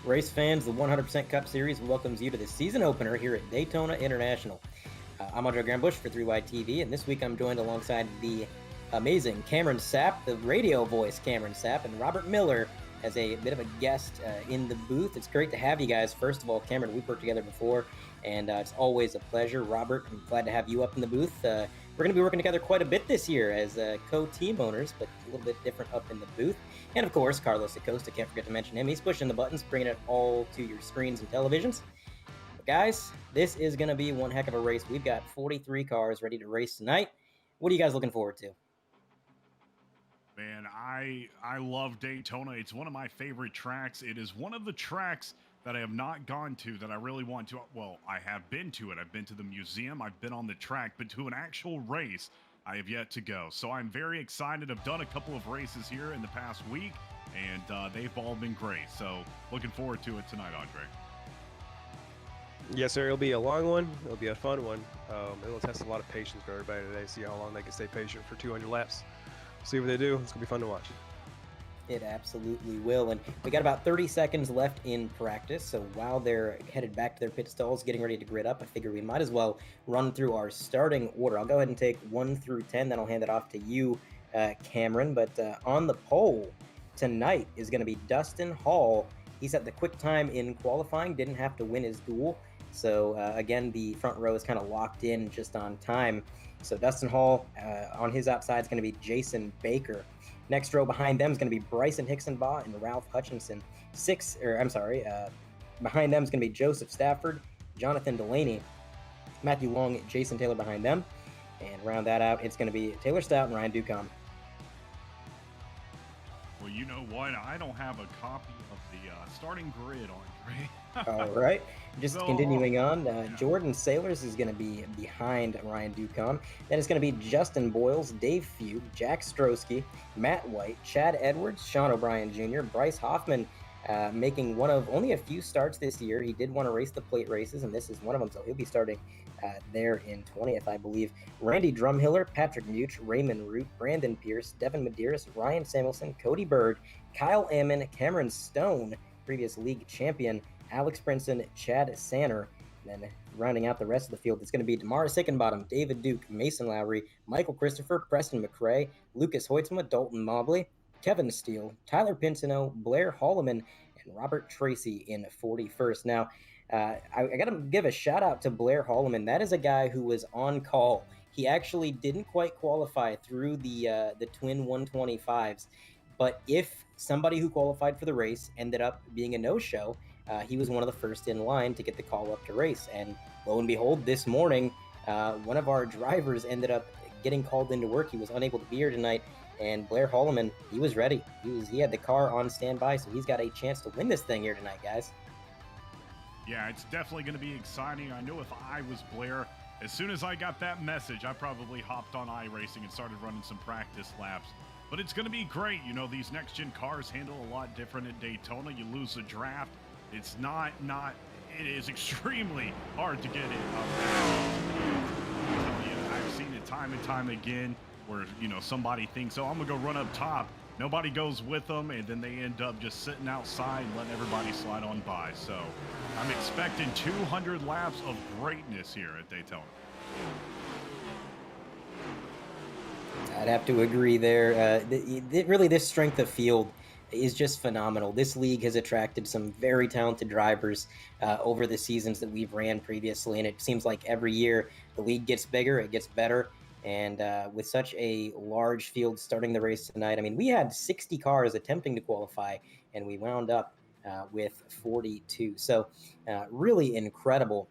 Race fans, the 100% Cup Series welcomes you to the season opener here at Daytona International. I'm Andre Grambush for 3Y TV, and this week I'm joined alongside the amazing Cameron Sapp, the radio voice Cameron Sapp, and Robert Miller as a bit of a guest in the booth. It's great to have you guys. First of all, Cameron, we've worked together before, and it's always a pleasure. Robert, I'm glad to have you up in the booth. We're going to be working together quite a bit this year as co-team owners, but a little bit different up in the booth. And of course, Carlos Acosta, can't forget to mention him. He's pushing the buttons, bringing it all to your screens and televisions. But guys, this is going to be one heck of a race. We've got 43 cars ready to race tonight. What are you guys looking forward to? Man, I love Daytona. It's one of my favorite tracks. It is one of the tracks that I have not gone to that I really want to. Well, I have been to it. I've been to the museum. I've been on the track, but to an actual race, I have yet to go. So I'm very excited. I've done a couple of races here in the past week, and they've all been great. So looking forward to it tonight, Andre. Yes, sir. It'll be a long one. It'll be a fun one. It'll test a lot of patience for everybody today. See how long they can stay patient for 200 laps. See what they do. It's going to be fun to watch. It absolutely will. And we got about 30 seconds left in practice. So while they're headed back to their pit stalls, getting ready to grid up, I figure we might as well run through our starting order. I'll go ahead and take 1 through 10, then I'll hand it off to you, Cameron. But on the pole tonight is going to be Dustin Hall. He set the quick time in qualifying, didn't have to win his duel. So again, the front row is kind of locked in just on time. So Dustin Hall on his outside is going to be Jason Baker. Next row behind them is going to be Bryson Hicksonbaugh and Ralph Hutchinson. Behind them is going to be Joseph Stafford, Jonathan Delaney, Matthew Long, Jason Taylor behind them. And round that out, it's going to be Taylor Stout and Ryan Ducombe. Well, you know what? I don't have a copy of the starting grid, Andre. All right. Just continuing on, Jordan Sailors is going to be behind Ryan Ducombe. Then it's going to be Justin Boyles, Dave Few, Jack Strosky, Matt White, Chad Edwards, Sean O'Brien Jr., Bryce Hoffman, making one of only a few starts this year. He did want to race the plate races, and this is one of them, so he'll be starting there in 20th, I believe. Randy Drumhiller, Patrick Much, Raymond Root, Brandon Pierce, Devin Medeiros, Ryan Samuelson, Cody Bird, Kyle Ammon, Cameron Stone, previous league champion, Alex Princeton, Chad Sanner. And then rounding out the rest of the field, it's going to be Damara Sickenbottom, David Duke, Mason Lowry, Michael Christopher, Preston McRae, Lucas Hoitzma, Dalton Mobley, Kevin Steele, Tyler Pinsino, Blair Holloman, and Robert Tracy in 41st. Now, I got to give a shout out to Blair Holloman. That is a guy who was on call. He actually didn't quite qualify through the twin 125s, but if somebody who qualified for the race ended up being a no-show, he was one of the first in line to get the call up to race. And lo and behold, this morning, one of our drivers ended up getting called into work. He was unable to be here tonight. And Blair Holloman, he was ready. He had the car on standby, so he's got a chance to win this thing here tonight, guys. Yeah, it's definitely going to be exciting. I know if I was Blair, as soon as I got that message, I probably hopped on iRacing and started running some practice laps. But it's going to be great. You know, these next-gen cars handle a lot different at Daytona. You lose a draft. It's it is extremely hard to get it up there. I've seen it time and time again where, you know, somebody thinks, oh, I'm going to go run up top. Nobody goes with them, and then they end up just sitting outside and letting everybody slide on by. So I'm expecting 200 laps of greatness here at Daytona. I'd have to agree there. Really, this strength of field is just phenomenal. This league has attracted some very talented drivers over the seasons that we've ran previously, and it seems like every year the league gets bigger, it gets better. And with such a large field starting the race tonight, I mean, we had 60 cars attempting to qualify, and we wound up with 42. So really incredible.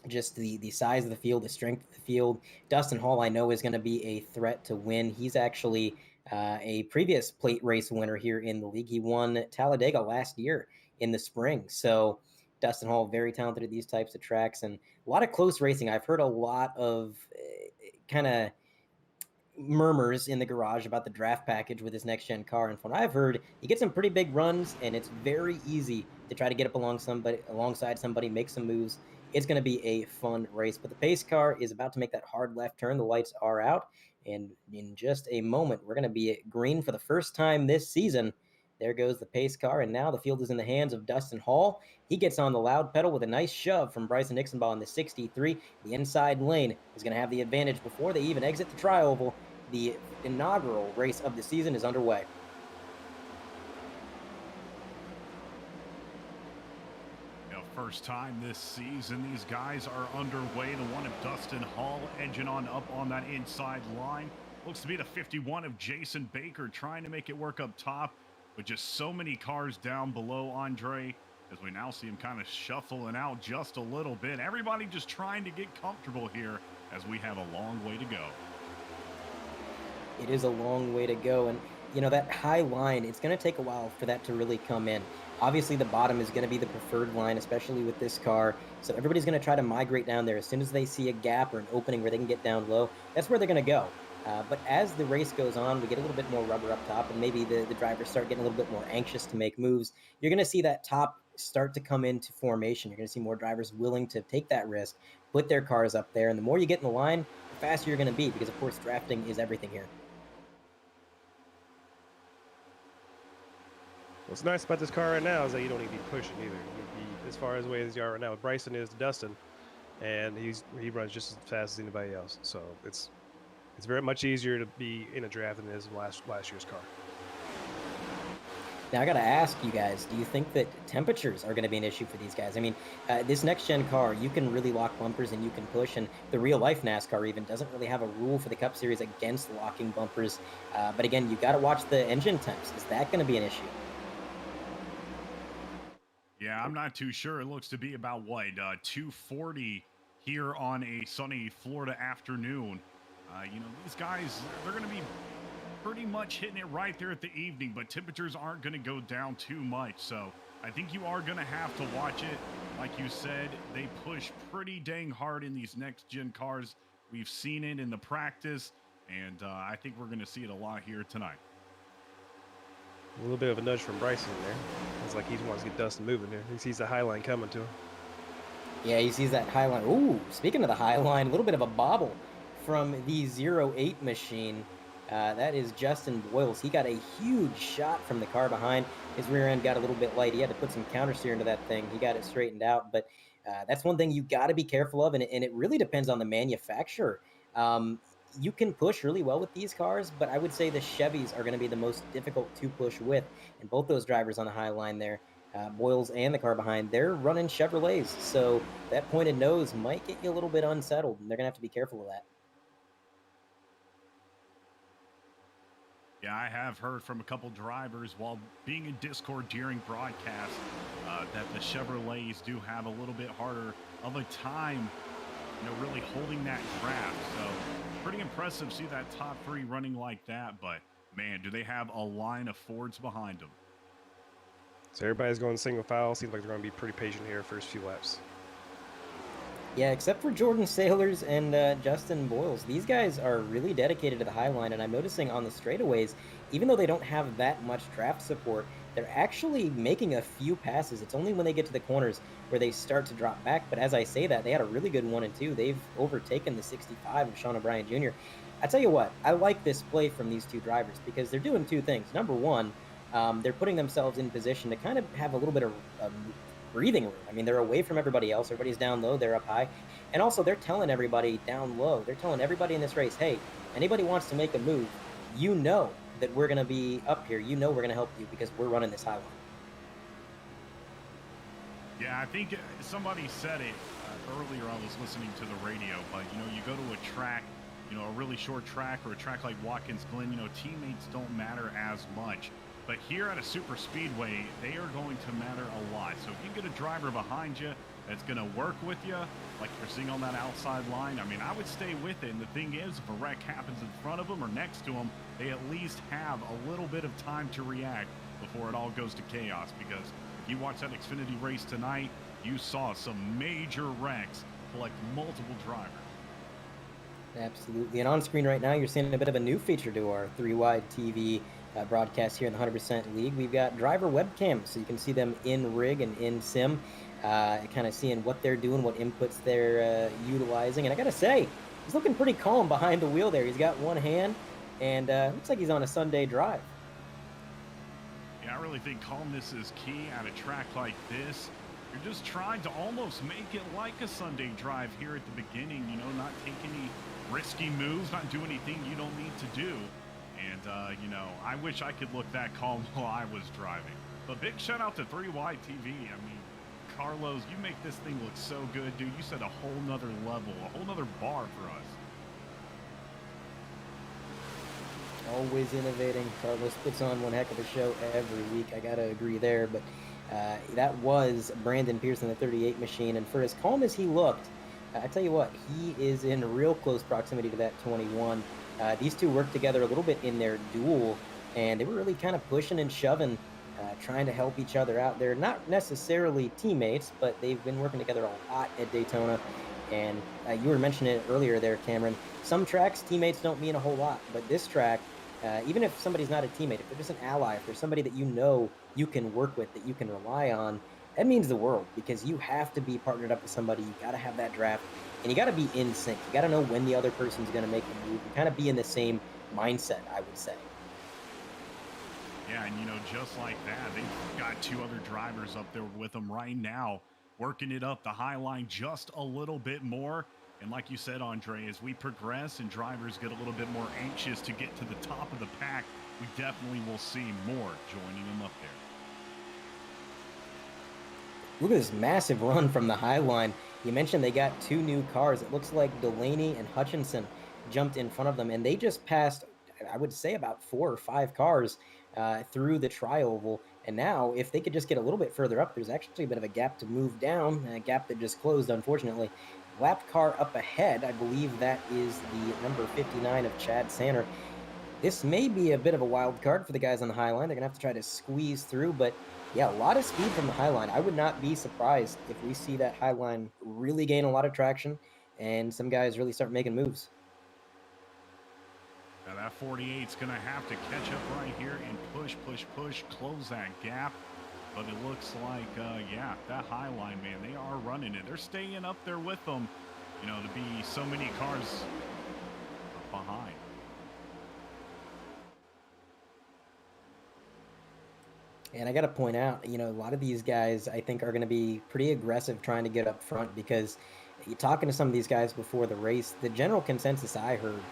Just the size of the field, the strength of the field. Dustin Hall, I know, is going to be a threat to win. He's actually a previous plate race winner here in the league. He won Talladega last year in the spring. So Dustin Hall, very talented at these types of tracks, and a lot of close racing. I've heard a lot of kind of murmurs in the garage about the draft package with his next-gen car. And from what I've heard, he gets some pretty big runs, and it's very easy to try to get up alongside somebody, make some moves. It's going to be a fun race. But the pace car is about to make that hard left turn. The lights are out, and in just a moment, we're going to be at green for the first time this season. There goes the pace car, and now the field is in the hands of Dustin Hall. He gets on the loud pedal with a nice shove from Bryson Nixonball in the 63. The inside lane is going to have the advantage before they even exit the tri-oval. The inaugural race of the season is underway. First time this season, these guys are underway. The one of Dustin Hall edging on up on that inside line. Looks to be the 51 of Jason Baker trying to make it work up top, but just so many cars down below Andre, as we now see him kind of shuffling out just a little bit. Everybody just trying to get comfortable here as we have a long way to go. It is a long way to go, and that high line, it's going to take a while for that to really come in. Obviously, the bottom is going to be the preferred line, especially with this car. So everybody's going to try to migrate down there as soon as they see a gap or an opening where they can get down low. That's where they're going to go. But as the race goes on, we get a little bit more rubber up top, and maybe the drivers start getting a little bit more anxious to make moves. You're going to see that top start to come into formation. You're going to see more drivers willing to take that risk, put their cars up there. And the more you get in the line, the faster you're going to be, because, of course, drafting is everything here. What's nice about this car right now is that you don't need to be pushing either. You need to be as far away as you are right now with Bryson is to Dustin, and he runs just as fast as anybody else. So it's very much easier to be in a draft than it is in last year's car. Now, I got to ask you guys, do you think that temperatures are going to be an issue for these guys? I mean, this next-gen car, you can really lock bumpers and you can push, and the real-life NASCAR even doesn't really have a rule for the Cup Series against locking bumpers. But again, you got to watch the engine temps. Is that going to be an issue? Yeah, I'm not too sure. It looks to be about, 240 here on a sunny Florida afternoon. These guys, they're going to be pretty much hitting it right there at the evening, but temperatures aren't going to go down too much. So I think you are going to have to watch it. Like you said, they push pretty dang hard in these next-gen cars. We've seen it in the practice, and I think we're going to see it a lot here tonight. A little bit of a nudge from Bryson there. It's like he wants to get Dustin moving there. He sees the high line coming to him. Yeah, he sees that high line. Ooh, speaking of the high line, a little bit of a bobble from the 08 machine. That is Justin Boyles. He got a huge shot from the car behind. His rear end got a little bit light. He had to put some counter steer into that thing. He got it straightened out. But that's one thing you got to be careful of, and it really depends on the manufacturer. You can push really well with these cars, but I would say the Chevys are going to be the most difficult to push with. And both those drivers on the high line there, Boyles and the car behind, they're running Chevrolets. So that pointed nose might get you a little bit unsettled, and they're going to have to be careful of that. Yeah, I have heard from a couple drivers while being in Discord during broadcast that the Chevrolets do have a little bit harder of a time, really holding that draft. So pretty impressive. See that top three running like that, but man, do they have a line of Fords behind them. So everybody's going single file. Seems like they're going to be pretty patient here first few laps. Yeah, except for Jordan Sailors and Justin Boyles. These guys are really dedicated to the high line, and I'm noticing on the straightaways, even though they don't have that much draft support, they're actually making a few passes. It's only when they get to the corners where they start to drop back, but as I say that, they had a really good 1 and 2. They've overtaken the 65 of Sean O'Brien Jr. I tell you what, I like this play from these two drivers because they're doing two things. Number one, they're putting themselves in position to kind of have a little bit of breathing room. I mean, they're away from everybody else. Everybody's down low. They're up high. And also, they're telling everybody down low. They're telling everybody in this race, hey, anybody wants to make a move, you know that we're going to be up here. You know we're going to help you because we're running this high line. Yeah, I think somebody said it earlier. I was listening to the radio, but, you go to a track, a really short track or a track like Watkins Glen, teammates don't matter as much. But here at a super speedway, they are going to matter a lot. So if you get a driver behind you that's going to work with you, like you're seeing on that outside line, I mean, I would stay with it. And the thing is, if a wreck happens in front of them or next to them, they at least have a little bit of time to react before it all goes to chaos. Because if you watch that Xfinity race tonight, you saw some major wrecks collect multiple drivers. Absolutely. And on screen right now, you're seeing a bit of a new feature to our 3-wide TV broadcast here in the 100% League. We've got driver webcams, so you can see them in rig and in sim, kind of seeing what they're doing, what inputs they're utilizing. And I got to say, he's looking pretty calm behind the wheel there. He's got one hand, and looks like he's on a Sunday drive. Yeah, I really think calmness is key at a track like this. You're just trying to almost make it like a Sunday drive here at the beginning, you know, not take any risky moves, not do anything you don't need to do. And, you know, I wish I could look that calm while I was driving. But big shout out to 3Y TV. I mean, Carlos, you make this thing look so good, dude. You set a whole nother level, a whole nother bar for us. Always innovating. Carlos puts on one heck of a show every week. I gotta agree there. But that was Brandon Pearson, the 38 machine. And for as calm as he looked, I tell you what, he is in real close proximity to that 21. These two worked together a little bit in their duel, and they were really kind of pushing and shoving, trying to help each other out. They're not necessarily teammates, but they've been working together a lot at Daytona. And you were mentioning it earlier there, Cameron. Some tracks, teammates don't mean a whole lot, but this track, even if somebody's not a teammate, if they're just an ally, if there's somebody that you know you can work with, that you can rely on, that means the world, because you have to be partnered up with somebody. You got to have that draft, and you got to be in sync. You got to know when the other person's going to make the move. You kind of be in the same mindset, I would say. Yeah, and you know, just like that, they've got two other drivers up there with them right now, working it up the high line just a little bit more. And like you said, Andre, as we progress and drivers get a little bit more anxious to get to the top of the pack, we definitely will see more joining them up there. Look at this massive run from the high line. You mentioned they got two new cars. It looks like Delaney and Hutchinson jumped in front of them, and they just passed, I would say, about 4 or 5 cars through the tri-oval. And now, if they could just get a little bit further up, there's actually a bit of a gap to move down, a gap that just closed, unfortunately. Lap car up ahead, I believe that is the number 59 of Chad Sanner. This may be a bit of a wild card for the guys on the high line. They're going to have to try to squeeze through, but yeah, a lot of speed from the high line. I would not be surprised if we see that high line really gain a lot of traction and some guys really start making moves. Now that 48's going to have to catch up right here and push, close that gap. But it looks like, yeah, that high line, man, they are running it. They're staying up there with them, you know, to be so many cars behind. And I got to point out, you know, a lot of these guys, I think, are going to be pretty aggressive trying to get up front, because you're talking to some of these guys before the race, the general consensus I heard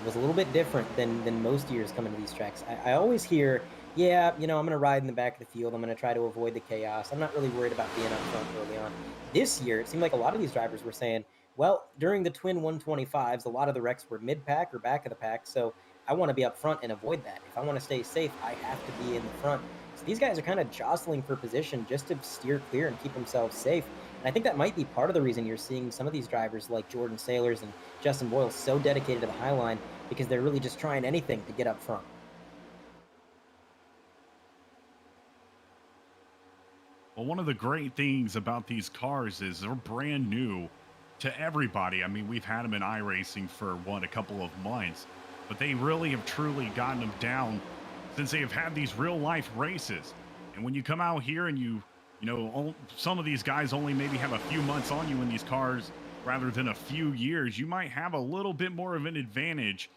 was a little bit different than most years coming to these tracks. I always hear, yeah, you know, I'm going to ride in the back of the field. I'm going to try to avoid the chaos. I'm not really worried about being up front early on. This year, it seemed like a lot of these drivers were saying, well, during the twin 125s, a lot of the wrecks were mid-pack or back of the pack, so I want to be up front and avoid that. If I want to stay safe, I have to be in the front. So these guys are kind of jostling for position just to steer clear and keep themselves safe. And I think that might be part of the reason you're seeing some of these drivers like Jordan Sailors and Justin Boyle so dedicated to the high line, because they're really just trying anything to get up front. Well, one of the great things about these cars is they're brand new to everybody. I mean, we've had them in iRacing for, a couple of months, but they really have truly gotten them down since they have had these real life races. And when you come out here and you know, some of these guys only maybe have a few months on you in these cars rather than a few years, you might have a little bit more of an advantage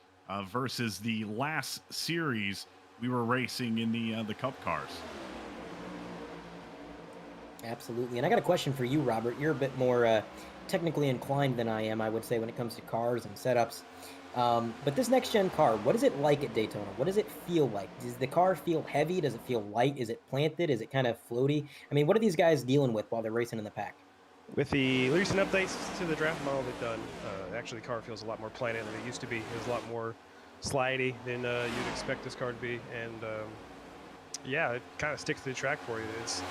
versus the last series we were racing in the Cup cars. Absolutely. And I got a question for you, Robert. You're a bit more technically inclined than I am, I would say, when it comes to cars and setups. But this next-gen car, what is it like at Daytona? What does it feel like? Does the car feel heavy? Does it feel light? Is it planted? Is it kind of floaty? I mean, what are these guys dealing with while they're racing in the pack? With the recent updates to the draft model they've done, actually the car feels a lot more planted than it used to be. It was a lot more slidey than you'd expect this car to be. And yeah, it kind of sticks to the track for you. It's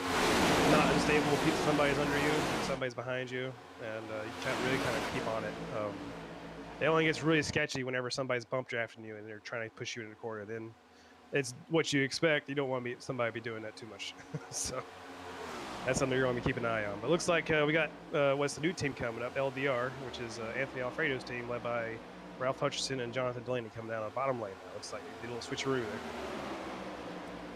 not unstable. Somebody's under you, somebody's behind you, and you can't really kind of keep on it. It only gets really sketchy whenever somebody's bump drafting you and they're trying to push you in the corner. Then it's what you expect. You don't want somebody to be doing that too much. So that's something you're going to be keeping an eye on. But it looks like we got what's the new team coming up, LDR, which is Anthony Alfredo's team, led by Ralph Hutchinson and Jonathan Delaney coming down the bottom lane now. Looks like they did a little switcheroo there.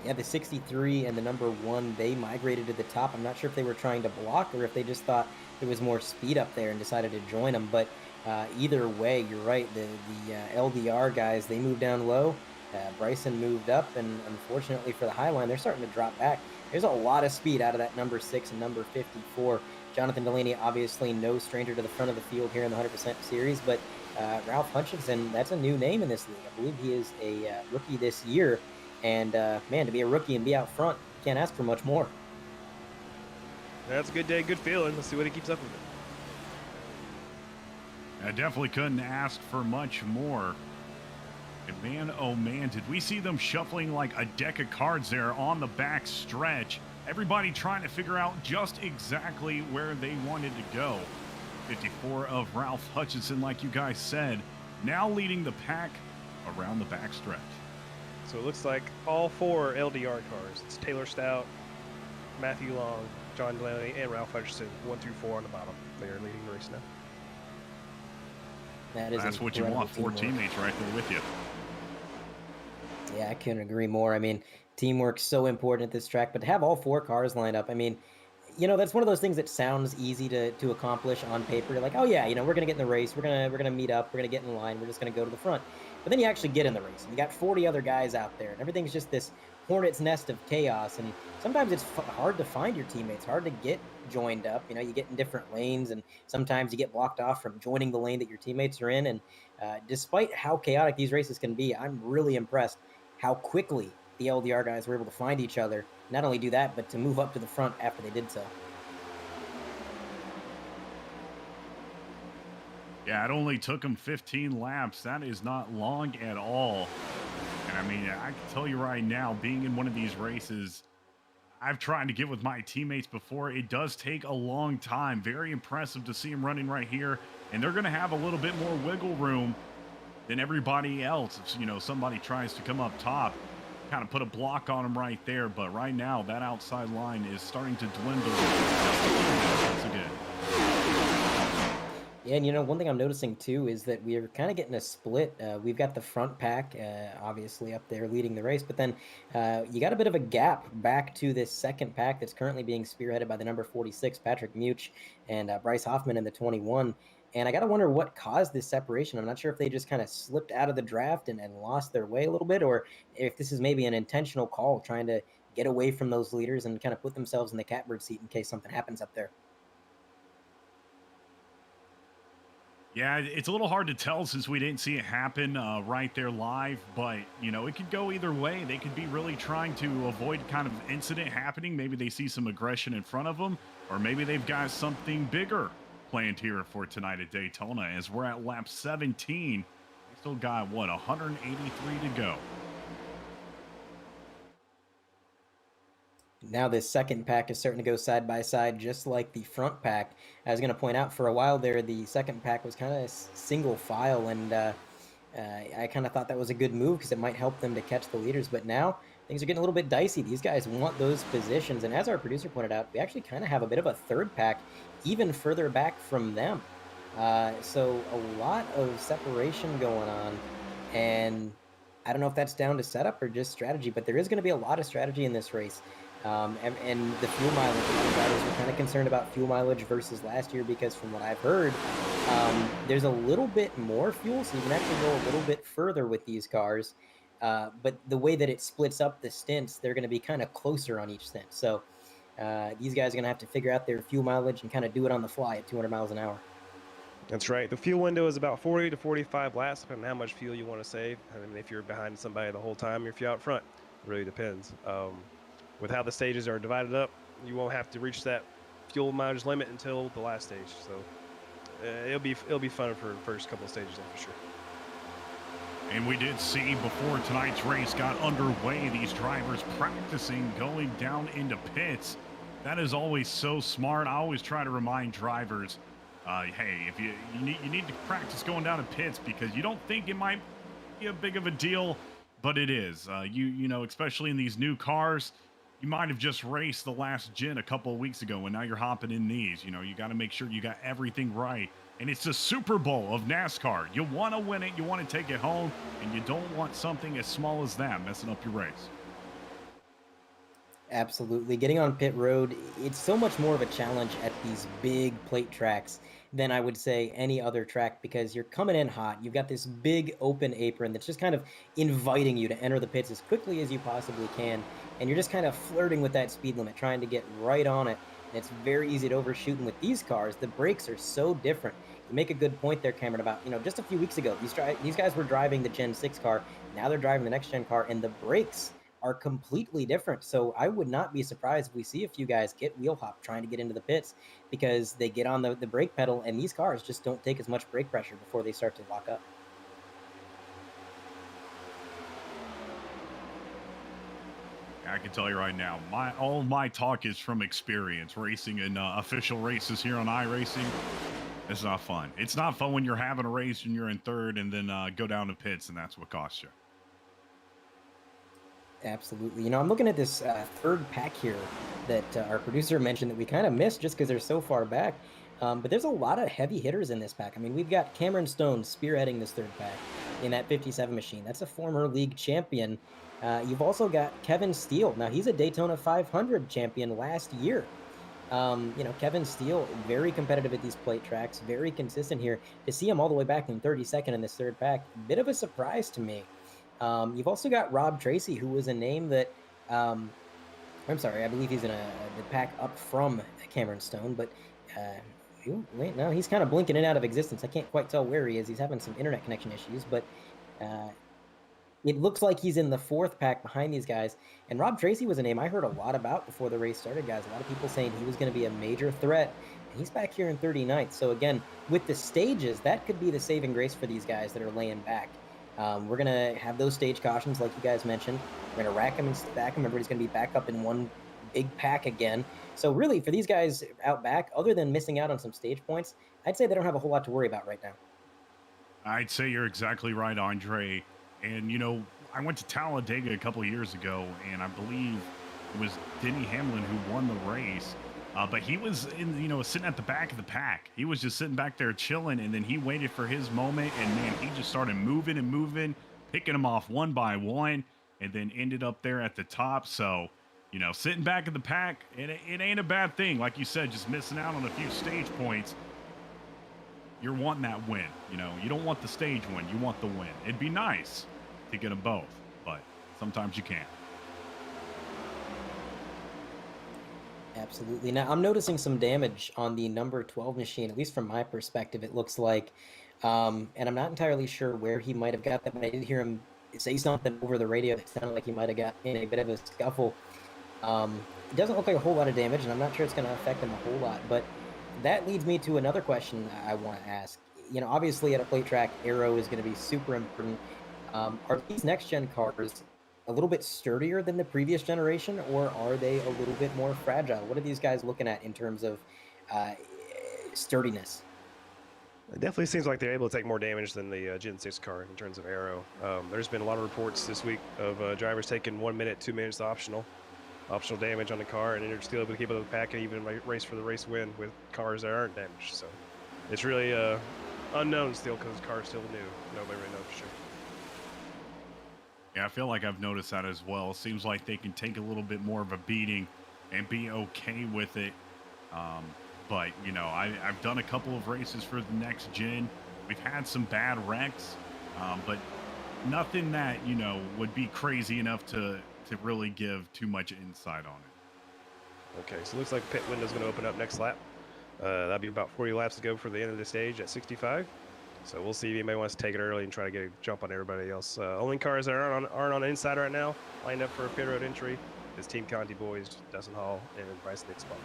Yeah, the 63 and the number 1, they migrated to the top. I'm not sure if they were trying to block or if they just thought there was more speed up there and decided to join them. But either way, you're right. The LDR guys, they move down low. Bryson moved up, and unfortunately for the high line, they're starting to drop back. There's a lot of speed out of that number 6 and number 54. Jonathan Delaney, obviously no stranger to the front of the field here in the 100% series, but Ralph Hutchinson, that's a new name in this league. I believe he is a rookie this year. And man, to be a rookie and be out front, can't ask for much more. That's a good day, good feeling. Let's see what he keeps up with it. I definitely couldn't ask for much more. And man, oh man, did we see them shuffling like a deck of cards there on the back stretch. Everybody trying to figure out just exactly where they wanted to go. 54 of Ralph Hutchinson, like you guys said, now leading the pack around the back stretch. So it looks like all 4 LDR cars. It's Taylor Stout, Matthew Long, John Delaney, and Ralph Hutchinson, 1 through 4 on the bottom. They are leading the race now. That's what you want, 4 teammates right there with you. Yeah, I couldn't agree more. I mean, teamwork's so important at this track, but to have all 4 cars lined up, I mean, you know, that's one of those things that sounds easy to accomplish on paper. You're like, oh yeah, you know, we're gonna get in the race, we're gonna meet up, we're gonna get in line, we're just gonna go to the front. But then you actually get in the race, and you got 40 other guys out there, and everything's just this hornet's nest of chaos. And sometimes it's hard to find your teammates, hard to get joined up. You know, you get in different lanes, and sometimes you get blocked off from joining the lane that your teammates are in. And despite how chaotic these races can be, I'm really impressed how quickly the LDR guys were able to find each other. Not only do that, but to move up to the front after they did so. Yeah, it only took them 15 laps. That is not long at all. And I mean, I can tell you right now, being in one of these races, I've tried to get with my teammates before. It does take a long time. Very impressive to see them running right here. And they're going to have a little bit more wiggle room than everybody else. If, you know, somebody tries to come up top, kind of put a block on them right there. But right now, that outside line is starting to dwindle once again. Yeah, and you know, one thing I'm noticing too is that we're kind of getting a split. We've got the front pack, obviously, up there leading the race, but then you got a bit of a gap back to this second pack that's currently being spearheaded by the number 46, Patrick Much, and Bryce Hoffman in the 21. And I got to wonder what caused this separation. I'm not sure if they just kind of slipped out of the draft and lost their way a little bit, or if this is maybe an intentional call trying to get away from those leaders and kind of put themselves in the catbird seat in case something happens up there. Yeah, it's a little hard to tell since we didn't see it happen right there live, but, you know, it could go either way. They could be really trying to avoid kind of incident happening. Maybe they see some aggression in front of them, or maybe they've got something bigger planned here for tonight at Daytona. As we're at lap 17, they still got, what, 183 to go. Now this second pack is starting to go side by side, just like the front pack. I was going to point out for a while there, the second pack was kind of single file, and I kind of thought that was a good move because it might help them to catch the leaders. But now things are getting a little bit dicey. These guys want those positions, and as our producer pointed out, we actually kind of have a bit of a third pack even further back from them. So a lot of separation going on, and I don't know if that's down to setup or just strategy, but there is going to be a lot of strategy in this race. And the fuel mileage, we're kind of concerned about fuel mileage versus last year because from what I've heard, there's a little bit more fuel, so you can actually go a little bit further with these cars. But the way that it splits up the stints, they're going to be kind of closer on each stint. So these guys are going to have to figure out their fuel mileage and kind of do it on the fly at 200 miles an hour. That's right. The fuel window is about 40 to 45 laps, depending on how much fuel you want to save. I mean, if you're behind somebody the whole time, or if you're out front, it really depends. With how the stages are divided up, you won't have to reach that fuel mileage limit until the last stage. So it'll be fun for the first couple of stages, for sure. And we did see before tonight's race got underway, these drivers practicing going down into pits. That is always so smart. I always try to remind drivers, hey, if you need to practice going down in pits because you don't think it might be a big of a deal, but it is. You know, especially in these new cars. You might have just raced the last gen a couple of weeks ago, and now you're hopping in these. You know, you got to make sure you got everything right. And it's the Super Bowl of NASCAR. You want to win it, you want to take it home, and you don't want something as small as that messing up your race. Absolutely. Getting on pit road, it's so much more of a challenge at these big plate tracks than I would say any other track because you're coming in hot. You've got this big open apron that's just kind of inviting you to enter the pits as quickly as you possibly can. And you're just kind of flirting with that speed limit, trying to get right on it. And it's very easy to overshoot. And with these cars, the brakes are so different. You make a good point there, Cameron, about, just a few weeks ago, these guys were driving the Gen 6 car. Now they're driving the next gen car, and the brakes are completely different. So I would not be surprised if we see a few guys get wheel hop trying to get into the pits because they get on the brake pedal, and these cars just don't take as much brake pressure before they start to lock up. I can tell you right now, all my talk is from experience racing in official races here on iRacing. It's not fun. It's not fun when you're having a race and you're in third and then go down to pits, and that's what costs you. Absolutely. I'm looking at this third pack here that our producer mentioned that we kind of missed just because they're so far back. But there's a lot of heavy hitters in this pack. I mean, we've got Cameron Stone spearheading this third pack in that 57 machine. That's a former league champion. You've also got Kevin Steele. Now, he's a Daytona 500 champion last year. Kevin Steele, very competitive at these plate tracks, very consistent here. To see him all the way back in 32nd in this third pack, a bit of a surprise to me. You've also got Rob Tracy, who was a name that, I'm sorry, I believe he's in the pack up from Cameron Stone, but wait, no, he's kind of blinking in and out of existence. I can't quite tell where he is. He's having some internet connection issues, but it looks like he's in the fourth pack behind these guys. And Rob Tracy was a name I heard a lot about before the race started, guys. A lot of people saying he was going to be a major threat, and he's back here in 39th. So again, with the stages, that could be the saving grace for these guys that are laying back. We're going to have those stage cautions, like you guys mentioned. We're going to rack them and stack them. Everybody's going to be back up in one big pack again. So really, for these guys out back, other than missing out on some stage points, I'd say they don't have a whole lot to worry about right now. I'd say you're exactly right, Andre. And, I went to Talladega a couple of years ago, and I believe it was Denny Hamlin who won the race. But he was sitting at the back of the pack. He was just sitting back there chilling, and then he waited for his moment, and man, he just started moving and moving, picking them off one by one, and then ended up there at the top. So, sitting back in the pack, it ain't a bad thing. Like you said, just missing out on a few stage points. You're wanting that win. You don't want the stage win. You want the win. It'd be nice to get them both, but sometimes you can't. Absolutely. Now, I'm noticing some damage on the number 12 machine, at least from my perspective, it looks like. And I'm not entirely sure where he might have got that, but I did hear him say something over the radio that sounded like he might have got in a bit of a scuffle. It doesn't look like a whole lot of damage, and I'm not sure it's going to affect him a whole lot, but that leads me to another question I want to ask. Obviously at a plate track, aero is going to be super important. Are these next-gen cars a little bit sturdier than the previous generation, or are they a little bit more fragile? What are these guys looking at in terms of sturdiness? It definitely seems like they're able to take more damage than the Gen 6 car in terms of aero. There's been a lot of reports this week of drivers taking 1 minute, 2 minutes optional damage on the car, and they're still able to keep it in the pack and even race for the race win with cars that aren't damaged. So it's really unknown still because the car is still new. Nobody really knows for sure. Yeah, I feel like I've noticed that as well. Seems like they can take a little bit more of a beating and be okay with it. But, I've done a couple of races for the next gen. We've had some bad wrecks, but nothing that, would be crazy enough to really give too much insight on it. Okay, so it looks like pit window's going to open up next lap. That'll be about 40 laps to go for the end of the stage at 65. So we'll see if anybody wants to take it early and try to get a jump on everybody else. Only cars that aren't on the inside right now, lined up for a pit road entry, is Team Conti boys, Dustin Hall, and Bryce Hoffman.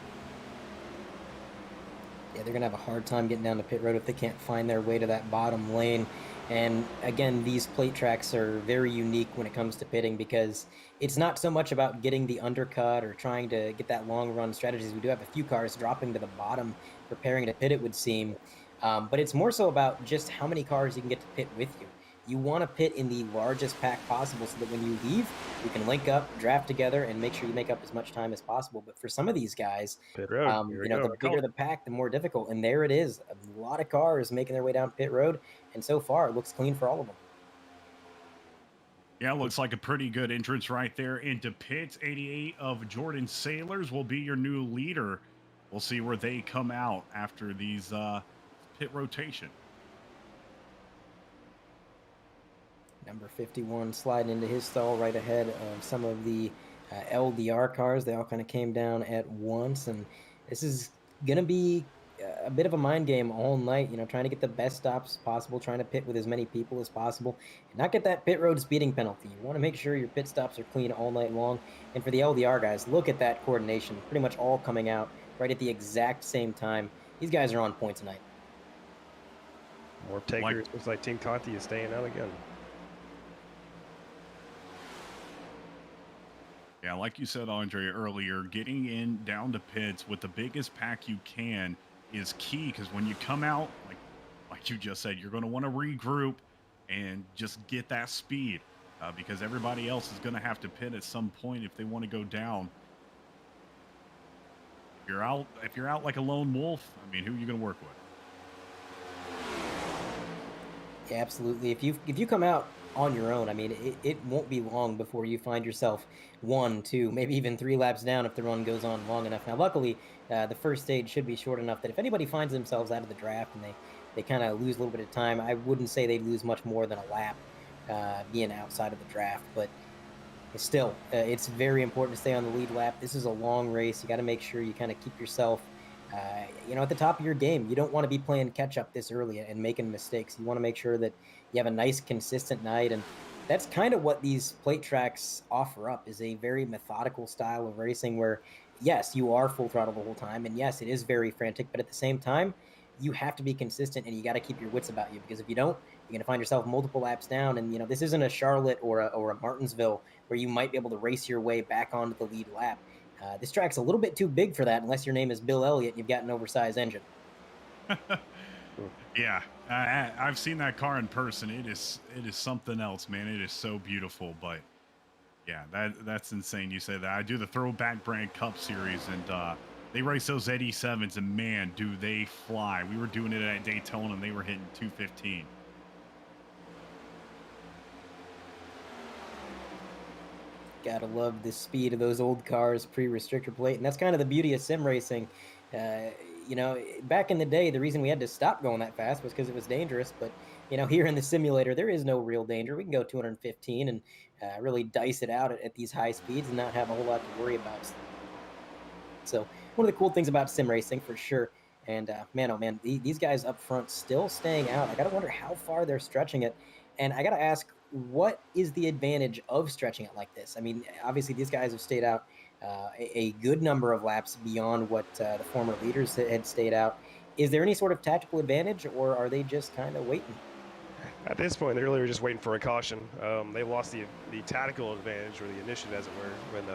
Yeah, they're going to have a hard time getting down to pit road if they can't find their way to that bottom lane. And again, these plate tracks are very unique when it comes to pitting because it's not so much about getting the undercut or trying to get that long run strategies. We do have a few cars dropping to the bottom, preparing to pit, it would seem. But it's more so about just how many cars you can get to pit with you. You want to pit in the largest pack possible so that when you leave, you can link up, draft together, and make sure you make up as much time as possible. But for some of these guys, pit road. The bigger the pack, the more difficult. And there it is. A lot of cars making their way down pit road. And so far, it looks clean for all of them. Yeah, looks like a pretty good entrance right there into pits. 88 of Jordan Sailors will be your new leader. We'll see where they come out after these pit rotation. Number 51 sliding into his stall right ahead of some of the LDR cars. They all kind of came down at once, and this is going to be a bit of a mind game all night, trying to get the best stops possible, trying to pit with as many people as possible, and not get that pit road speeding penalty. You want to make sure your pit stops are clean all night long. And for the LDR guys, look at that coordination, pretty much all coming out right at the exact same time. These guys are on point tonight. More takers. Looks like Team Conti is staying out again. Yeah, like you said, Andre, earlier, getting in down to pits with the biggest pack you can is key, because when you come out, like you just said, you're going to want to regroup and just get that speed, because everybody else is going to have to pit at some point if they want to go down. If you're out like a lone wolf, I mean, who are you going to work with? Yeah, absolutely. If you come out on your own, I mean, it won't be long before you find yourself 1, 2, maybe even 3 laps down if the run goes on long enough. Now, luckily, the first stage should be short enough that if anybody finds themselves out of the draft and they kind of lose a little bit of time, I wouldn't say they'd lose much more than a lap being outside of the draft. But still, it's very important to stay on the lead lap. This is a long race. You got to make sure you kind of keep yourself at the top of your game. You don't want to be playing catch up this early and making mistakes. You want to make sure that you have a nice, consistent night. And that's kind of what these plate tracks offer up, is a very methodical style of racing where, yes, you are full throttle the whole time. And yes, it is very frantic, but at the same time, you have to be consistent and you got to keep your wits about you, because if you don't, you're going to find yourself multiple laps down. And, this isn't a Charlotte or a Martinsville where you might be able to race your way back onto the lead lap. This track's a little bit too big for that, unless your name is Bill Elliott and you've got an oversized engine. Yeah, I've seen that car in person. It is something else, man. It is so beautiful. But yeah, that's insane. You say that. I do the Throwback Brand Cup Series, and they race those 87s, and man, do they fly. We were doing it at Daytona, and they were hitting 215. Gotta love the speed of those old cars pre-restrictor plate, and that's kind of the beauty of sim racing. Back in the day, the reason we had to stop going that fast was because it was dangerous. But here in the simulator, there is no real danger. We can go 215 and really dice it out at these high speeds and not have a whole lot to worry about. So one of the cool things about sim racing, for sure. And man, oh man, these guys up front still staying out. I gotta wonder how far they're stretching it, and I gotta ask, what is the advantage of stretching it like this? I mean, obviously these guys have stayed out a good number of laps beyond what the former leaders had stayed out. Is there any sort of tactical advantage, or are they just kind of waiting? At this point, they really were just waiting for a caution. They lost the tactical advantage, or the initiative, as it were, when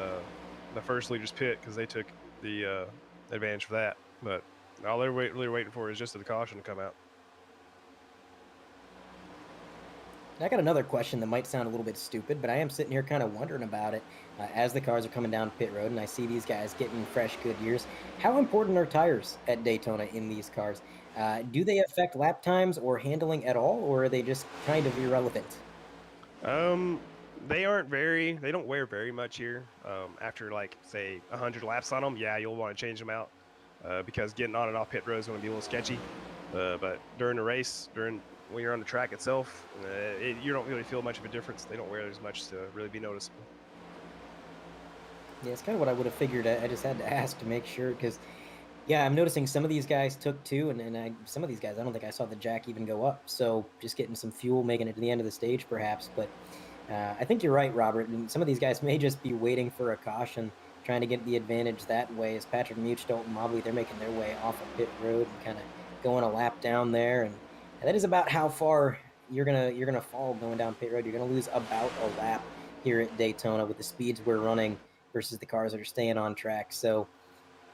the first leaders pit, because they took the advantage for that. But all they're really waiting for is just the caution to come out. I got another question that might sound a little bit stupid, but I am sitting here kind of wondering about it as the cars are coming down pit road and I see these guys getting fresh Goodyears. How important are tires at Daytona in these cars? Do they affect lap times or handling at all, or are they just kind of irrelevant? They don't wear very much here. After, like, say, 100 laps on them, yeah, you'll want to change them out because getting on and off pit road is going to be a little sketchy. But during the race, when you're on the track itself, you don't really feel much of a difference. They don't wear as much to really be noticeable. Yeah, it's kind of what I would have figured. I just had to ask to make sure, because, yeah, I'm noticing some of these guys took 2, and some of these guys, I don't think I saw the jack even go up. So just getting some fuel, making it to the end of the stage, perhaps. But I think you're right, Robert. And some of these guys may just be waiting for a caution, trying to get the advantage that way. As Patrick Much, Dalton Mobley, they're making their way off of pit road and kind of going a lap down there, and that is about how far you're gonna fall going down pit road. You're gonna lose about a lap here at Daytona with the speeds we're running versus the cars that are staying on track. So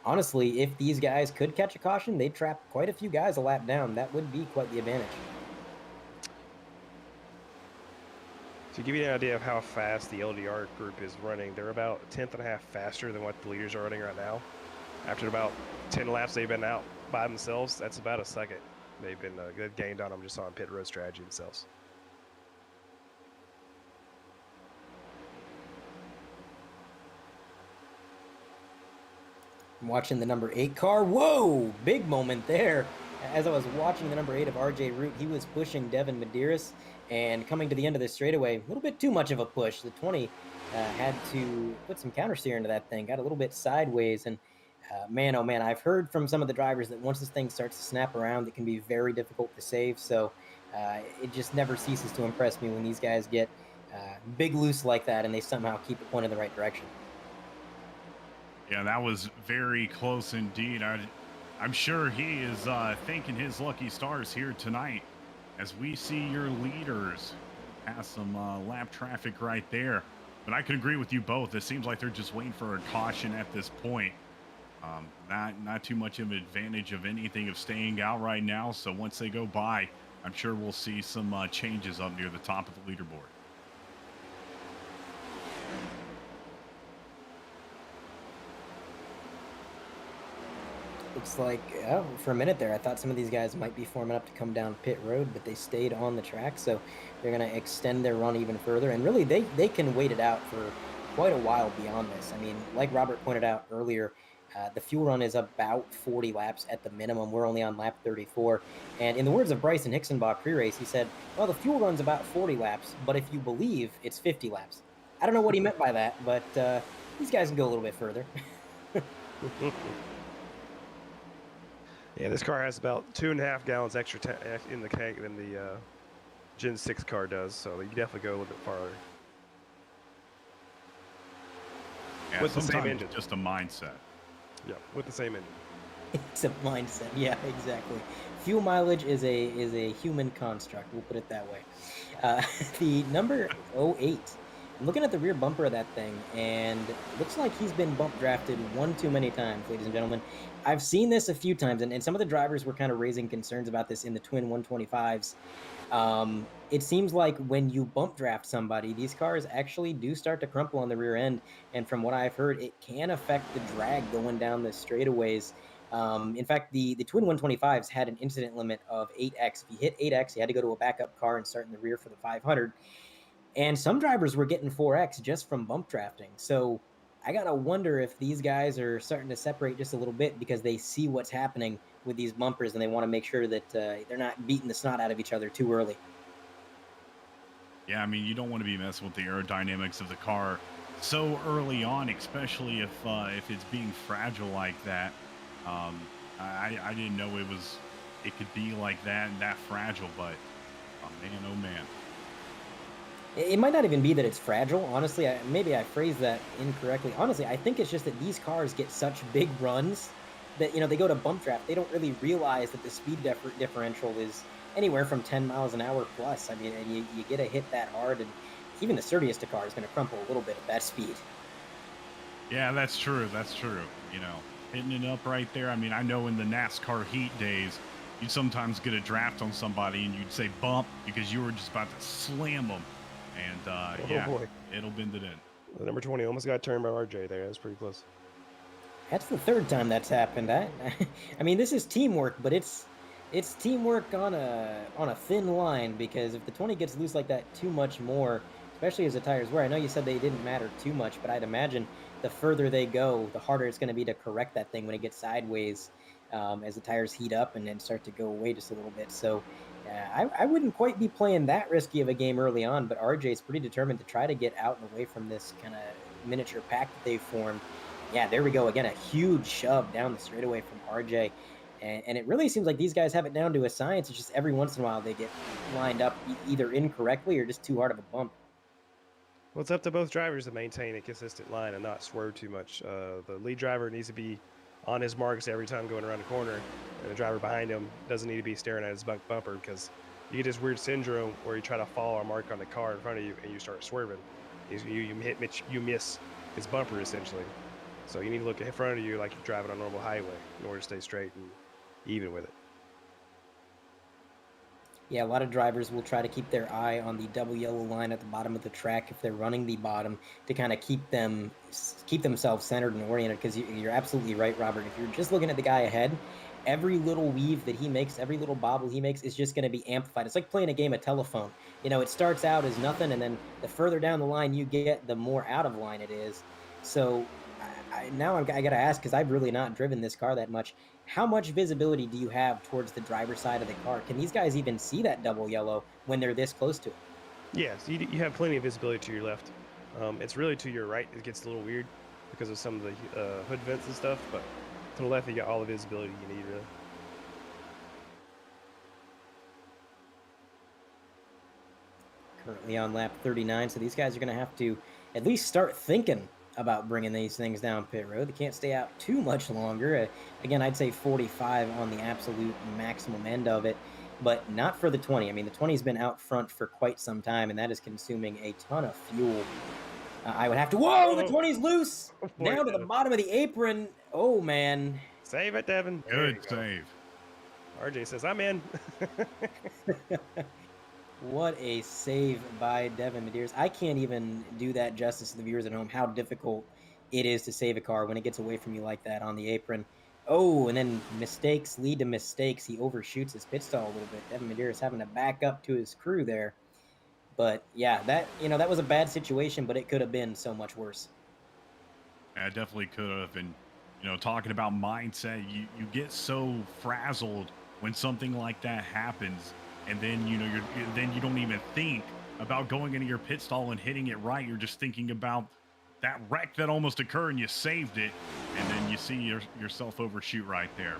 honestly, if these guys could catch a caution, they'd trap quite a few guys a lap down. That would be quite the advantage. To give you an idea of how fast the LDR group is running, they're about a tenth and a half faster than what the leaders are running right now. After about 10 laps they've been out by themselves, that's about a second. They've been good gained on them just on pit road strategy themselves. I'm watching the number 8 car. Whoa, big moment there. As I was watching the number 8 of RJ Root, he was pushing Devin Medeiros, and coming to the end of the straightaway, a little bit too much of a push. The 20 had to put some counter steer into that thing, got a little bit sideways, and man, oh man, I've heard from some of the drivers that once this thing starts to snap around, it can be very difficult to save. So it just never ceases to impress me when these guys get big loose like that and they somehow keep it pointed in the right direction. Yeah, that was very close indeed. I'm sure he is thanking his lucky stars here tonight as we see your leaders pass some lap traffic right there. But I could agree with you both. It seems like they're just waiting for a caution at this point. Not too much of an advantage of anything of staying out right now. So once they go by, I'm sure we'll see some changes up near the top of the leaderboard. Looks like, for a minute there, I thought some of these guys might be forming up to come down pit road, but they stayed on the track, so they're going to extend their run even further. And really, they can wait it out for quite a while beyond this. I mean, like Robert pointed out earlier, the fuel run is about 40 laps at the minimum. We're only on lap 34. And in the words of Bryson Hicksonbach pre-race, he said, well, the fuel run's about 40 laps, but if you believe, it's 50 laps. I don't know what he meant by that, but these guys can go a little bit further. Yeah, this car has about 2.5 gallons extra in the tank than the Gen 6 car does, so you definitely go a little bit farther. Yeah, with the same engine. Just a mindset. Yeah, with the same engine. It's a mindset. Yeah, exactly. Fuel mileage is a human construct. We'll put it that way. The number 08. I'm looking at the rear bumper of that thing, and it looks like he's been bump drafted one too many times, ladies and gentlemen. I've seen this a few times, and some of the drivers were kind of raising concerns about this in the twin 125s. It seems like when you bump draft somebody, these cars actually do start to crumple on the rear end, and from what I've heard, it can affect the drag going down the straightaways. In fact, the twin 125s had an incident limit of 8x. If you hit 8x, you had to go to a backup car and start in the rear for the 500. And some drivers were getting 4x just from bump drafting. So I got to wonder if these guys are starting to separate just a little bit because they see what's happening with these bumpers and they want to make sure that they're not beating the snot out of each other too early. Yeah, I mean, you don't want to be messing with the aerodynamics of the car so early on, especially if it's being fragile like that. I didn't know it could be like that and that fragile, but oh man. It might not even be that it's fragile. Honestly, maybe I phrased that incorrectly. Honestly, I think it's just that these cars get such big runs that, they go to bump draft. They don't really realize that the speed differential is anywhere from 10 miles an hour plus. I mean, and you get a hit that hard, and even the sturdiest of cars is going to crumple a little bit at that speed. Yeah, that's true. That's true. Hitting it up right there. I mean, I know in the NASCAR heat days, you'd sometimes get a draft on somebody and you'd say bump because you were just about to slam them. And boy. It'll bend it in. The number 20 almost got turned by RJ there. That was pretty close. That's the third time that's happened. I mean, this is teamwork, but it's teamwork on a thin line, because if the 20 gets loose like that too much more, especially as the tires wear. I know you said they didn't matter too much, but I'd imagine the further they go, the harder it's going to be to correct that thing when it gets sideways as the tires heat up and then start to go away just a little bit. So I wouldn't quite be playing that risky of a game early on, but RJ's pretty determined to try to get out and away from this kind of miniature pack that they've formed. Yeah, there we go. Again, a huge shove down the straightaway from RJ. And it really seems like these guys have it down to a science. It's just every once in a while they get lined up either incorrectly or just too hard of a bump. Well, it's up to both drivers to maintain a consistent line and not swerve too much. The lead driver needs to be on his marks every time going around the corner, and the driver behind him doesn't need to be staring at his bumper, because you get this weird syndrome where you try to follow a mark on the car in front of you and you start swerving. You miss his bumper essentially. So you need to look in front of you like you're driving on a normal highway in order to stay straight and even with it. Yeah, a lot of drivers will try to keep their eye on the double yellow line at the bottom of the track if they're running the bottom, to kind of keep themselves centered and oriented, because you're absolutely right, Robert. If you're just looking at the guy ahead, every little weave that he makes, every little bobble he makes is just going to be amplified. It's like playing a game of telephone. It starts out as nothing, and then the further down the line you get, the more out of line it is. So I got to ask because I've really not driven this car that much. How much visibility do you have towards the driver's side of the car? Can these guys even see that double yellow when they're this close to it? Yes, you have plenty of visibility to your left. It's really to your right. It gets a little weird because of some of the hood vents and stuff, but to the left, you got all the visibility you need, really. Currently on lap 39, so these guys are going to have to at least start thinking about bringing these things down pit road. They can't stay out too much longer. Again, I'd say 45 on the absolute maximum end of it, but not for the 20. I mean, the 20's been out front for quite some time, and that is consuming a ton of fuel. I would have to. Whoa, the 20's loose. Go for Now it, to the Devin. bottom of the apron. Oh, man. Save it, Devin. There you Good go. save. RJ says, I'm in. What a save by Devin Medeiros. I can't even do that justice to the viewers at home, how difficult it is to save a car when it gets away from you like that on the apron. Oh, and then mistakes lead to mistakes. He overshoots his pit stall a little bit. Devin Medeiros having to back up to his crew there. But yeah, that was a bad situation, but it could have been so much worse. I definitely could have. And, talking about mindset, you get so frazzled when something like that happens. And then, then you don't even think about going into your pit stall and hitting it right. You're just thinking about that wreck that almost occurred and you saved it. And then you see yourself overshoot right there.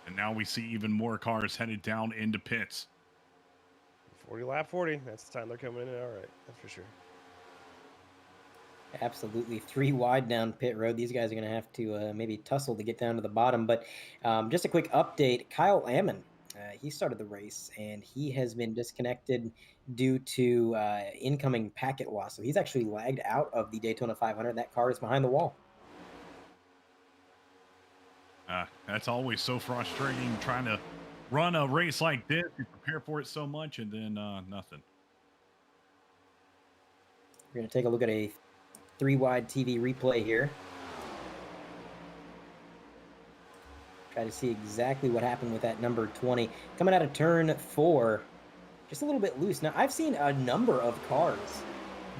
And now we see even more cars headed down into pits. lap 40. That's the time they're coming in. All right. That's for sure. Absolutely. 3 wide down pit road. These guys are going to have to maybe tussle to get down to the bottom. But just a quick update. Kyle Ammon, he started the race, and he has been disconnected due to incoming packet loss. So he's actually lagged out of the Daytona 500. That car is behind the wall. That's always so frustrating, trying to run a race like this. You prepare for it so much, and then nothing. We're going to take a look at a 3 wide TV replay here. Try to see exactly what happened with that number 20. Coming out of turn 4, just a little bit loose. Now, I've seen a number of cars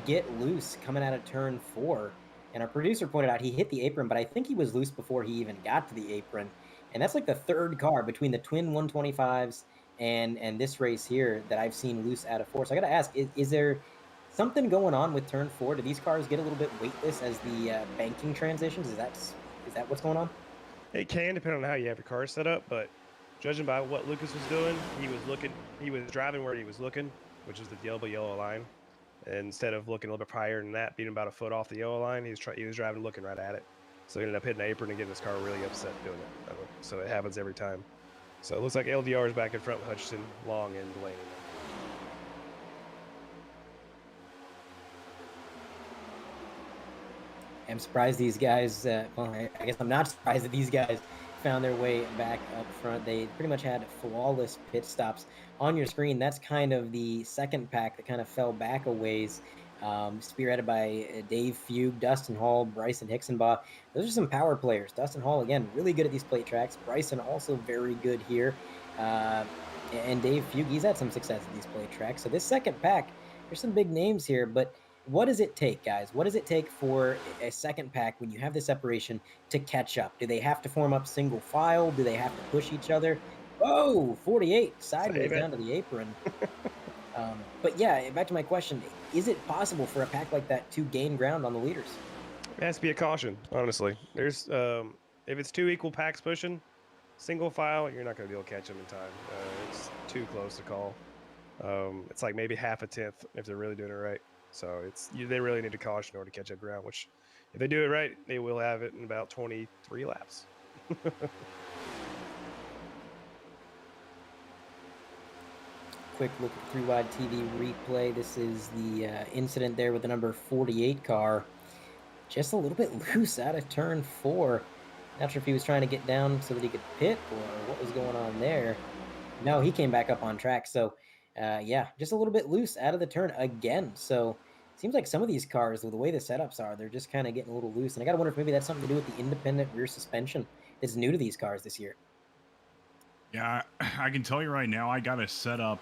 get loose coming out of turn 4. And our producer pointed out he hit the apron, but I think he was loose before he even got to the apron. And that's like the 3rd car between the twin 125s and this race here that I've seen loose out of 4. So I got to ask, is there something going on with turn 4? Do these cars get a little bit weightless as the banking transitions? Is that what's going on? It can depend on how you have your car set up, but judging by what Lucas was doing, he was driving where he was looking, which is the yellow line. And instead of looking a little bit higher than that, being about a foot off the yellow line, he was driving looking right at it. So he ended up hitting the apron and getting his car really upset doing it. So it happens every time. So it looks like LDR is back in front with Hutchinson, Long, and Delaney. I'm surprised these guys, I guess I'm not surprised that these guys found their way back up front. They pretty much had flawless pit stops. On your screen, that's kind of the second pack that kind of fell back a ways, spearheaded by Dave Fugue, Dustin Hall, Bryson Hicksonbaugh. Those are some power players. Dustin Hall, again, really good at these plate tracks. Bryson also very good here. And Dave Fugue, he's had some success at these plate tracks. So this second pack, there's some big names here, but what does it take, guys? What does it take for a second pack when you have the separation to catch up? Do they have to form up single file? Do they have to push each other? Oh, 48 sideways down to the apron. But yeah, back to my question. Is it possible for a pack like that to gain ground on the leaders? It has to be a caution, honestly. There's if it's 2 equal packs pushing, single file, you're not going to be able to catch them in time. It's too close to call. It's like maybe half a tenth if they're really doing it right. So they really need to caution in order to catch up ground, which if they do it right, they will have it in about 23 laps. Quick look at the 3 wide TV replay. This is the incident there with the number 48 car. Just a little bit loose out of turn 4. Not sure if he was trying to get down so that he could pit or what was going on there. No, he came back up on track. So, yeah, just a little bit loose out of the turn again. So, it seems like some of these cars, with the way the setups are, they're just kind of getting a little loose. And I got to wonder if maybe that's something to do with the independent rear suspension that's new to these cars this year. Yeah, I can tell you right now, I got a setup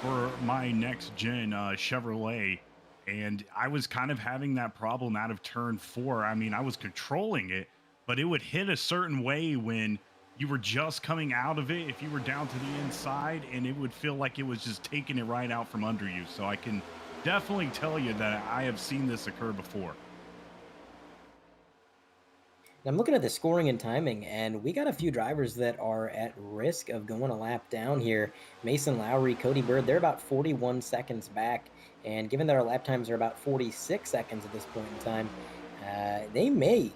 for my next gen Chevrolet, and I was kind of having that problem out of turn 4. I mean, I was controlling it, but it would hit a certain way when you were just coming out of it if you were down to the inside, and it would feel like it was just taking it right out from under you. So I can definitely tell you that I have seen this occur before. I'm looking at the scoring and timing, and we got a few drivers that are at risk of going a lap down here. Mason Lowry, Cody Bird, they're about 41 seconds back. And given that our lap times are about 46 seconds at this point in time, they may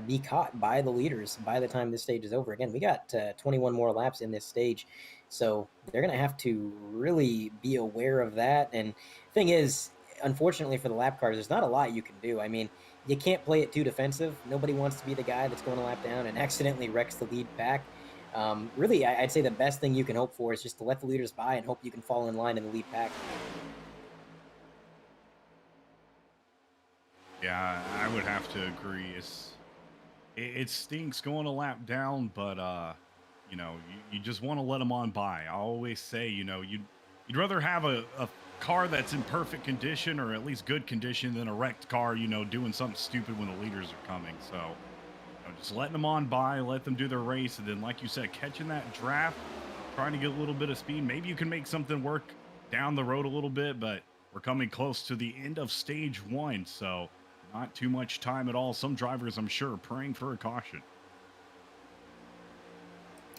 be caught by the leaders by the time this stage is over. Again, we got 21 more laps in this stage. So they're going to have to really be aware of that. And thing is, unfortunately for the lap cars, there's not a lot you can do. I mean, you can't play it too defensive. Nobody wants to be the guy that's going a lap down and accidentally wrecks the lead pack. Really, I'd say the best thing you can hope for is just to let the leaders by and hope you can fall in line in the lead pack. Yeah, I would have to agree. It stinks going a lap down, but you just want to let them on by. I always say, you'd rather have a car that's in perfect condition or at least good condition than a wrecked car, doing something stupid when the leaders are coming. So, just letting them on by, let them do their race, and then, like you said, catching that draft, trying to get a little bit of speed. Maybe you can make something work down the road a little bit, but we're coming close to the end of stage 1, so not too much time at all. Some drivers, I'm sure, are praying for a caution.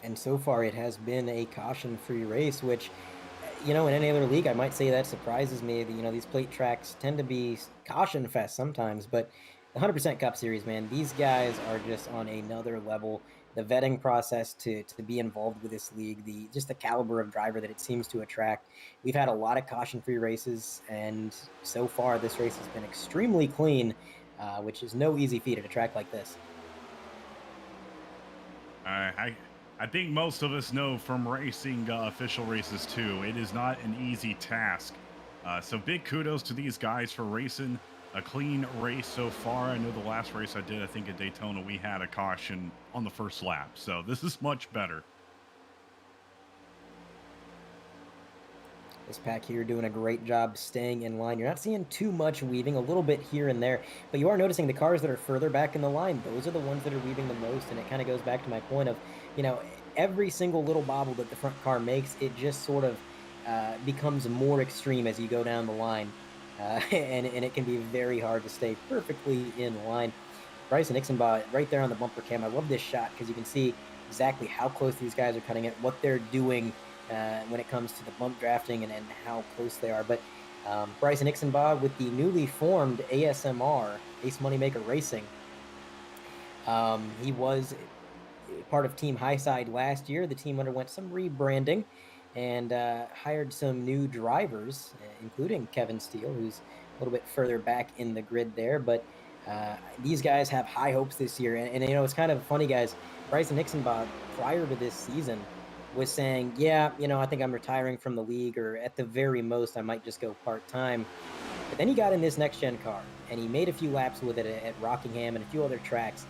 And so far, it has been a caution-free race, which, in any other league, I might say that surprises me. These plate tracks tend to be caution fest sometimes, but the 100% Cup Series, man, these guys are just on another level. The vetting process to be involved with this league, just the caliber of driver that it seems to attract. We've had a lot of caution-free races, and so far this race has been extremely clean, which is no easy feat at a track like this. I think most of us know from racing official races too, it is not an easy task. So big kudos to these guys for racing a clean race so far. I know the last race I did, I think at Daytona, we had a caution on the first lap. So this is much better. This pack here doing a great job staying in line. You're not seeing too much weaving, a little bit here and there, but you are noticing the cars that are further back in the line. Those are the ones that are weaving the most, and it kind of goes back to my point of, every single little bobble that the front car makes, it just sort of becomes more extreme as you go down the line, and it can be very hard to stay perfectly in line. Bryce and Ixenbaugh right there on the bumper cam. I love this shot because you can see exactly how close these guys are cutting it, what they're doing when it comes to the bump drafting and how close they are. But Bryce and Ixenbaugh with the newly formed ASMR, Ace Moneymaker Racing. He was part of Team Highside last year. The team underwent some rebranding and hired some new drivers, including Kevin Steele, who's a little bit further back in the grid there. But these guys have high hopes this year. And it's kind of funny, guys. Bryson Ixenbaugh, prior to this season, was saying, yeah, I think I'm retiring from the league, or at the very most, I might just go part-time. But then he got in this next-gen car, and he made a few laps with it at Rockingham and a few other tracks.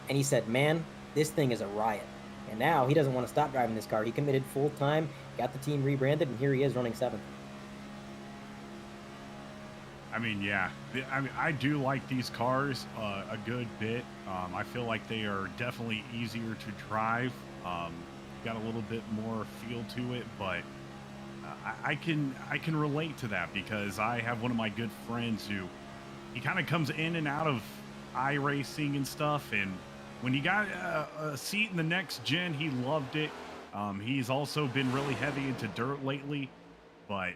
And he said, man, this thing is a riot. And now he doesn't want to stop driving this car. He committed full-time, got the team rebranded, and here he is running 7th. I mean, yeah. I do like these cars a good bit. I feel like they are definitely easier to drive. Got a little bit more feel to it, but I can relate to that because I have one of my good friends who he kind of comes in and out of iRacing and stuff, and when he got a seat in the next gen, he loved it. He's also been really heavy into dirt lately, but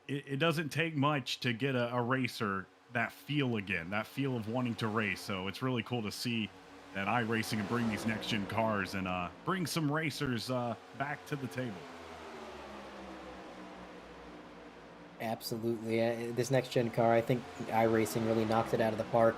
it doesn't take much to get a racer that feel again, that feel of wanting to race. So it's really cool to see that iRacing and bring these next gen cars and bring some racers back to the table. Absolutely. This next gen car, I think iRacing really knocked it out of the park.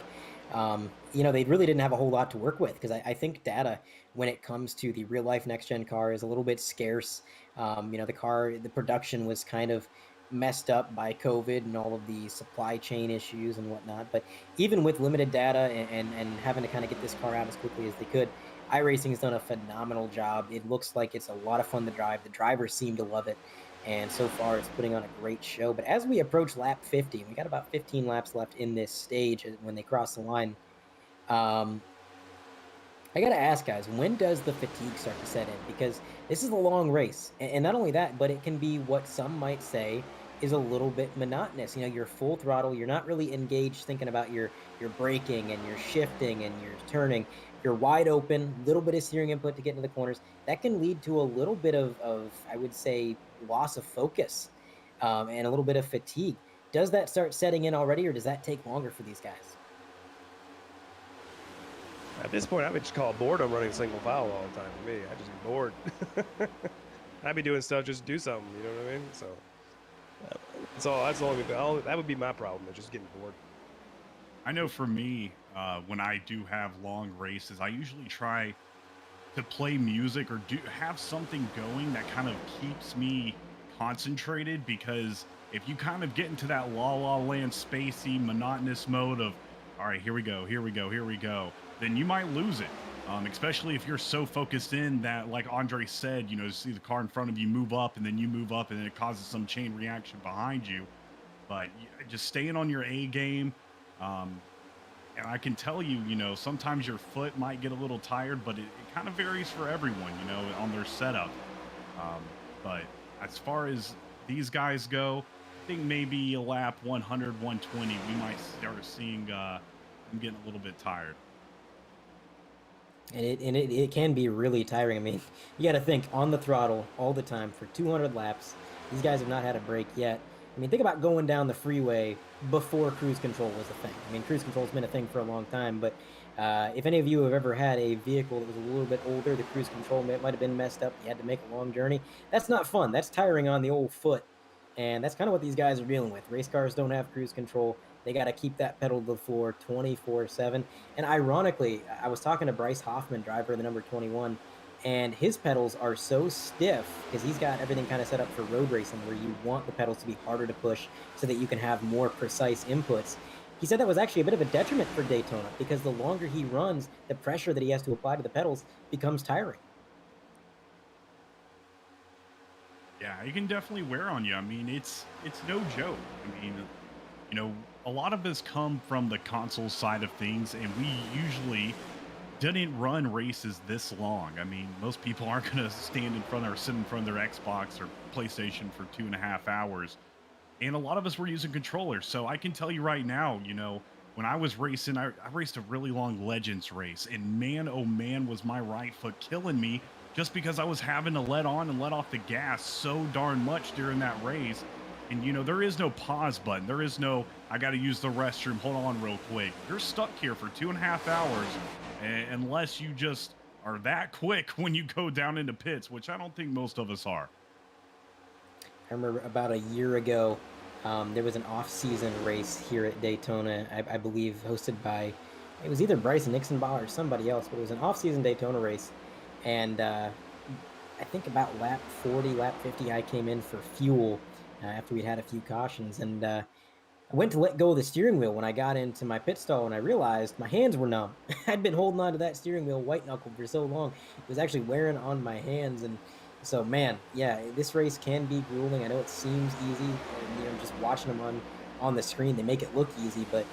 They really didn't have a whole lot to work with because I think data when it comes to the real life next gen car is a little bit scarce. The production was kind of messed up by COVID and all of the supply chain issues and whatnot. But even with limited data and having to kind of get this car out as quickly as they could, iRacing has done a phenomenal job. It looks like it's a lot of fun to drive. The drivers seem to love it. and so far it's putting on a great show. But as we approach lap 50, we got about 15 laps left in this stage when they cross the line. Um, I gotta ask, guys, when does the fatigue start to set in? Because this is a long race, and not only that, but it can be what some might say is a little bit monotonous. You're full throttle. You're not really engaged thinking about your braking and your shifting and your turning. You're wide open, little bit of steering input to get into the corners. That can lead to a little bit of I would say, loss of focus, and a little bit of fatigue. Does that start setting in already, or does that take longer for these guys? At this point, I would just call boredom running single file all the time for me. I just get bored. I'd be doing stuff just to do something, you know what I mean? So that's all. That would be my problem, is just getting bored. I know for me, when I do have long races, I usually try to play music or have something going that kind of keeps me concentrated, because if you kind of get into that la la land spacey monotonous mode of, all right, here we go, here we go, here we go, then you might lose it. Especially if you're so focused in that, like Andre said, you see the car in front of you move up and then you move up and then it causes some chain reaction behind you. But just staying on your A game. And I can tell you, sometimes your foot might get a little tired, but it kind of varies for everyone, on their setup. But as far as these guys go, I think maybe a lap 100, 120, we might start seeing them getting a little bit tired. And it can be really tiring. I mean, you got to think on the throttle all the time for 200 laps. These guys have not had a break yet. I mean, think about going down the freeway before cruise control was a thing. I mean, cruise control's been a thing for a long time, but if any of you have ever had a vehicle that was a little bit older, the cruise control might have been messed up, you had to make a long journey, that's not fun. That's tiring on the old foot. And that's kind of what these guys are dealing with. Race cars don't have cruise control. They got to keep that pedal to the floor 24/7. And ironically, I was talking to Bryce Hoffman, driver of the number 21, and his pedals are so stiff because he's got everything kind of set up for road racing where you want the pedals to be harder to push so that you can have more precise inputs. He said that was actually a bit of a detriment for Daytona because the longer he runs, the pressure that he has to apply to the pedals becomes tiring. Yeah, it can definitely wear on you. I mean, it's no joke. I mean, a lot of this come from the console side of things, and we usually didn't run races this long. I mean, most people aren't going to stand in front or sit in front of their Xbox or PlayStation for 2.5 hours. And a lot of us were using controllers. So I can tell you right now, when I was racing, I raced a really long Legends race, and man, oh man, was my right foot killing me just because I was having to let on and let off the gas so darn much during that race. And, there is no pause button. There is no, I got to use the restroom. Hold on real quick. You're stuck here for 2.5 hours unless you just are that quick when you go down into pits, which I don't think most of us are. I remember about a year ago, there was an off-season race here at Daytona, I believe hosted by, it was either Bryce Nixonbaugh or somebody else, but it was an off-season Daytona race. And I think about lap 40, lap 50, I came in for fuel after we'd had a few cautions. And I went to let go of the steering wheel when I got into my pit stall, and I realized my hands were numb. I'd been holding on to that steering wheel white knuckle for so long. It was actually wearing on my hands. And so, man, yeah, this race can be grueling. I know it seems easy, and, just watching them on the screen, they make it look easy, but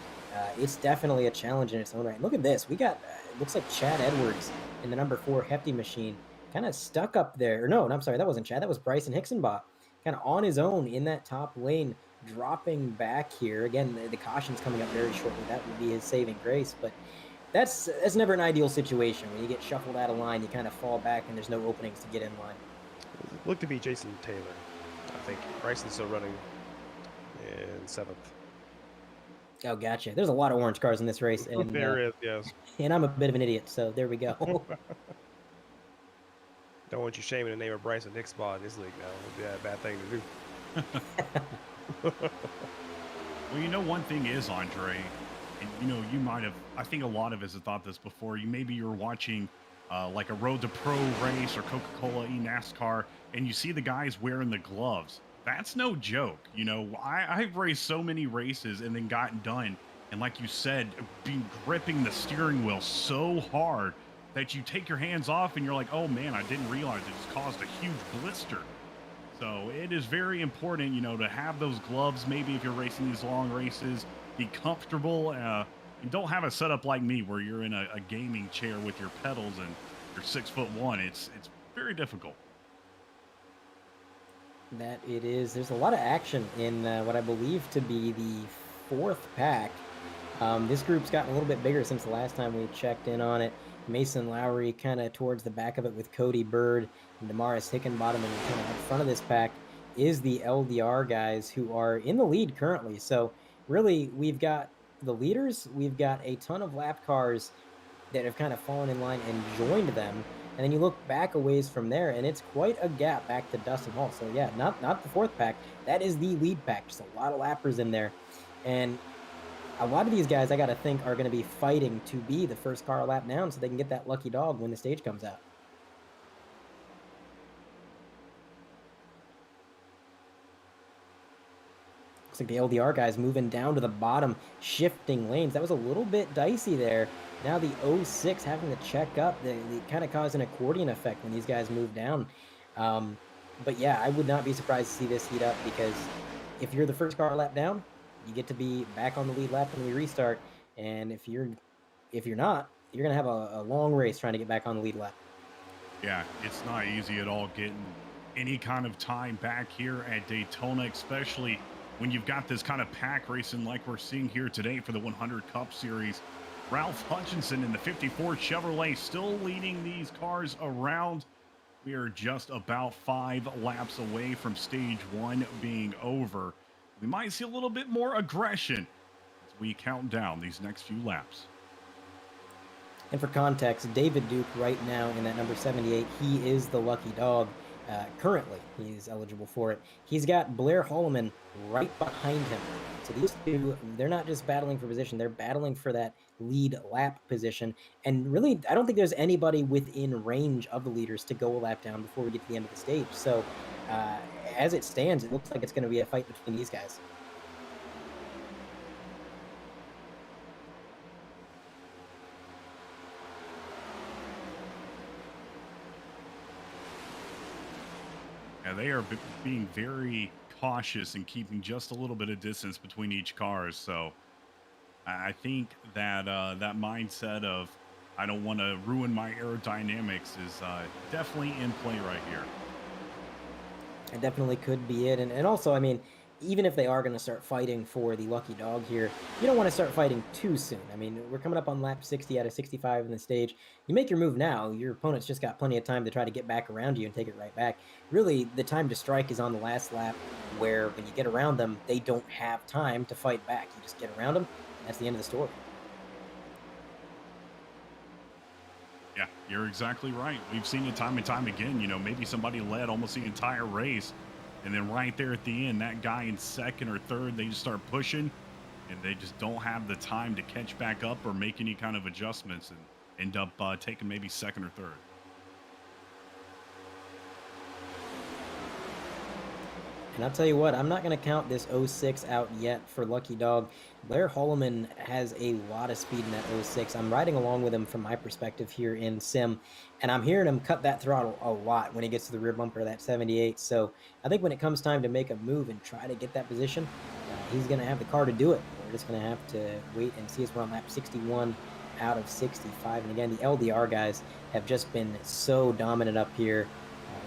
it's definitely a challenge in its own right. Look at this. We got, it looks like Chad Edwards in the number 4 Hefty machine, kind of stuck up there. Or no, I'm sorry, that wasn't Chad. That was Bryson Hicksonbaugh, kind of on his own in that top lane, dropping back here. Again, the caution's coming up very shortly. That would be his saving grace, but that's never an ideal situation. When you get shuffled out of line, you kind of fall back and there's no openings to get in line. Look to be Jason Taylor. I think Bryson's still running in 7th. Oh, gotcha. There's a lot of orange cars in this race. And, there is, yes. And I'm a bit of an idiot, so there we go. Don't want you shaming the name of Bryson Hicksonbaugh in this league now. It would be a bad thing to do. Well, one thing is, Andre, and you might have, I think a lot of us have thought this before. Maybe you're watching like a Road to Pro race or Coca-Cola eNASCAR, and you see the guys wearing the gloves. That's no joke. I've raced so many races and then gotten done, and like you said, gripping the steering wheel so hard that you take your hands off and you're like, oh man, I didn't realize it just caused a huge blister. So it is very important, to have those gloves. Maybe if you're racing these long races, be comfortable and don't have a setup like me where you're in a gaming chair with your pedals and you're 6'1". It's very difficult. That it is. There's a lot of action in what I believe to be the fourth pack. This group's gotten a little bit bigger since the last time we checked in on it. Mason Lowry kind of towards the back of it with Cody Bird and Damaris Hickenbottom, and kind of at the front of this pack is the LDR guys who are in the lead currently. So really, we've got the leaders, we've got a ton of lap cars that have kind of fallen in line and joined them. And then you look back a ways from there, and it's quite a gap back to Dustin Hall. So yeah, not the fourth pack. That is the lead pack. Just a lot of lappers in there. And a lot of these guys, I got to think, are going to be fighting to be the first car lap down so they can get that lucky dog when the stage comes out. Looks like the LDR guys moving down to the bottom, shifting lanes. That was a little bit dicey there. Now the 06 having to check up. They kind of caused an accordion effect when these guys move down. But yeah, I would not be surprised to see this heat up, because if you're the first car lap down, you get to be back on the lead lap when we restart. And if you're not, you're gonna have a long race trying to get back on the lead lap. Yeah, it's not easy at all getting any kind of time back here at Daytona, especially when you've got this kind of pack racing like we're seeing here today for the 100 Cup Series. Ralph Hutchinson in the 54 Chevrolet still leading these cars around. We are just about 5 laps away from stage 1 being over. We might see a little bit more aggression as we count down these next few laps. And for context, David Duke right now in that number 78, he is the lucky dog. Currently, he's eligible for it. He's got Blair Holloman right behind him. So these two, they're not just battling for position, they're battling for that lead lap position. And really, I don't think there's anybody within range of the leaders to go a lap down before we get to the end of the stage. So as it stands, it looks like it's going to be a fight between these guys. Yeah, they are being very cautious and keeping just a little bit of distance between each car. So I think that that mindset of I don't want to ruin my aerodynamics is definitely in play right here. It definitely could be it. And also, I mean, even if they are going to start fighting for the lucky dog here, you don't want to start fighting too soon. I mean, we're coming up on lap 60 out of 65 in the stage. You make your move now, your opponent's just got plenty of time to try to get back around you and take it right back. Really, the time to strike is on the last lap, where when you get around them, they don't have time to fight back. You just get around them, and that's the end of the story. Yeah, you're exactly right. We've seen it time and time again. Maybe somebody led almost the entire race, and then right there at the end, that guy in second or third, they just start pushing, and they just don't have the time to catch back up or make any kind of adjustments and end up taking maybe second or third. And I'll tell you what, I'm not going to count this 06 out yet for Lucky Dog. Blair Holloman has a lot of speed in that 06. I'm riding along with him from my perspective here in Sim, and I'm hearing him cut that throttle a lot when he gets to the rear bumper of that 78. So I think when it comes time to make a move and try to get that position, he's going to have the car to do it. We're just going to have to wait and see as we're on lap 61 out of 65. And again, the LDR guys have just been so dominant up here.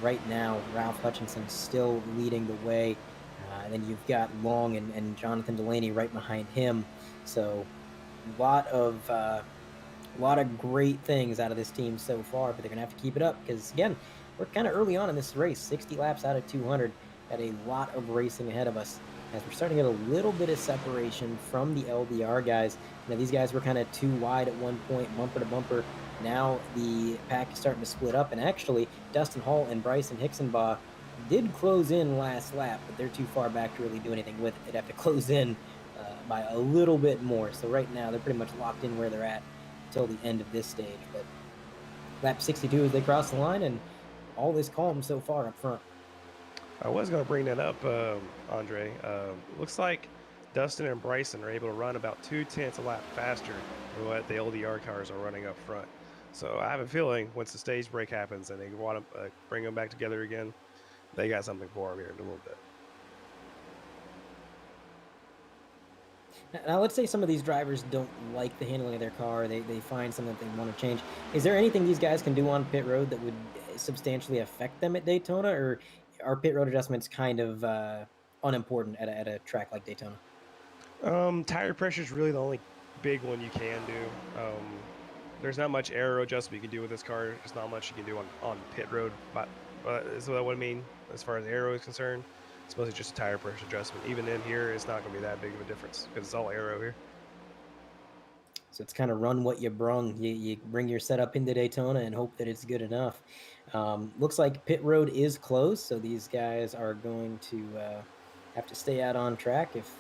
Right now, Ralph Hutchinson still leading the way. And then you've got Long and Jonathan Delaney right behind him. So a lot of great things out of this team so far, but they're going to have to keep it up because, again, we're kind of early on in this race, 60 laps out of 200. Got a lot of racing ahead of us as we're starting to get a little bit of separation from the LDR guys. These guys were kind of too wide at one point, bumper to bumper. Now the pack is starting to split up, and actually Dustin Hall and Bryson Hickenbottom did close in last lap, but they're too far back to really do anything with it. They'd have to close in by a little bit more. So right now they're pretty much locked in where they're at until the end of this stage. But lap 62 as they cross the line, and all is calm so far up front. I was going to bring that up, Andre. Looks like Dustin and Bryson are able to run about 0.2 a lap faster than what the LDR cars are running up front. So I have a feeling once the stage break happens and they want to bring them back together again, they got something for him here in a little bit. Now, let's say some of these drivers don't like the handling of their car. They find something that they want to change. Is there anything these guys can do on pit road that would substantially affect them at Daytona, or are pit road adjustments kind of unimportant at a track like Daytona? Tire pressure is really the only big one you can do. There's not much aero adjustment you can do with this car. There's not much you can do on pit road, but is what I mean as far as aero is concerned. It's mostly just a tire pressure adjustment. Even in here, it's not going to be that big of a difference because it's all aero here. So it's kind of run what you brung. You bring your setup into Daytona and hope that it's good enough. Looks like pit road is closed, so these guys are going to have to stay out on track if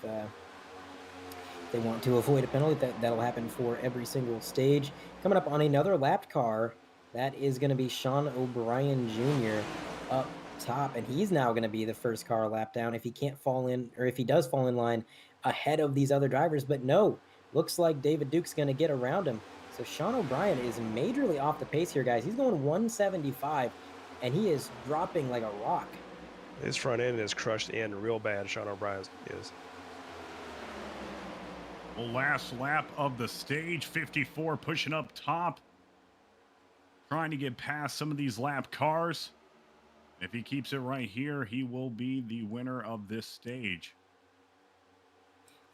they want to avoid a penalty. That'll happen for every single stage. Coming up on another lapped car, that is going to be Sean O'Brien Jr. up top, and he's now going to be the first car lap down if he can't fall in, or if he does fall in line ahead of these other drivers. But no, looks like David Duke's going to get around him. So Sean O'Brien is majorly off the pace here, guys. He's going 175, and he is dropping like a rock. His front end is crushed in real bad. Sean O'Brien is. Well, last lap of the stage, 54 pushing up top, trying to get past some of these lap cars. If he keeps it right here, he will be the winner of this stage.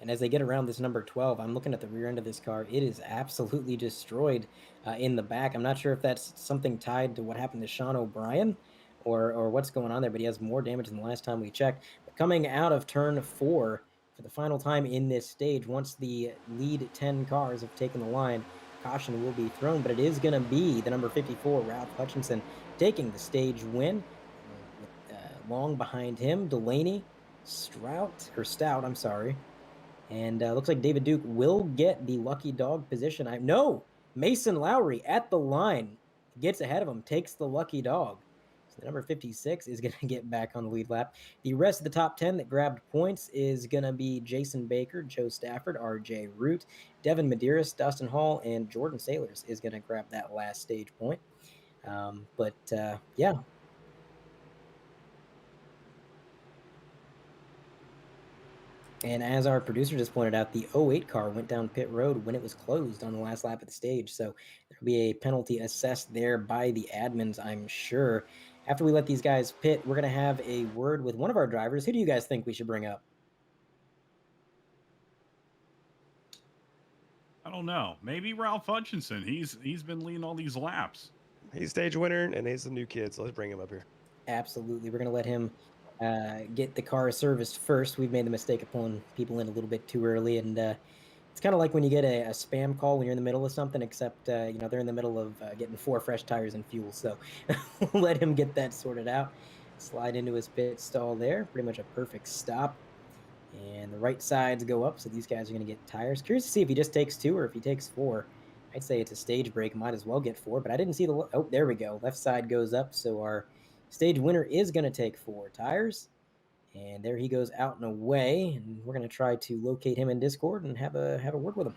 And as they get around this number 12, I'm looking at the rear end of this car. It is absolutely destroyed in the back. I'm not sure if that's something tied to what happened to Sean O'Brien or what's going on there, but he has more damage than the last time we checked. But coming out of turn 4 for the final time in this stage, once the lead 10 cars have taken the line, caution will be thrown, but it is going to be the number 54, Ralph Hutchinson, taking the stage win. With long behind him, Delaney, Stout, I'm sorry. And looks like David Duke will get the lucky dog position. No, Mason Lowry at the line gets ahead of him, takes the lucky dog. So the number 56 is going to get back on the lead lap. The rest of the top 10 that grabbed points is going to be Jason Baker, Joe Stafford, RJ Root, Devin Medeiros, Dustin Hall, and Jordan Sailors is going to grab that last stage point. Yeah. And as our producer just pointed out, the 08 car went down pit road when it was closed on the last lap of the stage. So there'll be a penalty assessed there by the admins, I'm sure. After we let these guys pit, we're going to have a word with one of our drivers. Who do you guys think we should bring up? I don't know. Maybe Ralph Hutchinson. He's been leading all these laps. He's stage winner, and he's the new kid, so let's bring him up here. Absolutely. We're going to let him get the car serviced first. We've made the mistake of pulling people in a little bit too early, and it's kind of like when you get a spam call when you're in the middle of something, except they're in the middle of getting 4 fresh tires and fuel. So we'll let him get that sorted out. Slide into his pit stall there. Pretty much a perfect stop. And the right sides go up, so these guys are going to get tires. Curious to see if he just takes 2 or if he takes 4. I'd say it's a stage break. Might as well get 4, but I didn't see the... Oh, there we go. Left side goes up, so our stage winner is going to take 4 tires. And there he goes out and away. And we're going to try to locate him in Discord and have a word with him.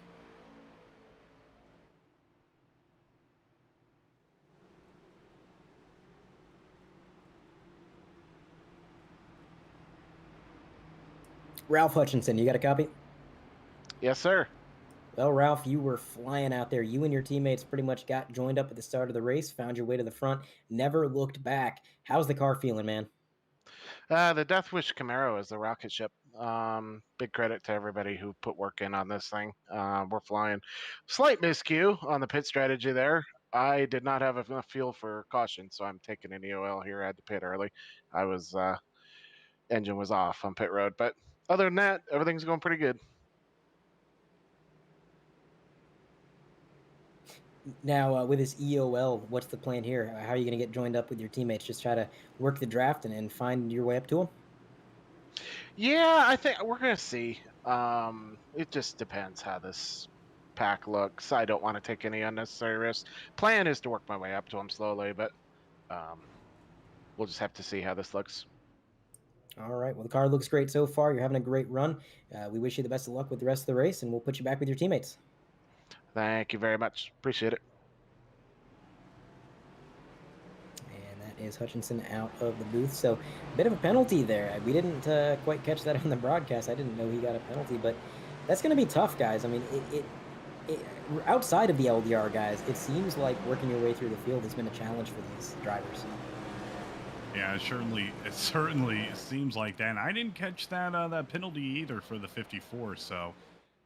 Ralph Hutchinson, you got a copy? Yes, sir. Well, Ralph, you were flying out there. You and your teammates pretty much got joined up at the start of the race, found your way to the front, never looked back. How's the car feeling, man? The Death Wish Camaro is the rocket ship. Big credit to everybody who put work in on this thing. We're flying. Slight miscue on the pit strategy there. I did not have enough fuel for caution, so I'm taking an EOL here. I had to pit early. I was engine was off on pit road, but other than that, everything's going pretty good. Now, with this EOL, what's the plan here? How are you going to get joined up with your teammates? Just try to work the draft and find your way up to them? Yeah, I think we're going to see. It just depends how this pack looks. I don't want to take any unnecessary risks. Plan is to work my way up to them slowly, but we'll just have to see how this looks. All right. Well, the car looks great so far. You're having a great run. We wish you the best of luck with the rest of the race, and we'll put you back with your teammates. Thank you very much. Appreciate it. And that is Hutchinson out of the booth. So a bit of a penalty there. We didn't quite catch that on the broadcast. I didn't know he got a penalty, but that's going to be tough, guys. I mean, outside of the LDR guys, it seems like working your way through the field has been a challenge for these drivers. Yeah, it certainly seems like that. And I didn't catch that penalty either for the 54, so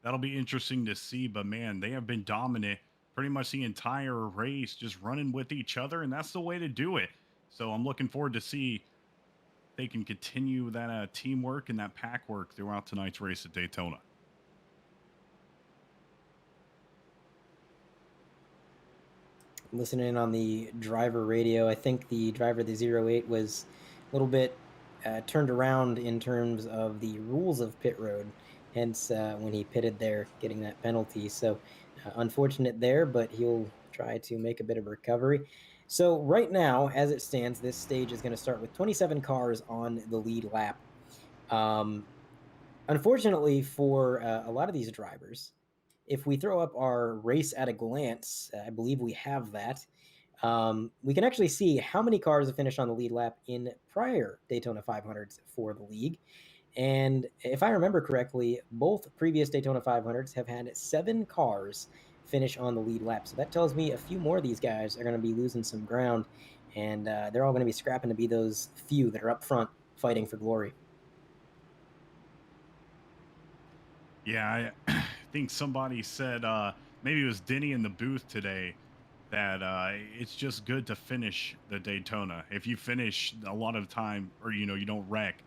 that'll be interesting to see. But man, they have been dominant pretty much the entire race, just running with each other, and that's the way to do it. So I'm looking forward to see if they can continue that teamwork and that pack work throughout tonight's race at Daytona. Listening on the driver radio, I think the driver of the 08 was a little bit turned around in terms of the rules of pit road, hence when he pitted there, getting that penalty. So unfortunate there, but he'll try to make a bit of a recovery. So right now, as it stands, this stage is going to start with 27 cars on the lead lap. Unfortunately for a lot of these drivers, if we throw up our race at a glance, I believe we have that. We can actually see how many cars have finished on the lead lap in prior Daytona 500s for the league. And if I remember correctly, both previous Daytona 500s have had 7 cars finish on the lead lap. So that tells me a few more of these guys are going to be losing some ground, and they're all going to be scrapping to be those few that are up front fighting for glory. Yeah, I think somebody said, maybe it was Denny in the booth today, that it's just good to finish the Daytona. If you finish a lot of the time, or you don't wreck,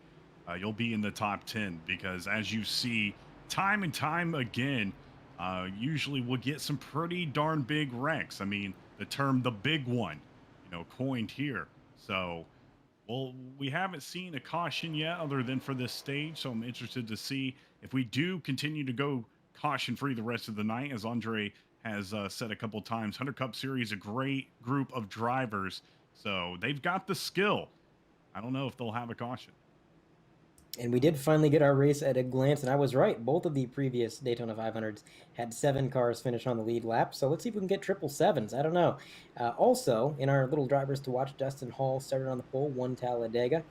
you'll be in the top 10, because as you see time and time again, usually we'll get some pretty darn big wrecks. I mean, the term "the big one," coined here. So, well, we haven't seen a caution yet, other than for this stage. So I'm interested to see if we do continue to go caution free the rest of the night, as Andre has said a couple times. 100 Cup Series, a great group of drivers, so they've got the skill. I don't know if they'll have a caution. And we did finally get our race at a glance, and I was right. Both of the previous Daytona 500s had 7 cars finish on the lead lap, so let's see if we can get triple sevens. I don't know. Also, in our little drivers to watch, Dustin Hall started on the pole, won Talladega.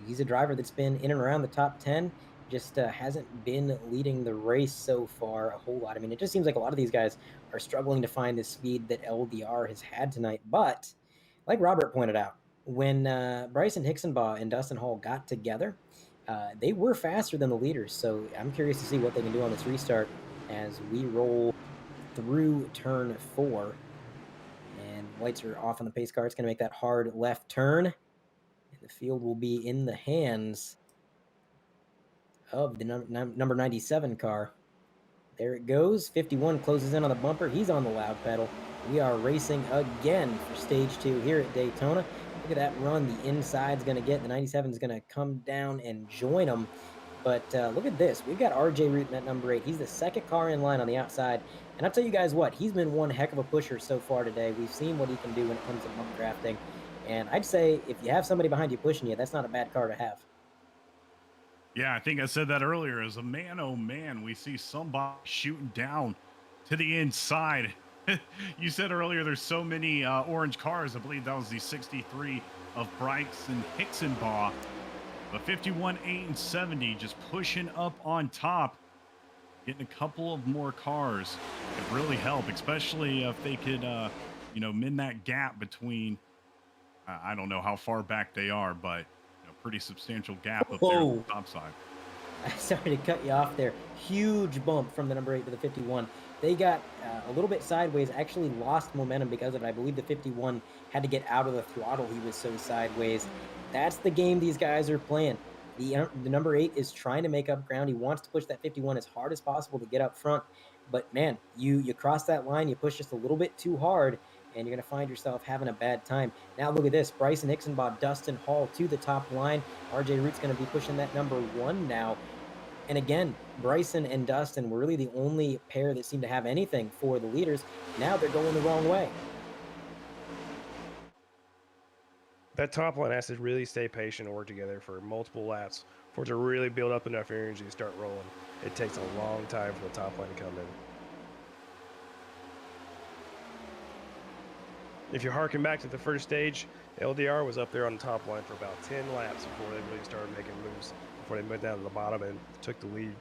He's a driver that's been in and around the top 10, just hasn't been leading the race so far a whole lot. I mean, it just seems like a lot of these guys are struggling to find the speed that LDR has had tonight. But, like Robert pointed out, when Bryson Hixenbaugh and Dustin Hall got together, they were faster than the leaders. So I'm curious to see what they can do on this restart as we roll through turn 4. And lights are off on the pace car. It's going to make that hard left turn. And the field will be in the hands of the number 97 car. There it goes. 51 closes in on the bumper. He's on the loud pedal. We are racing again for stage 2 here at Daytona. Look at that run the inside's going to get. The 97 is going to come down and join them. But look at this. We've got RJ Root in that number 8. He's the second car in line on the outside. And I'll tell you guys what, he's been one heck of a pusher so far today. We've seen what he can do when it comes to bump drafting. And I'd say if you have somebody behind you pushing you, that's not a bad car to have. Yeah, I think I said that earlier. As a man, oh man, we see somebody shooting down to the inside. You said earlier there's so many orange cars. I believe that was the 63 of Bryce and Hixenbaugh. But 51, 8, and 70 just pushing up on top. Getting a couple of more cars could really help, especially if they could, mend that gap between, I don't know how far back they are, but pretty substantial gap up there on the top side. Sorry to cut you off there. Huge bump from the number 8 to the 51. They got a little bit sideways, actually lost momentum because of it. I believe the 51 had to get out of the throttle. He was so sideways. That's the game these guys are playing. The number 8 is trying to make up ground. He wants to push that 51 as hard as possible to get up front. But man, you cross that line, you push just a little bit too hard, and you're going to find yourself having a bad time. Now look at this. Bryson Hixenbaugh, Dustin Hall to the top line. RJ Root's going to be pushing that number 1 now. And again, Bryson and Dustin were really the only pair that seemed to have anything for the leaders. Now they're going the wrong way. That top line has to really stay patient and work together for multiple laps for it to really build up enough energy to start rolling. It takes a long time for the top line to come in. If you harken back to the first stage, LDR was up there on the top line for about 10 laps before they really started making moves, before they went down to the bottom and took the lead.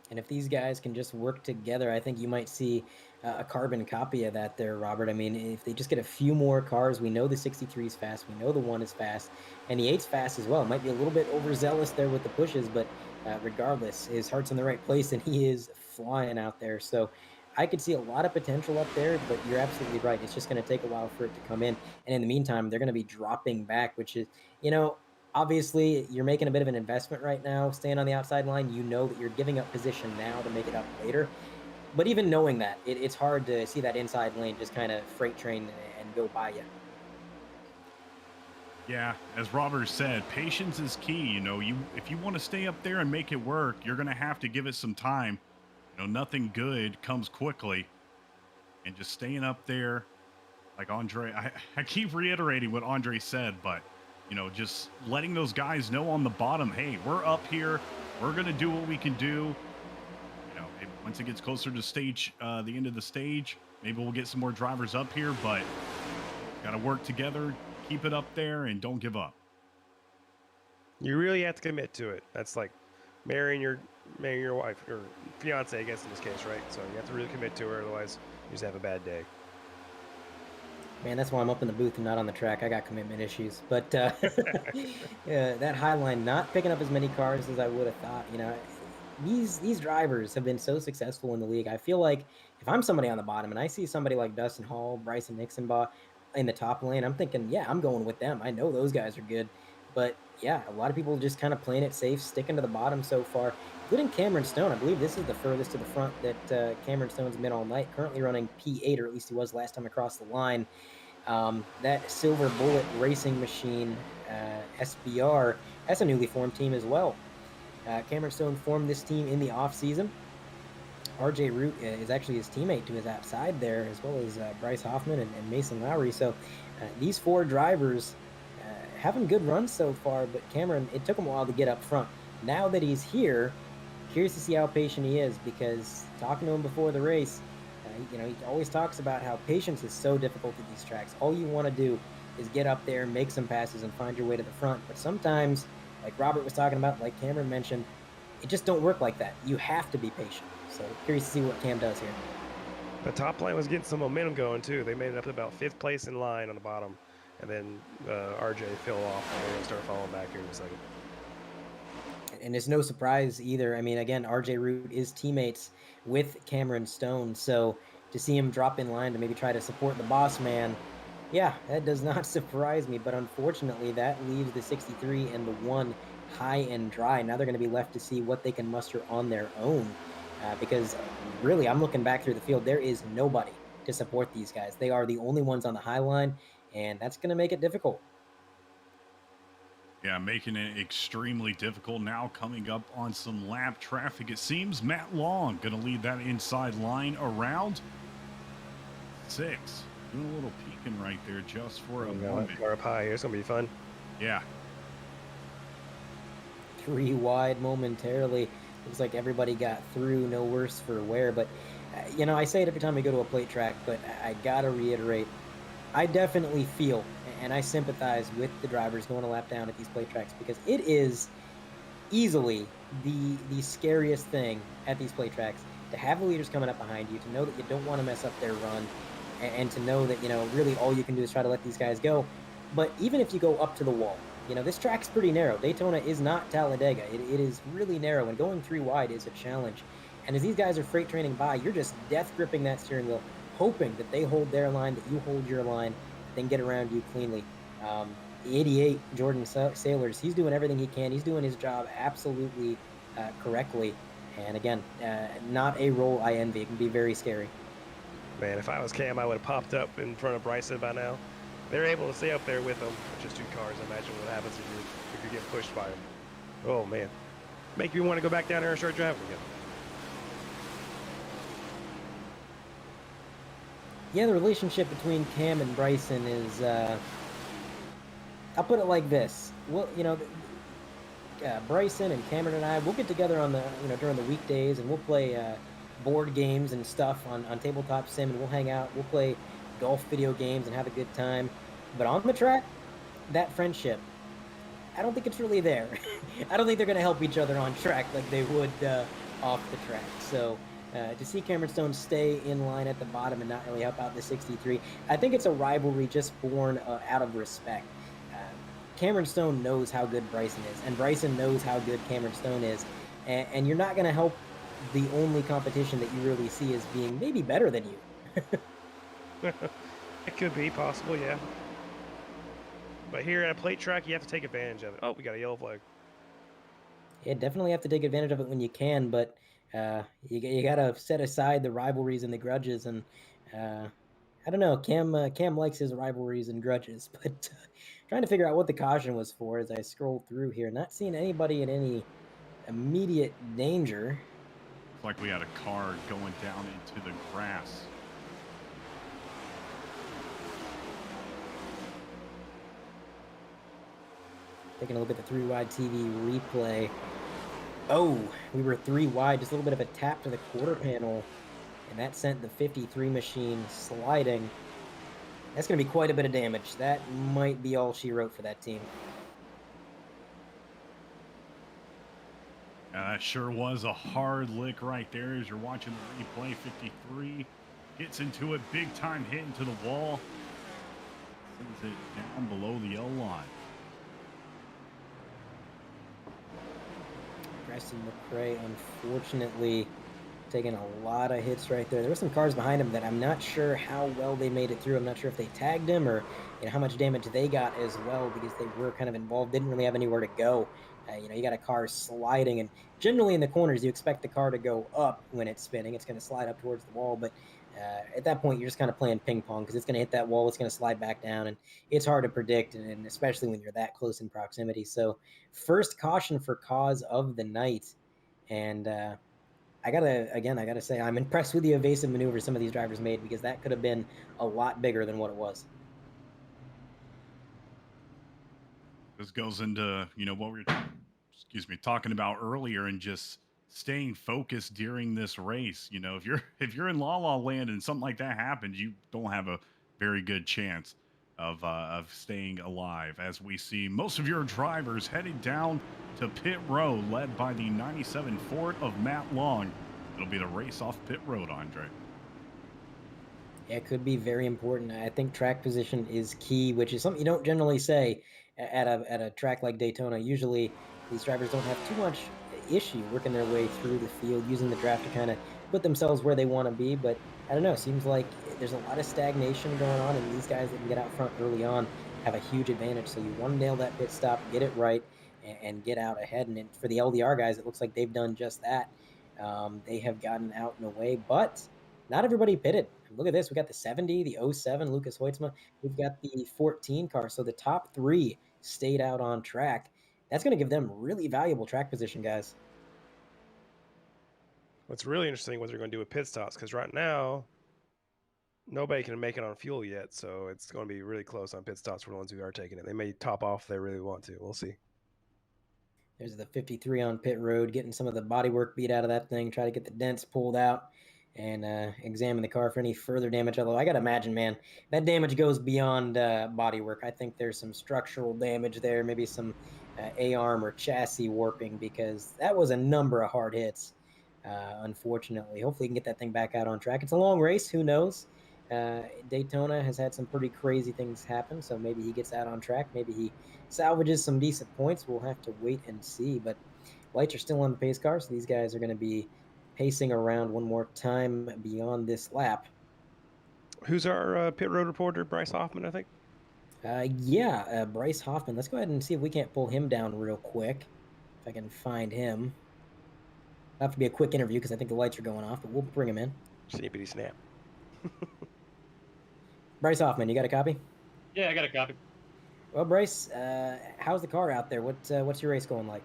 And if these guys can just work together, I think you might see a carbon copy of that there, Robert. I mean, if they just get a few more cars, we know the 63 is fast, we know the 1 is fast, and the 8's fast as well. Might be a little bit overzealous there with the pushes, but regardless, his heart's in the right place, and he is flying out there. So I could see a lot of potential up there, but you're absolutely right. It's just going to take a while for it to come in. And in the meantime, they're going to be dropping back, which is, obviously you're making a bit of an investment right now, staying on the outside line. You know that you're giving up position now to make it up later. But even knowing that, it's hard to see that inside lane just kind of freight train and go by you. Yeah, as Robert said, patience is key. If you want to stay up there and make it work, you're going to have to give it some time. Nothing good comes quickly. And just staying up there, like Andre, I keep reiterating what Andre said, but, just letting those guys know on the bottom, hey, we're up here. We're going to do what we can do. Once it gets closer to the end of the stage, maybe we'll get some more drivers up here, but got to work together, keep it up there, and don't give up. You really have to commit to it. That's like marrying your wife or fiance, I guess, in this case, right? So you have to really commit to her, otherwise you just have a bad day. Man, that's why I'm up in the booth and not on the track. I got commitment issues. But yeah, that high line, not picking up as many cars as I would have thought. These drivers have been so successful in the league. I feel like if I'm somebody on the bottom and I see somebody like Dustin Hall, Bryson Nixonbaugh in the top lane, I'm thinking, yeah, I'm going with them. I know those guys are good. But yeah, a lot of people just kind of playing it safe, sticking to the bottom so far, including Cameron Stone. I believe this is the furthest to the front that Cameron Stone's been all night, currently running P8, or at least he was last time across the line. That Silver Bullet Racing Machine, SBR, that's a newly formed team as well. Cameron Stone formed this team in the offseason. RJ Root is actually his teammate to his outside there, as well as Bryce Hoffman and Mason Lowry. So these 4 drivers having good runs so far, but Cameron, it took him a while to get up front. Now that he's here, curious to see how patient he is, because talking to him before the race, he always talks about how patience is so difficult at these tracks. All you want to do is get up there, make some passes, and find your way to the front. But sometimes, like Robert was talking about, like Cameron mentioned, it just don't work like that. You have to be patient. So curious to see what Cam does here. The top line was getting some momentum going too. They made it up to about 5th place in line on the bottom, and then RJ fell off, and they're gonna start falling back here in a second. And it's no surprise either. I mean, again, RJ Root is teammates with Cameron Stone, so to see him drop in line to maybe try to support the boss man, yeah, that does not surprise me. But unfortunately, that leaves the 63 and the 1 high and dry. Now they're going to be left to see what they can muster on their own, because really, I'm looking back through the field. There is nobody to support these guys. They are the only ones on the high line, and that's going to make it difficult. Yeah, making it extremely difficult. Now coming up on some lap traffic, it seems Matt Long going to lead that inside line around 6. Doing a little peeking right there just for a moment. Car up high here. It's going to be fun. Yeah. 3 wide momentarily. Looks like everybody got through, no worse for wear. But, I say it every time we go to a plate track, but I got to reiterate, I definitely feel and I sympathize with the drivers going a lap down at these plate tracks, because it is easily the scariest thing at these plate tracks to have the leaders coming up behind you, to know that you don't want to mess up their run, and to know that, really all you can do is try to let these guys go. But even if you go up to the wall, this track's pretty narrow. Daytona is not Talladega. It is really narrow, and going 3 wide is a challenge. And as these guys are freight training by, you're just death gripping that steering wheel, hoping that they hold their line, that you hold your line, then get around you cleanly. The 88, Jordan Sailors, he's doing everything he can. He's doing his job absolutely correctly. And again, not a role I envy. It can be very scary. Man, if I was Cam, I would have popped up in front of Bryson by now. They're able to stay up there with them, with just 2 cars. Imagine what happens if you get pushed by them. Oh, man. Make me want to go back down there and start driving again. Yeah, the relationship between Cam and Bryson is, I'll put it like this. Well, Bryson and Cameron and I, we'll get together on the, during the weekdays, and we'll play board games and stuff on Tabletop Sim, and we'll hang out, we'll play golf video games and have a good time. But on the track, that friendship, I don't think it's really there. I don't think they're going to help each other on track like they would off the track. So to see Cameron Stone stay in line at the bottom and not really help out the 63, I think it's a rivalry just born out of respect. Cameron Stone knows how good Bryson is, and Bryson knows how good Cameron Stone is, and you're not going to help the only competition that you really see as being maybe better than you. It could be possible, yeah. But here at a plate track, you have to take advantage of it. Oh, we got a yellow flag. Yeah, definitely have to take advantage of it when you can, but you got to set aside the rivalries and the grudges. And I don't know, Cam likes his rivalries and grudges, but trying to figure out what the caution was for as I scroll through here, not seeing anybody in any immediate danger. It's like we had a car going down into the grass. Taking a look at the 3-wide TV replay. Oh, we were 3 wide, just a little bit of a tap to the quarter panel, and that sent the 53 machine sliding. That's going to be quite a bit of damage. That might be all she wrote for that team. That sure was a hard lick right there as you're watching the replay. 53 hits into it, big time hit into the wall. Sends it down below the L line. Preston McRae, unfortunately, taking a lot of hits right there. There were some cars behind him that I'm not sure how well they made it through. I'm not sure if they tagged him or how much damage they got as well, because they were kind of involved, didn't really have anywhere to go. You got a car sliding, and generally in the corners, you expect the car to go up when it's spinning. It's going to slide up towards the wall, but at that point, you're just kind of playing ping pong because it's going to hit that wall, it's going to slide back down, and it's hard to predict, and especially when you're that close in proximity. So first caution for cause of the night, and I gotta say, I'm impressed with the evasive maneuvers some of these drivers made, because that could have been a lot bigger than what it was. This goes into, what we were, talking about earlier, and just staying focused during this race. If you're in La La Land and something like that happens, you don't have a very good chance of staying alive. As we see most of your drivers headed down to pit road, led by the 97 Ford of Matt Long. It'll be the race off pit road, Andre. Yeah, it could be very important. I think track position is key, which is something you don't generally say at a track like Daytona. Usually, these drivers don't have too much issue working their way through the field, using the draft to kind of put themselves where they want to be. But I don't know, it seems like there's a lot of stagnation going on, and these guys that can get out front early on have a huge advantage. So you want to nail that pit stop, get it right, and get out ahead. And for the LDR guys, it looks like they've done just that. They have gotten out and away, but not everybody pitted. Look at this. We got the 70, the 07, Lucas Hoitzma. We've got the 14 car. So the top 3 stayed out on track. That's going to give them really valuable track position, guys. What's really interesting what they're going to do with pit stops, because right now, nobody can make it on fuel yet. So it's going to be really close on pit stops for the ones who are taking it. They may top off if they really want to. We'll see. There's the 53 on pit road, getting some of the bodywork beat out of that thing, try to get the dents pulled out, and examine the car for any further damage. Although I got to imagine, man, that damage goes beyond bodywork. I think there's some structural damage there, maybe some A-arm or chassis warping, because that was a number of hard hits, unfortunately. Hopefully, he can get that thing back out on track. It's a long race. Who knows? Daytona has had some pretty crazy things happen, so maybe he gets out on track. Maybe he salvages some decent points. We'll have to wait and see. But lights are still on the pace car, so these guys are going to be pacing around one more time beyond this lap. Who's our pit road reporter? Bryce Hoffman, I think. Bryce Hoffman. Let's go ahead and see if we can't pull him down real quick. If I can find him. It'll have to be a quick interview because I think the lights are going off, but we'll bring him in. Snippity snap. Bryce Hoffman, you got a copy? Yeah, I got a copy. Well, Bryce, how's the car out there? What's your race going like?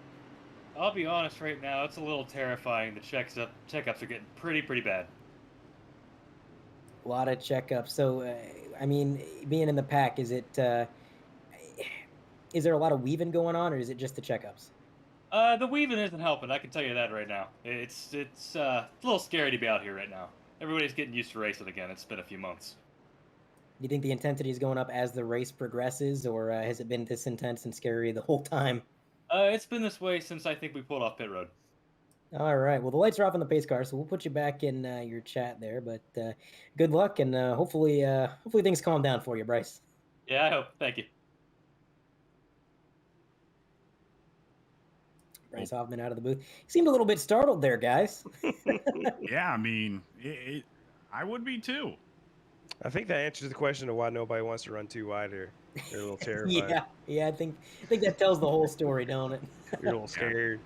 I'll be honest right now, it's a little terrifying. The checkups are getting pretty bad. A lot of checkups. So, being in the pack, is there a lot of weaving going on, or is it just the checkups? The weaving isn't helping. I can tell you that right now. It's a little scary to be out here right now. Everybody's getting used to racing again. It's been a few months. Do you think the intensity is going up as the race progresses, or has it been this intense and scary the whole time? It's been this way since I think we pulled off pit road. All right. Well, the lights are off on the pace car, so we'll put you back in your chat there. But good luck, and hopefully things calm down for you, Bryce. Yeah, I hope. Thank you. Bryce Hoffman out of the booth. He seemed a little bit startled there, guys. Yeah, I mean, I would be too. I think that answers the question of why nobody wants to run too wide, or they're a little terrified. Yeah. I think that tells the whole story, don't it? You're a little scared.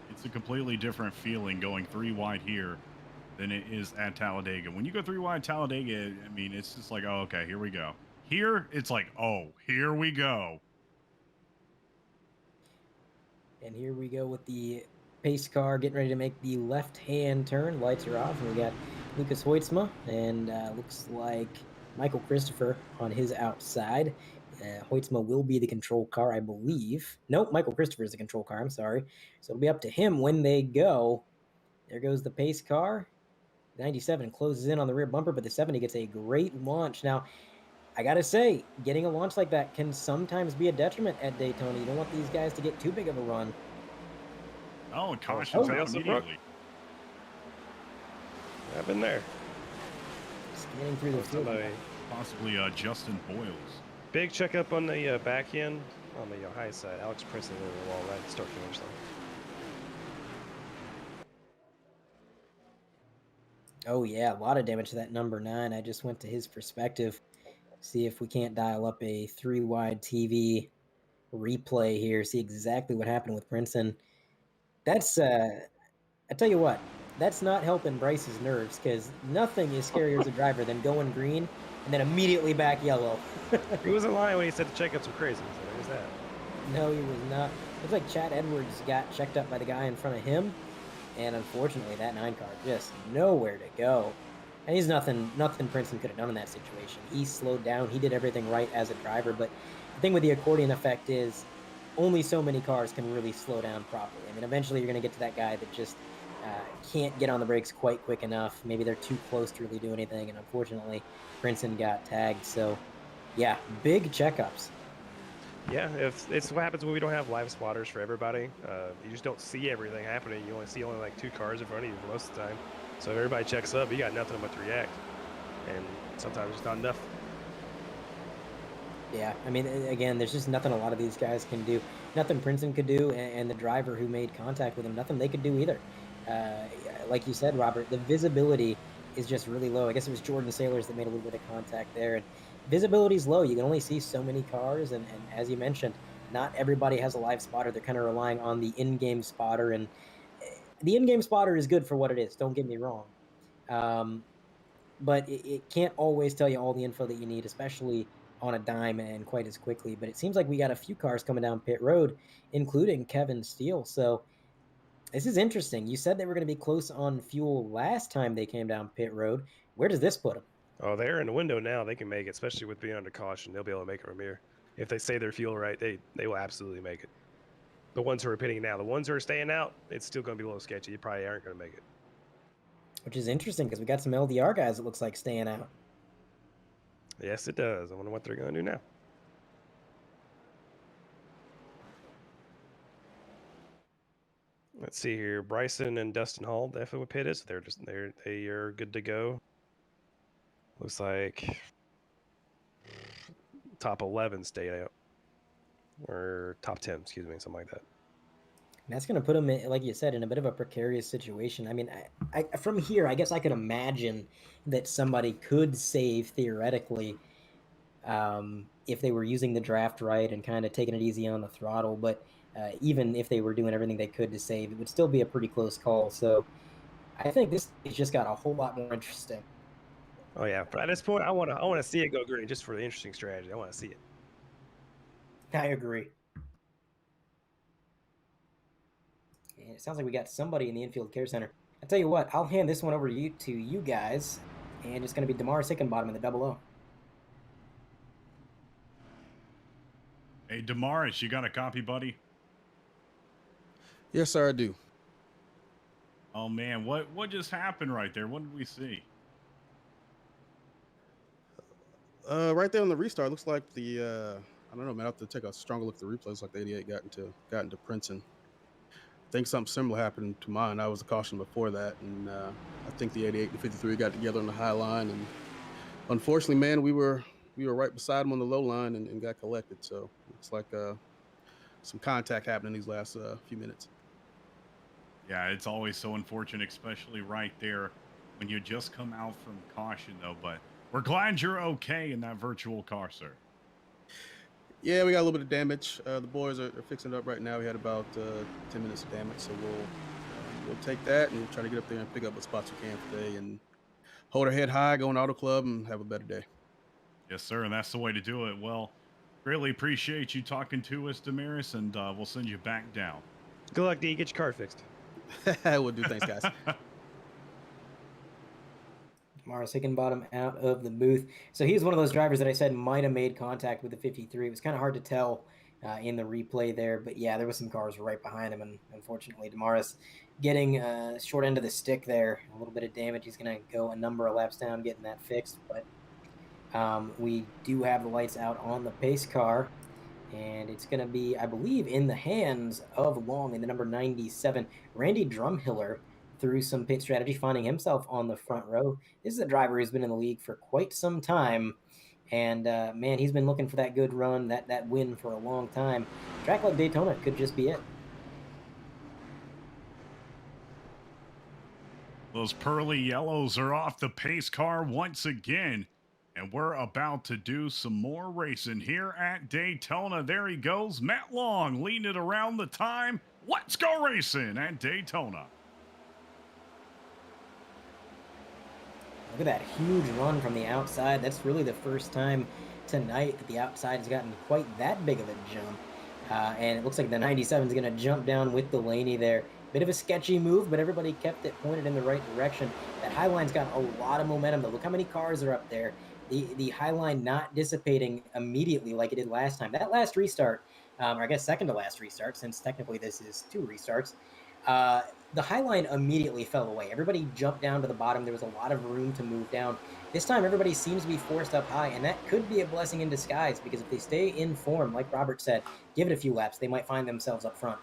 It's a completely different feeling going 3 wide here than it is at Talladega. When you go 3 wide Talladega, I mean, it's just like, oh, okay, here we go. Here, it's like, oh, here we go. And here we go with the pace car getting ready to make the left-hand turn. Lights are off, and we got Lucas Hoitzma, and looks like Michael Christopher on his outside. Hoitzma will be the control car, I believe. Nope, Michael Christopher is the control car, I'm sorry. So it'll be up to him when they go. There goes the pace car. 97 closes in on the rear bumper, but the 70 gets a great launch. Now, I got to say, getting a launch like that can sometimes be a detriment at Daytona. You don't want these guys to get too big of a run. Oh, and caution's out immediately. I've been there. Scanning through the field. Possibly Justin Boyles. Big checkup on the back end on the high side. Alex Princeton over the wall, right? Start to finish line. Oh, yeah, a lot of damage to that number 9. I just went to his perspective. See if we can't dial up a 3-wide TV replay here. See exactly what happened with Princeton. That's, I tell you what, that's not helping Bryce's nerves, because nothing is scarier as a driver than going green and then immediately back yellow. He wasn't lying when he said the checkups were crazy. So there's that. No, he was not. Looks like Chad Edwards got checked up by the guy in front of him, and unfortunately that 9 car just nowhere to go. And he's nothing Princeton could have done in that situation. He slowed down. He did everything right as a driver. But the thing with the accordion effect is only so many cars can really slow down properly. I mean, eventually you're going to get to that guy that just can't get on the brakes quite quick enough. Maybe they're too close to really do anything. And unfortunately, Princeton got tagged. So, yeah, big checkups. Yeah, if it's what happens when we don't have live spotters for everybody. You just don't see everything happening. You only see like 2 cars in front of you most of the time. So if everybody checks up, you got nothing but to react. And sometimes it's not enough. Yeah, I mean, again, there's just nothing a lot of these guys can do. Nothing Princeton could do, and the driver who made contact with him, nothing they could do either. Like you said, Robert, the visibility is just really low. I guess it was Jordan Sailors that made a little bit of contact there. And visibility is low. You can only see so many cars, and as you mentioned, not everybody has a live spotter. They're kind of relying on the in-game spotter, and the in-game spotter is good for what it is. Don't get me wrong. But it can't always tell you all the info that you need, especially on a dime and quite as quickly. But it seems like we got a few cars coming down pit road, including Kevin Steele. So this is interesting. You said they were going to be close on fuel last time they came down pit road. Where does this put them? Oh, they're in the window now. They can make it, especially with being under caution. They'll be able to make it from here. If they say their fuel right, they will absolutely make it. The ones who are pitting now, the ones who are staying out, it's still going to be a little sketchy. You probably aren't going to make it. Which is interesting because we got some LDR guys, it looks like, staying out. Yes, it does. I wonder what they're going to do now. Let's see here. Bryson and Dustin Hall definitely would pit us. They are good to go. Looks like top 11 stayed out, or top 10, excuse me, something like that. And that's going to put them, like you said, in a bit of a precarious situation. I mean, I from here, I guess I could imagine that somebody could save theoretically if they were using the draft right and kind of taking it easy on the throttle. But even if they were doing everything they could to save, it would still be a pretty close call. So I think this has just got a whole lot more interesting. Oh yeah, but at this point, I want to see it go green just for the interesting strategy. I want to see it. I agree. And it sounds like we got somebody in the infield care center. I tell you what, I'll hand this one over to you guys, and it's going to be Damar Sickenbottom in the 00. Hey, Damaris, you got a copy, buddy? Yes, sir, I do. Oh man, what just happened right there? What did we see? Right there on the restart, looks like the I don't know, man. I have to take a stronger look at the replays. Like the 88 got into Princeton. I think something similar happened to mine. I was a caution before that, and I think the 88 and the 53 got together on the high line, and unfortunately, man, we were right beside them on the low line and got collected. So looks like some contact happening these last few minutes. Yeah, it's always so unfortunate, especially right there when you just come out from caution, though. But we're glad you're okay in that virtual car, sir. Yeah, we got a little bit of damage. The boys are fixing it up right now. We had about 10 minutes of damage, so we'll take that and try to get up there and pick up what spots we can today and hold our head high, go in Auto Club, and have a better day. Yes, sir, and that's the way to do it. Well, greatly appreciate you talking to us, Damaris, and we'll send you back down. Good luck, D. Get your car fixed. We'll do. Thanks, guys. Morris Hickenbottom out of the booth. So he's one of those drivers that I said might have made contact with the 53. It was kind of hard to tell in the replay there, but yeah, there was some cars right behind him, and unfortunately, Damaris getting short end of the stick there. A little bit of damage. He's going to go a number of laps down getting that fixed, but we do have the lights out on the pace car, and it's going to be, I believe, in the hands of Long in the number 97, Randy Drumhiller, through some pit strategy, finding himself on the front row. This is a driver who's been in the league for quite some time, and man, he's been looking for that good run, that win for a long time. A track like Daytona could just be it. Those pearly yellows are off the pace car once again, and we're about to do some more racing here at Daytona. There he goes, Matt Long leading it around the time. Let's go racing at Daytona. Look at that huge run from the outside. That's really the first time tonight that the outside has gotten quite that big of a jump. And it looks like the 97 is going to jump down with Delaney there. Bit of a sketchy move, but everybody kept it pointed in the right direction. That high line's got a lot of momentum, though. Look how many cars are up there. The high line not dissipating immediately like it did last time. That last restart, or I guess second to last restart, since technically this is 2 restarts, the high line immediately fell away. Everybody jumped down to the bottom. There was a lot of room to move down. This time, everybody seems to be forced up high, and that could be a blessing in disguise, because if they stay in form, like Robert said, give it a few laps, they might find themselves up front.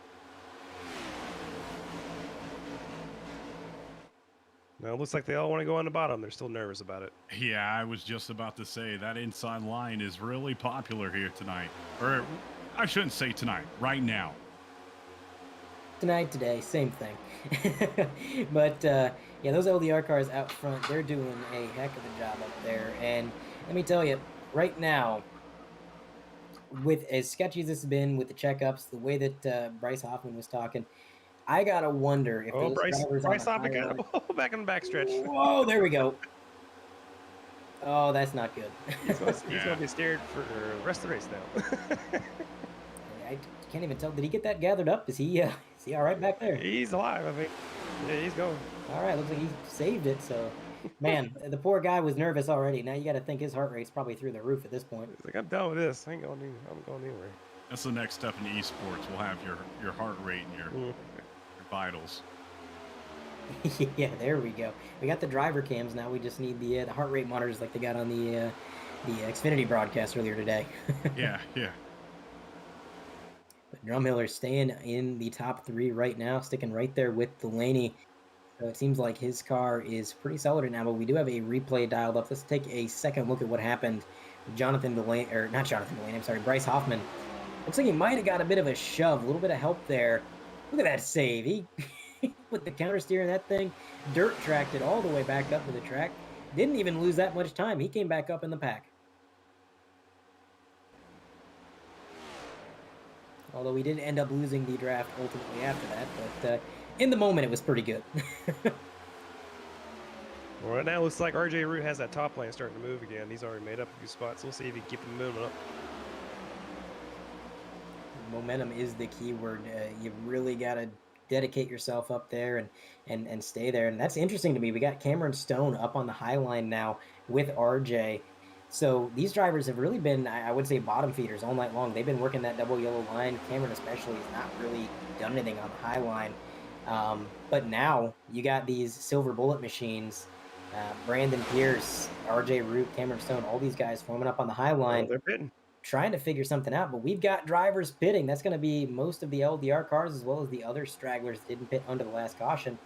Well, it looks like they all want to go on the bottom. They're still nervous about it. Yeah, I was just about to say that inside line is really popular here tonight. Or I shouldn't say tonight, right now. Tonight, today, same thing. But yeah, those LDR cars out front, they're doing a heck of a job up there. And let me tell you, right now, with as sketchy as this has been with the checkups, the way that Bryce Hoffman was talking, I gotta wonder if those drivers Bryce on the Hoffman high line... back in the backstretch. Whoa, there we go. Oh, that's not good. He's gonna be scared for the rest of the race now. I can't even tell. Did he get that gathered up? Is he all right back there? He's alive, I think. Yeah, he's going. All right, looks like he saved it. So, man, the poor guy was nervous already. Now you got to think his heart rate's probably through the roof at this point. He's like, I'm done with this. I'm going anywhere. That's the next step in esports. We'll have your heart rate and your vitals. Yeah, there we go. We got the driver cams now. We just need the heart rate monitors like they got on the Xfinity broadcast earlier today. Yeah. But Drumhiller staying in the top 3 right now, sticking right there with Delaney. So it seems like his car is pretty solid right now, but we do have a replay dialed up. Let's take a second look at what happened. Bryce Hoffman. Looks like he might have got a bit of a shove, a little bit of help there. Look at that save. He put the counter steer in that thing, dirt tracked it all the way back up to the track. Didn't even lose that much time. He came back up in the pack. Although we did end up losing the draft ultimately after that, but in the moment it was pretty good. Well, right now it looks like RJ Root has that top lane starting to move again. He's already made up a few spots. We'll see if he can keep them moving up. Momentum is the key word. You've really got to dedicate yourself up there and stay there. And that's interesting to me. We got Cameron Stone up on the high line now with RJ. So these drivers have really been, I would say, bottom feeders all night long. They've been working that double yellow line. Cameron especially has not really done anything on the high line. But now you got these silver bullet machines, Brandon Pierce, RJ Root, Cameron Stone, all these guys forming up on the high line, they're pitting. trying to figure something out. But we've got drivers pitting. That's going to be most of the LDR cars as well as the other stragglers that didn't pit under the last caution.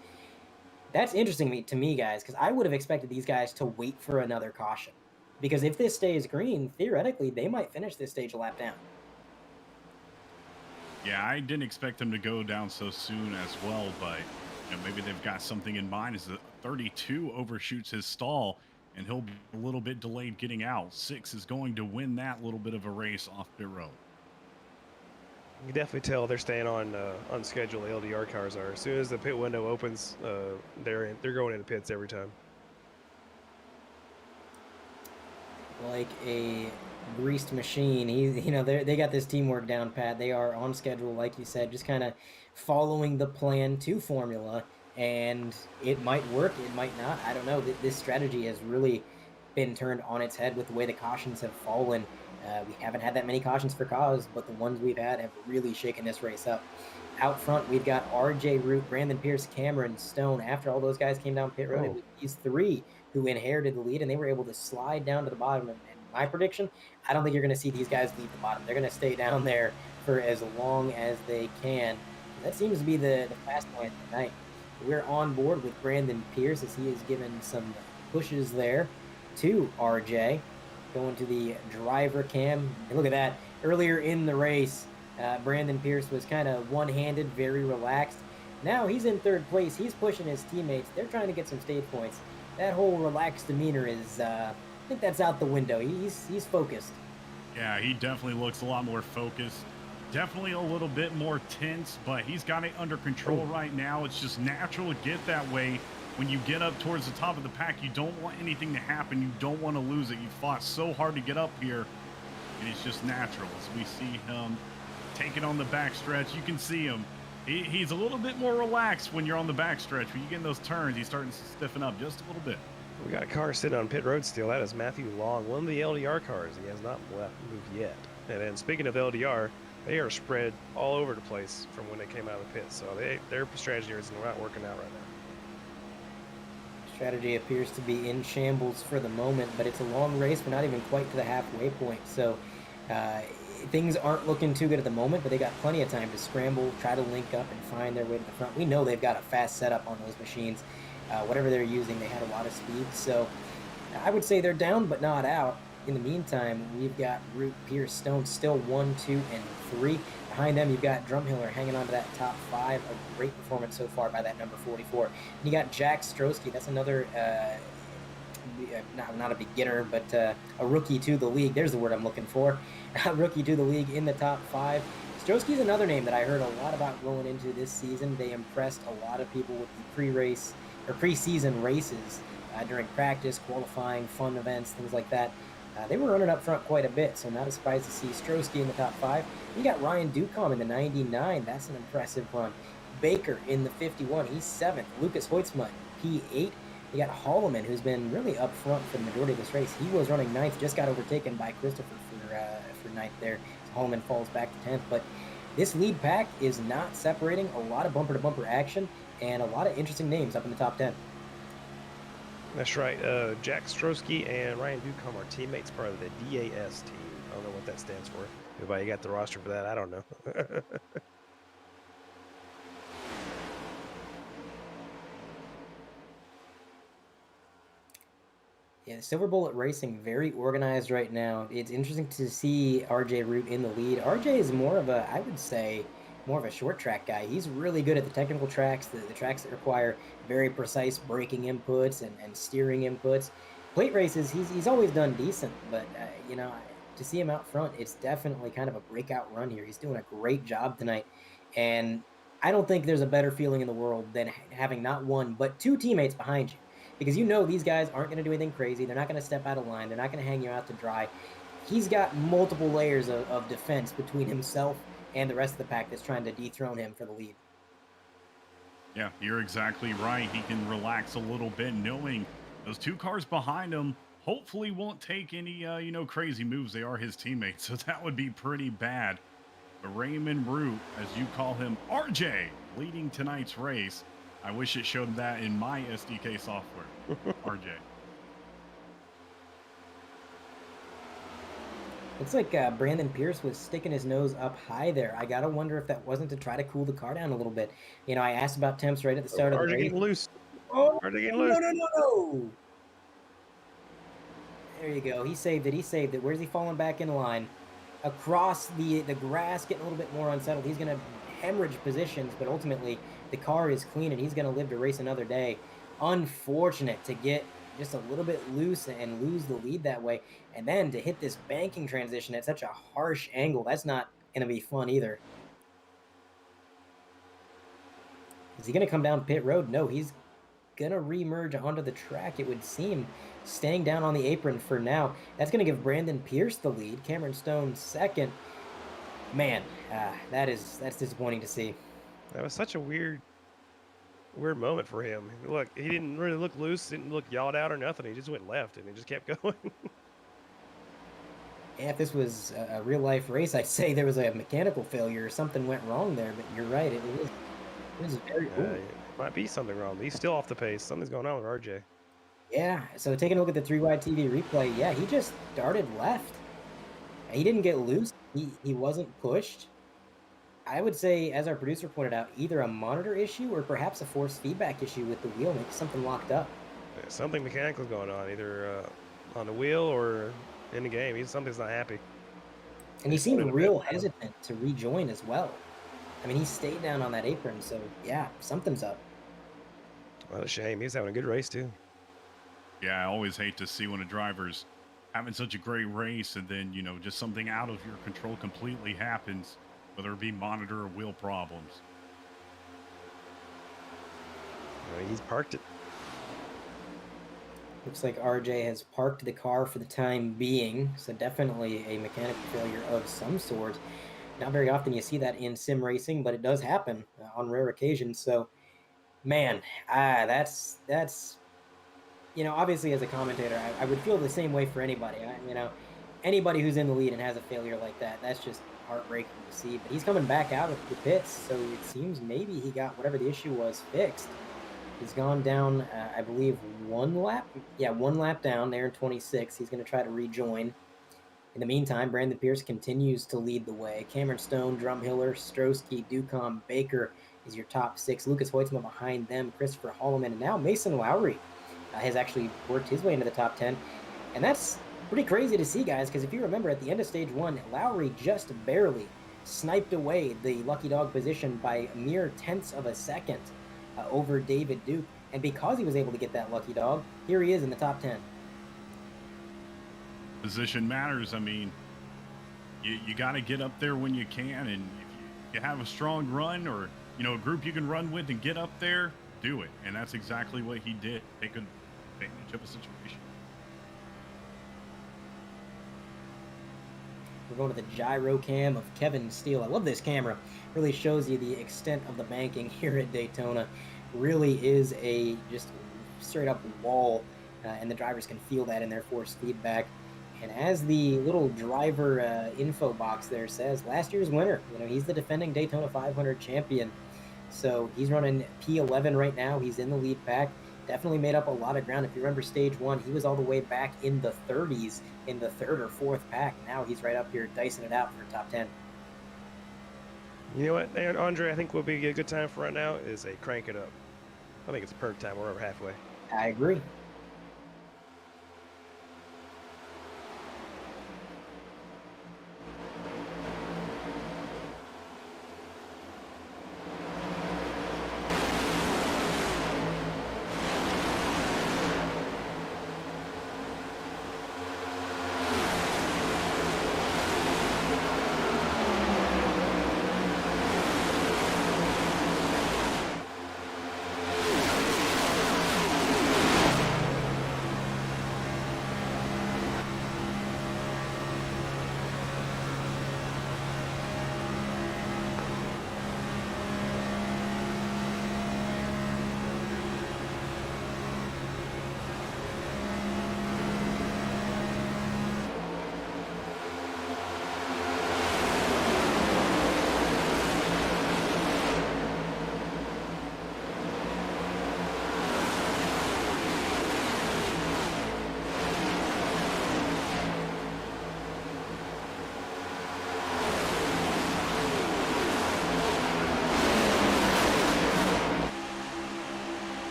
That's interesting to me, guys, because I would have expected these guys to wait for another caution. Because if this stays green, theoretically, they might finish this stage a lap down. Yeah, I didn't expect them to go down so soon as well, but maybe they've got something in mind as the 32 overshoots his stall, and he'll be a little bit delayed getting out. 6 is going to win that little bit of a race off pit road. You can definitely tell they're staying on schedule. The LDR cars are. As soon as the pit window opens, they're going into pits every time. Like a greased machine. They got this teamwork down pat. They are on schedule, like you said, just kind of following the plan to formula. And it might work, it might not. I don't know. This strategy has really been turned on its head with the way the cautions have fallen. We haven't had that many cautions for cause, but the ones we've had have really shaken this race up. Out front, we've got RJ Root, Brandon Pierce, Cameron Stone. After all those guys came down pit road, it was these 3 who inherited the lead, and they were able to slide down to the bottom. And my prediction, I don't think you're going to see these guys leave the bottom. They're going to stay down there for as long as they can. That seems to be the fast line tonight. We're on board with Brandon Pierce as he is given some pushes there to RJ. Going to the driver cam. And look at that. Earlier in the race, Brandon Pierce was kind of one-handed, very relaxed. Now he's in 3rd place. He's pushing his teammates. They're trying to get some stage points. That whole relaxed demeanor is, I think that's out the window. He's focused. Yeah, he definitely looks a lot more focused. Definitely a little bit more tense, but he's got it under control right now. It's just natural to get that way. When you get up towards the top of the pack, you don't want anything to happen. You don't want to lose it. You fought so hard to get up here, and it's just natural. As we see him take it on the backstretch, you can see him. He's a little bit more relaxed when you're on the backstretch. When you get in those turns, he's starting to stiffen up just a little bit. We got a car sitting on pit road still. That is Matthew Long, one of the LDR cars. He has not moved yet. And then speaking of LDR, they are spread all over the place from when they came out of the pit. So their strategy is not working out right now. Strategy appears to be in shambles for the moment, but it's a long race. We're not even quite to the halfway point. So things aren't looking too good at the moment, but they got plenty of time to scramble, try to link up, and find their way to the front. We know they've got a fast setup on those machines. Whatever they're using, they had a lot of speed. So I would say they're down, but not out. In the meantime, we've got Root, Pierce, Stone still 1, 2, and 3. Behind them, you've got Drumhiller hanging on to that top 5. A great performance so far by that number 44. And you got Jack Strosky. That's another, not a beginner, but a rookie to the league. There's the word I'm looking for. A rookie to the league in the top 5. Strosky's another name that I heard a lot about going into this season. They impressed a lot of people with the pre-race or preseason races during practice, qualifying, fun events, things like that. They were running up front quite a bit, so not a surprise to see Strosky in the top 5. You got Ryan Ducom in the 99. That's an impressive run. Baker in the 51. He's 7th. Lucas Hoytsmuth, P8. You got Holloman, who's been really up front for the majority of this race. He was running 9th, just got overtaken by Christopher for 9th there. So Holloman falls back to 10th. But this lead pack is not separating. A lot of bumper-to-bumper action and a lot of interesting names up in the top 10. That's right. Jack Strosky and Ryan Ducom are teammates, part of the DAS team. I don't know what that stands for. Everybody got the roster for that? I don't know. Yeah, Silver Bullet Racing, very organized right now. It's interesting to see RJ Root in the lead. RJ is more of a, I would say, more of a short track guy. He's really good at the technical tracks, the tracks that require very precise braking inputs and steering inputs. Plate races, he's always done decent, but to see him out front, it's definitely kind of a breakout run here. He's doing a great job tonight, and I don't think there's a better feeling in the world than having not one, but 2 teammates behind you. Because you know these guys aren't going to do anything crazy. They're not going to step out of line. They're not going to hang you out to dry. He's got multiple layers of defense between himself and the rest of the pack that's trying to dethrone him for the lead. Yeah, you're exactly right. He can relax a little bit knowing those 2 cars behind him, hopefully won't take any, crazy moves. They are his teammates, so that would be pretty bad. But Raymond Root, as you call him, RJ, leading tonight's race. I wish it showed that in my SDK software. RJ. Looks like Brandon Pierce was sticking his nose up high there. I gotta wonder if that wasn't to try to cool the car down a little bit. You know, I asked about temps right at the start of the RJ race. getting loose. Oh, RJ getting no, loose. no. There you go. He saved it. Where's he falling back in line? Across the grass, getting a little bit more unsettled. He's going to hemorrhage positions, but ultimately the car is clean and he's going to live to race another day. Unfortunate to get just a little bit loose and lose the lead that way. And then to hit this banking transition at such a harsh angle, that's not going to be fun either. Is he going to come down pit road? No, he's going to re-merge onto the track, it would seem, staying down on the apron for now. That's going to give Brandon Pierce the lead. Cameron Stone second. Man, that's disappointing to see. That was such a weird moment for him. Look, he didn't really look loose, didn't look yawed out or nothing. He just went left and he just kept going. Yeah, if this was a real-life race, I'd say there was a mechanical failure or something went wrong there, but you're right. It was very cool. Might be something wrong. He's still off the pace. Something's going on with RJ. Yeah, so taking a look at the 3-wide TV replay, yeah, he just started left. He didn't get loose. He wasn't pushed. I would say, as our producer pointed out, either a monitor issue or perhaps a force feedback issue with the wheel, maybe something locked up. Yeah, something mechanical going on, either on the wheel or in the game. Something's not happy. And he seemed real hesitant to rejoin as well. I mean, he stayed down on that apron, so yeah, something's up. What a shame. He's having a good race, too. Yeah, I always hate to see when a driver's having such a great race and then, just something out of your control completely happens, whether it be monitor or wheel problems. He's parked it. Looks like RJ has parked the car for the time being, so definitely a mechanical failure of some sort. Not very often you see that in sim racing, but it does happen on rare occasions. So, man, that's obviously as a commentator, I would feel the same way for anybody. Anybody who's in the lead and has a failure like that, that's just heartbreaking to see. But he's coming back out of the pits, so it seems maybe he got whatever the issue was fixed. He's gone down, I believe, one lap. Yeah, one lap down there in 26. He's going to try to rejoin. In the meantime, Brandon Pierce continues to lead the way. Cameron Stone, Drumhiller, Strosky, Ducombe, Baker is your top six. Lucas Hoytsma behind them, Christopher Holloman, and now Mason Lowry has actually worked his way into the top 10. And that's pretty crazy to see, guys, because if you remember at the end of stage one, Lowry just barely sniped away the lucky dog position by mere tenths of a second over David Duke. And because he was able to get that lucky dog, here he is in the top 10. Position matters. I mean, you got to get up there when you can, and if you have a strong run or a group you can run with and get up there, do it. And that's exactly what he did. Take advantage of a situation. We're going to the Gyrocam of Kevin Steele. I love this camera. Really shows you the extent of the banking here at Daytona. Really is a just straight up wall, and the drivers can feel that in their force feedback. And as the little driver info box there says, last year's winner, he's the defending Daytona 500 champion. So he's running P11 right now. He's in the lead pack. Definitely made up a lot of ground. If you remember stage one, he was all the way back in the 30s in the third or fourth pack. Now he's right up here dicing it out for top 10. You know what, Andre, I think what would be a good time for right now is a crank it up. I think it's a perfect time. We're over halfway. I agree.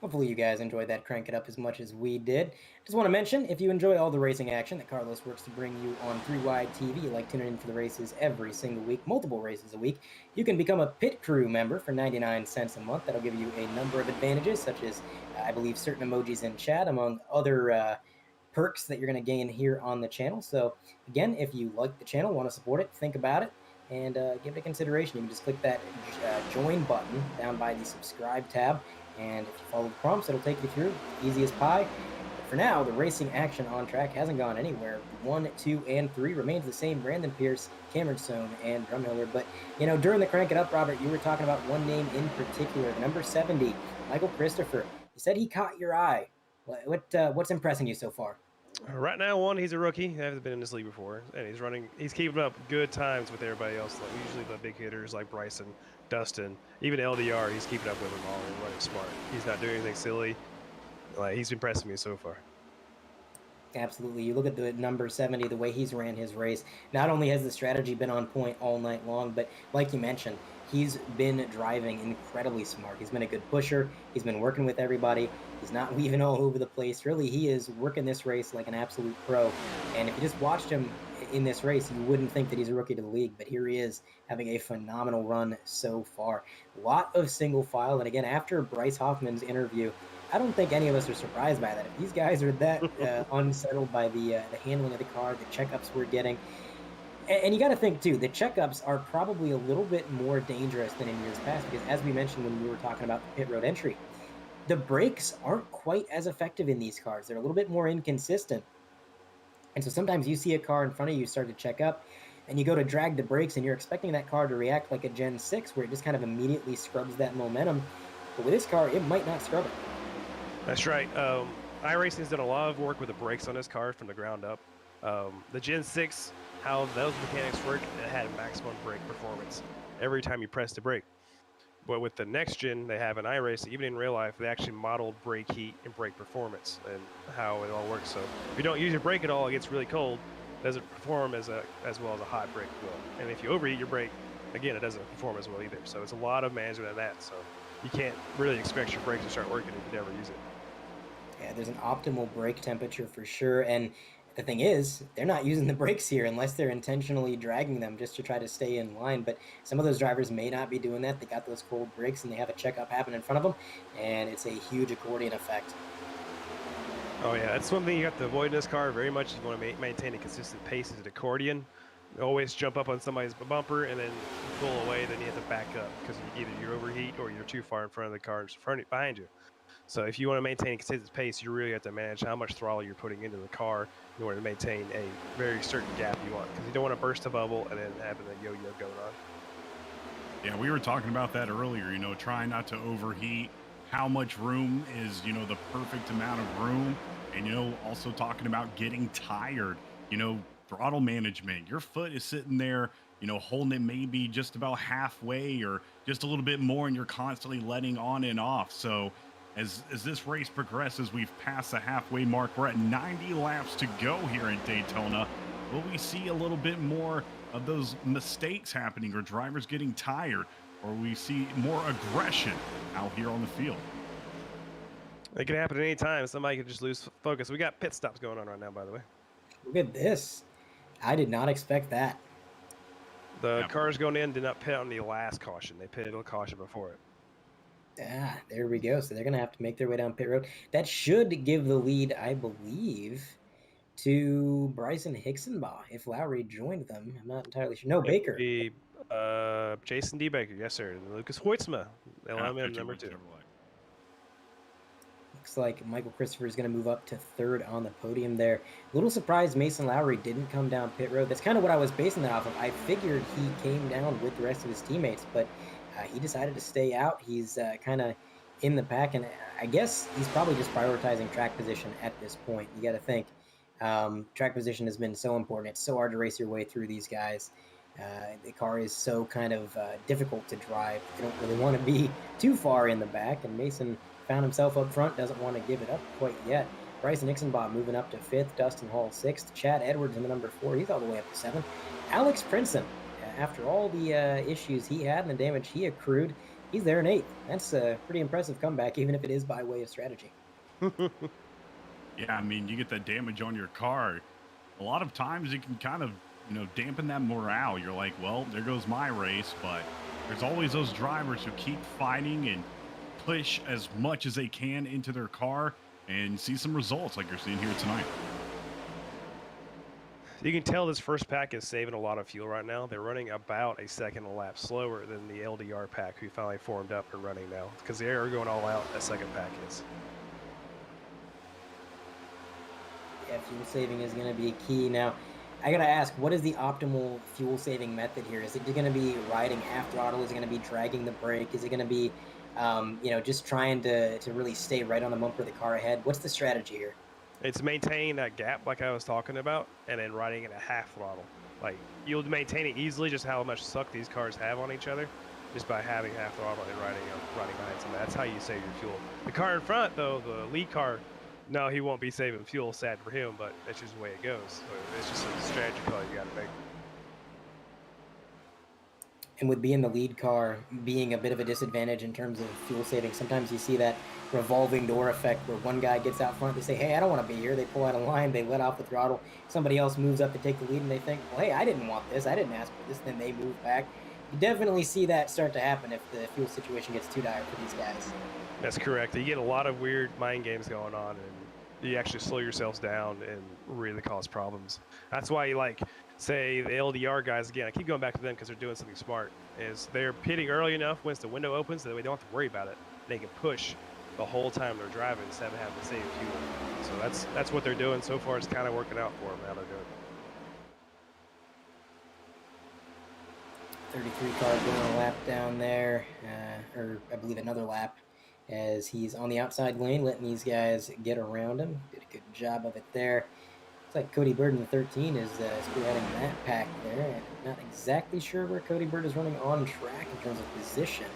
Hopefully you guys enjoyed that Crank It Up as much as we did. Just want to mention, if you enjoy all the racing action that Carlos works to bring you on 3Wide TV, like tuning in for the races every single week, multiple races a week, you can become a Pit Crew member for 99 cents a month. That'll give you a number of advantages, such as, I believe, certain emojis in chat, among other perks that you're going to gain here on the channel. So again, if you like the channel, want to support it, think about it, and give it a consideration. You can just click that join button down by the subscribe tab, and if you follow the prompts, it'll take you through, easy as pie. But for now, the racing action on track hasn't gone anywhere. 1, 2, and 3 remains the same: Brandon Pierce, Cameron Sohn, and Drumhiller. But during the Crank It Up, Robert, you were talking about one name in particular, number 70, Michael Christopher. You said he caught your eye. What's impressing you so far? Right now, one, he's a rookie. He hasn't been in this league before, and he's keeping up good times with everybody else. Like usually the big hitters like Bryson, Dustin, even LDR, he's keeping up with them all and running smart. He's not doing anything silly. Like, he's impressing me so far. Absolutely. You look at the number 70, the way he's ran his race. Not only has the strategy been on point all night long, but like you mentioned, he's been driving incredibly smart. He's been a good pusher. He's been working with everybody. He's not weaving all over the place. Really, he is working this race like an absolute pro. And if you just watched him in this race, you wouldn't think that he's a rookie to the league, but here he is having a phenomenal run so far. A lot of single file. And again, after Bryce Hoffman's interview, I don't think any of us are surprised by that. If these guys are that unsettled by the handling of the car, the checkups we're getting, and you got to think too, the checkups are probably a little bit more dangerous than in years past, because as we mentioned when we were talking about the pit road entry, the brakes aren't quite as effective in these cars. They're a little bit more inconsistent. And so sometimes you see a car in front of you start to check up, and you go to drag the brakes, and you're expecting that car to react like a Gen 6, where it just kind of immediately scrubs that momentum. But with this car, it might not scrub it. That's right. iRacing's done a lot of work with the brakes on this car from the ground up. The Gen 6, how those mechanics work, it had maximum brake performance every time you press the brake. But with the next gen they have in iRacing, even in real life, they actually modeled brake heat and brake performance and how it all works. So if you don't use your brake at all, it gets really cold, it doesn't perform as well as a hot brake will. And if you overheat your brake, again, it doesn't perform as well either. So it's a lot of management of that. So you can't really expect your brakes to start working if you never use it. Yeah, there's an optimal brake temperature for sure. And the thing is, they're not using the brakes here unless they're intentionally dragging them just to try to stay in line. But some of those drivers may not be doing that. They got those cold brakes and they have a checkup happen in front of them, and it's a huge accordion effect. Oh yeah, that's one thing you have to avoid in this car very much. If you want to maintain a consistent pace, is an accordion. You always jump up on somebody's bumper and then pull away, then you have to back up because either you overheat or you're too far in front of the car behind you. So if you want to maintain a consistent pace, you really have to manage how much throttle you're putting into the car in order to maintain a very certain gap you want, because you don't want to burst a bubble and then having a yo-yo going on. Yeah, we were talking about that earlier, trying not to overheat, how much room is, the perfect amount of room, and, also talking about getting tired, throttle management. Your foot is sitting there, holding it maybe just about halfway or just a little bit more, and you're constantly letting on and off. So as this race progresses, we've passed the halfway mark. We're at 90 laps to go here in Daytona. Will we see a little bit more of those mistakes happening, or drivers getting tired, or we see more aggression out here on the field? It can happen at any time. Somebody could just lose focus. We got pit stops going on right now, by the way. Look at this. I did not expect that. The cars going in did not pit on the last caution. They pitted a caution before it. Ah, there we go. So they're going to have to make their way down pit road. That should give the lead, I believe, to Bryson Hixenbaugh if Lowry joined them. I'm not entirely sure. No, Baker. Jason D. Baker, yes, sir. And Lucas Hoitzma, LMN number 2. Looks like Michael Christopher is going to move up to third on the podium there. A little surprised Mason Lowry didn't come down pit road. That's kind of what I was basing that off of. I figured he came down with the rest of his teammates, but he decided to stay out. He's kind of in the pack, and I guess he's probably just prioritizing track position at this point. You got to think track position has been so important. It's so hard to race your way through these guys. The car is so kind of difficult to drive. They don't really want to be too far in the back, and Mason found himself up front, doesn't want to give it up quite yet. Bryson Hixenbaugh moving up to 5th, Dustin Hall 6th, Chad Edwards in the number 4, he's all the way up to 7th. Alex Princeton, after all the issues he had and the damage he accrued, he's there in 8th. That's a pretty impressive comeback, even if it is by way of strategy. Yeah, I mean, you get that damage on your car. A lot of times it can kind of, dampen that morale. You're like, well, there goes my race, but there's always those drivers who keep fighting and push as much as they can into their car and see some results like you're seeing here tonight. You can tell this first pack is saving a lot of fuel right now. They're running about a second a lap slower than the LDR pack who finally formed up and running now because they are going all out, that second pack is. Yeah, fuel saving is going to be key. Now, I got to ask, what is the optimal fuel saving method here? Is it going to be riding half throttle? Is it going to be dragging the brake? Is it going to be, just trying to really stay right on the bumper of the car ahead? What's the strategy here? It's maintaining that gap like I was talking about and then riding it at half throttle. Like, you'll maintain it easily just how much suck these cars have on each other just by having half throttle and riding behind somebody. That's how you save your fuel. The car in front, though, the lead car, no, he won't be saving fuel, sad for him, but that's just the way it goes. So it's just a strategy call you got to make. And with being the lead car being a bit of a disadvantage in terms of fuel saving, sometimes you see that revolving door effect where one guy gets out front, they say, hey, I don't want to be here. They pull out a line, they let off the throttle. Somebody else moves up to take the lead and they think, well, hey, I didn't want this. I didn't ask for this. Then they move back. You definitely see that start to happen if the fuel situation gets too dire for these guys. That's correct. You get a lot of weird mind games going on, and you actually slow yourselves down and really cause problems. That's why you say the LDR guys, again, I keep going back to them because they're doing something smart, is they're pitting early enough once the window opens so that way they don't have to worry about it. They can push the whole time they're driving instead of having to save fuel. So that's what they're doing. So far, it's kind of working out for them how they're doing it. 33 car going a lap down there, or I believe another lap, as he's on the outside lane, letting these guys get around him. Did a good job of it there. Looks like Cody Bird in the 13 is spearheading that pack there. And not exactly sure where Cody Bird is running on track in terms of position.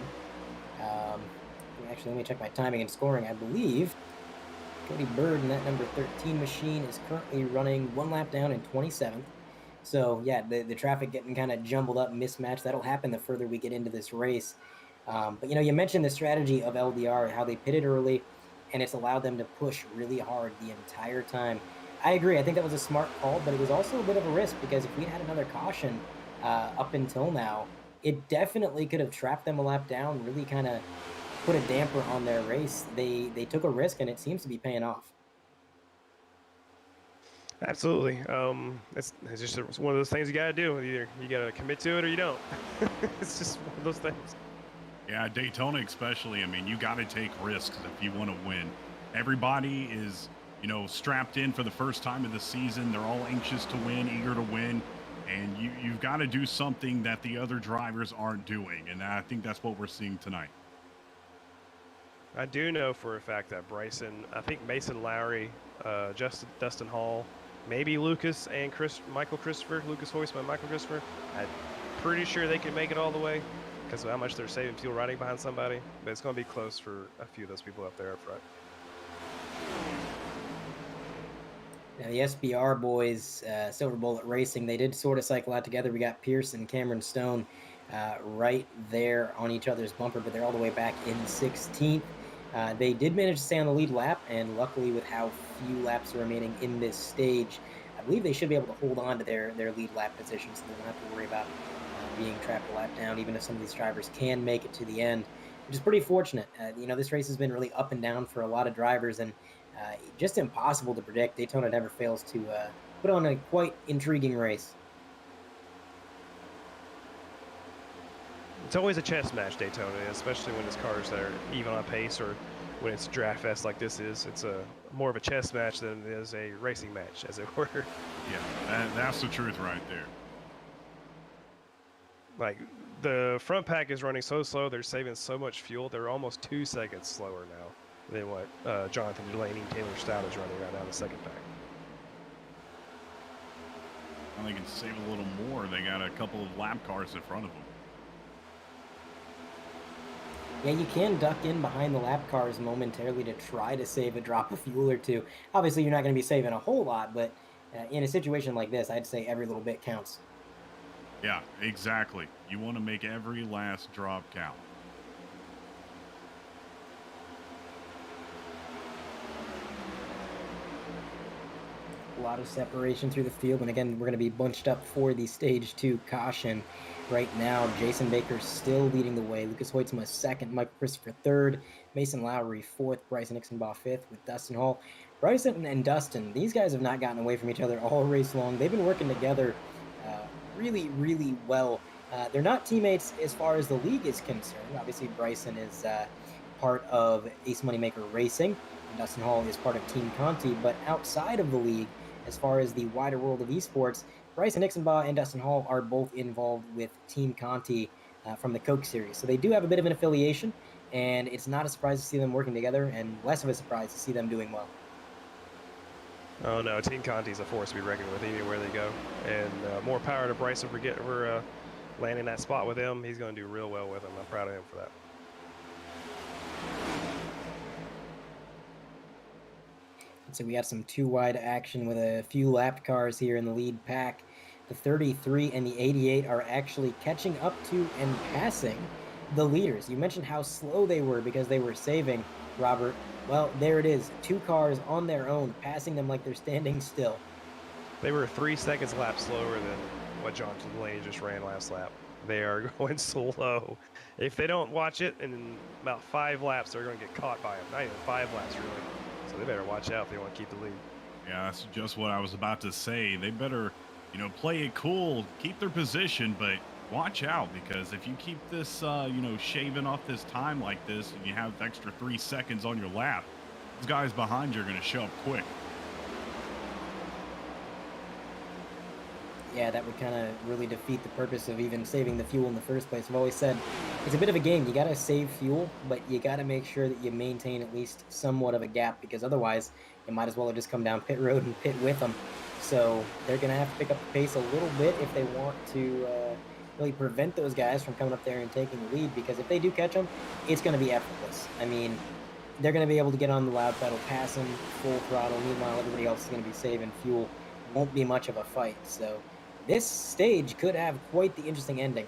Actually, let me check my timing and scoring. I believe Cody Bird in that number 13 machine is currently running one lap down in 27th. So, yeah, the traffic getting kind of jumbled up, mismatched. That'll happen the further we get into this race. But, you mentioned the strategy of LDR, how they pitted early, and it's allowed them to push really hard the entire time. I agree. I think that was a smart call, but it was also a bit of a risk because if we'd had another caution up until now, it definitely could have trapped them a lap down, really kind of put a damper on their race. They took a risk, and it seems to be paying off. Absolutely. It's just one of those things you got to do. Either you got to commit to it or you don't. It's just one of those things. Yeah, Daytona especially. I mean, you got to take risks if you want to win. Everybody is, strapped in for the first time of the season. They're all anxious to win, eager to win. And you've got to do something that the other drivers aren't doing. And I think that's what we're seeing tonight. I do know for a fact that I think Mason Lowry, Dustin Hall, maybe Lucas and Michael Christopher, Lucas Hoisman, Michael Christopher, I'm pretty sure they can make it all the way because of how much they're saving fuel riding behind somebody. But it's going to be close for a few of those people up there up front. Now, the SBR boys, Silver Bullet Racing, they did sort of cycle out together. We got Pierce and Cameron Stone right there on each other's bumper, but they're all the way back in 16th. They did manage to stay on the lead lap, and luckily with how few laps are remaining in this stage, I believe they should be able to hold on to their lead lap position, so they won't have to worry about being trapped a lap down, even if some of these drivers can make it to the end, which is pretty fortunate. This race has been really up and down for a lot of drivers, and just impossible to predict. Daytona never fails to put on a quite intriguing race. It's always a chess match, Daytona, especially when it's cars that are even on pace or when it's draft fest like this is. It's more of a chess match than it is a racing match, as it were. Yeah, that's the truth right there. Like, the front pack is running so slow, they're saving so much fuel. They're almost 2 seconds slower now than what Jonathan Delaney and Taylor Stout is running right now in the second pack. Well, they can save a little more. They got a couple of lap cars in front of them. Yeah, you can duck in behind the lap cars momentarily to try to save a drop of fuel or two. Obviously, you're not going to be saving a whole lot, but in a situation like this, I'd say every little bit counts. Yeah, exactly. You want to make every last drop count. A lot of separation through the field, and again, we're going to be bunched up for the Stage 2 caution. Right now, Jason Baker still leading the way. Lucas Hoytsma second, Michael Christopher third, Mason Lowry fourth, Bryson Nixonbaugh fifth with Dustin Hall. Bryson and Dustin, these guys have not gotten away from each other all race long. They've been working together really, really well. They're not teammates as far as the league is concerned. Obviously, Bryson is part of Ace Moneymaker Racing, and Dustin Hall is part of Team Conti. But outside of the league, as far as the wider world of esports, Bryson Nixonbaugh and Dustin Hall are both involved with Team Conti from the Coke series. So they do have a bit of an affiliation, and it's not a surprise to see them working together, and less of a surprise to see them doing well. Oh no, Team Conti's a force to be reckoned with anywhere they go, and more power to Bryson for landing that spot with him. He's going to do real well with him. I'm proud of him for that. So we got some two-wide action with a few lapped cars here in the lead pack. The 33 and the 88 are actually catching up to and passing the leaders. You mentioned how slow they were because they were saving, Robert. Well, there it is. 2 cars on their own, passing them like they're standing still. They were 3 seconds lap slower than what Jonathan Delaney just ran last lap. They are going slow. If they don't watch it, in about 5 laps, they're going to get caught by them. Not even 5 laps, really. So they better watch out if they want to keep the lead. Yeah, that's just what I was about to say. They better, play it cool, keep their position, but watch out, because if you keep this, shaving off this time like this, and you have extra 3 seconds on your lap, these guys behind you are going to show up quick. Yeah, that would kind of really defeat the purpose of even saving the fuel in the first place. I've always said it's a bit of a game. You got to save fuel, but you got to make sure that you maintain at least somewhat of a gap, because otherwise you might as well have just come down pit road and pit with them. So they're going to have to pick up the pace a little bit if they want to really prevent those guys from coming up there and taking the lead, because if they do catch them, it's going to be effortless. I mean, they're going to be able to get on the loud pedal, pass them full throttle. Meanwhile, everybody else is going to be saving fuel. Won't be much of a fight. So this stage could have quite the interesting ending.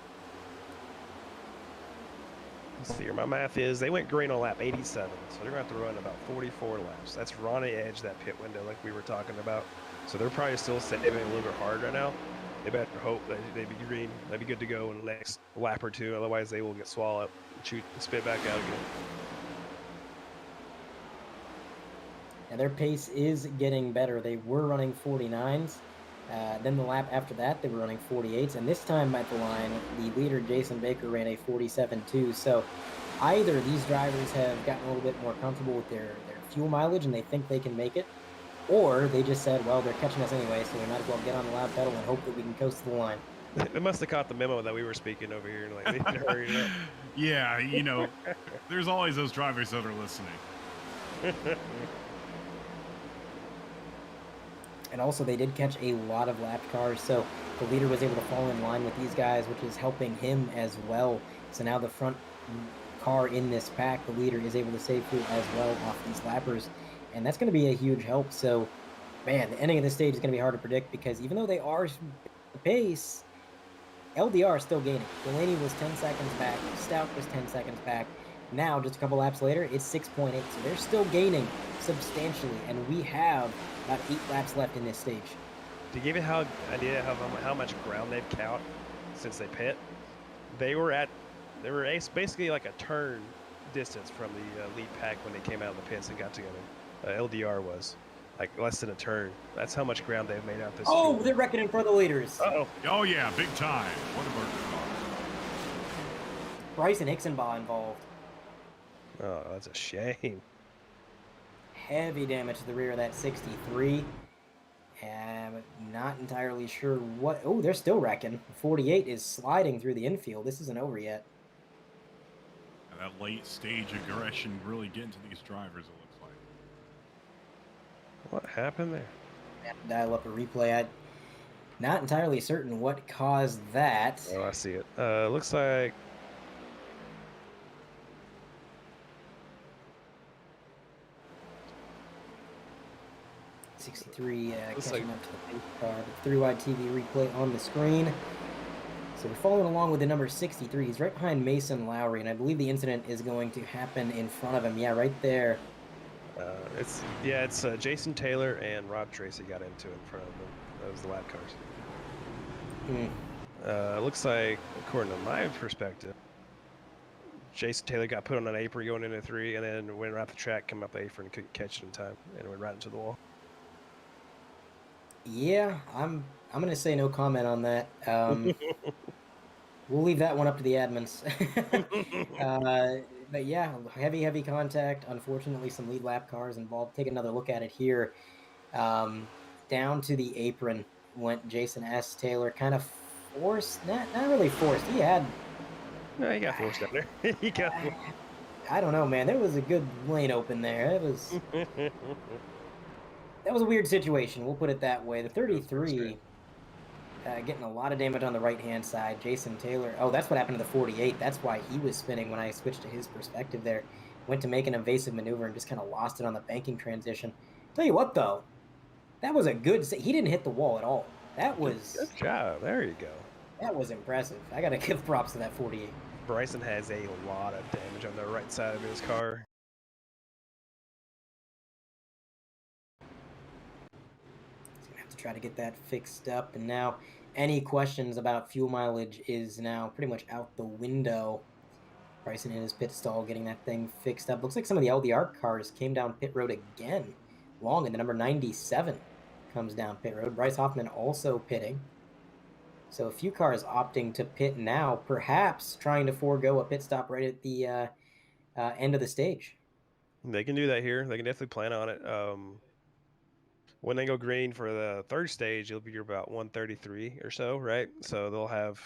Let's see here. My math is they went green on lap 87, so they're going to have to run about 44 laps. That's on the edge, that pit window like we were talking about. So they're probably still saving a little bit hard right now. They better hope that they be green. They'd be good to go in the next lap or two. Otherwise, they will get swallowed up and spit back out again. Now their pace is getting better. They were running 49s. Then the lap after that, they were running 48s. And this time at the line, the leader, Jason Baker, ran a 47.2. So either these drivers have gotten a little bit more comfortable with their fuel mileage and they think they can make it, or they just said, well, they're catching us anyway, so we might as well get on the loud pedal and hope that we can coast to the line. They must have caught the memo that we were speaking over here. Like, they need to hurry it up. Yeah, there's always those drivers that are listening. And also, they did catch a lot of lapped cars, so the leader was able to fall in line with these guys, which is helping him as well. So now the front car in this pack, the leader, is able to save fuel as well off these lappers, and that's going to be a huge help. So, man, the ending of this stage is going to be hard to predict, because even though they are the pace, LDR is still gaining. Delaney was 10 seconds back, Stout was 10 seconds back. Now, just a couple laps later, it's 6.8, so they're still gaining substantially, and we have about 8 laps left in this stage. To give you an idea of how much ground they've caught since they pit, they were basically like a turn distance from the lead pack when they came out of the pits and got together. LDR was like less than a turn. That's how much ground they've made out this. Oh, field. they're reckoning for the leaders. Uh-oh. Oh yeah, big time. What a burger. Bryce and Nixonbaugh involved. Oh, that's a shame. Heavy damage to the rear of that 63. Not entirely sure what... Oh, they're still wrecking. 48 is sliding through the infield. This isn't over yet. And that late stage aggression really getting to these drivers, it looks like. What happened there? I have to dial up a replay. I'm not entirely certain what caused that. Oh, I see it. Looks like... '63 catching like... up to the pace car. The 3-wide TV replay on the screen. So we're following along with the number 63. He's right behind Mason Lowry, and I believe the incident is going to happen in front of him. Yeah, right there. It's Jason Taylor and Rob Tracy got into it in front of them. That was the lap cars. Looks like, according to my perspective, Jason Taylor got put on an apron going into 3, and then went around the track, come up the apron, and couldn't catch it in time, and went right into the wall. Yeah, I'm gonna say no comment on that. We'll leave that one up to the admins. But yeah, heavy contact. Unfortunately, some lead lap cars involved. Take another look at it here. Down to the apron went Jason S. Taylor. Kind of forced, not really forced. He had. No, he got forced down there. He got. I don't know, man. There was a good lane open there. It was. That was a weird situation. We'll put it that way. The 33. Getting a lot of damage on the right-hand side. Jason Taylor. Oh, that's what happened to the 48. That's why he was spinning when I switched to his perspective there. Went to make an evasive maneuver and just kind of lost it on the banking transition. Tell you what, though. That was a good... He didn't hit the wall at all. That was... Good job. There you go. That was impressive. I got to give props to that 48. Bryson has a lot of damage on the right side of his car. Try to get that fixed up, and now any questions about fuel mileage is now pretty much out the window. Bryson in his pit stall getting that thing fixed up. Looks like some of the LDR cars came down pit road again. Long, and the number 97 comes down pit road. Bryce Hoffman also pitting. So a few cars opting to pit now, perhaps trying to forego a pit stop right at the end of the stage. They can do that here. They can definitely plan on it. When they go green for the 3rd stage, it'll be about 133 or so, right? So they'll have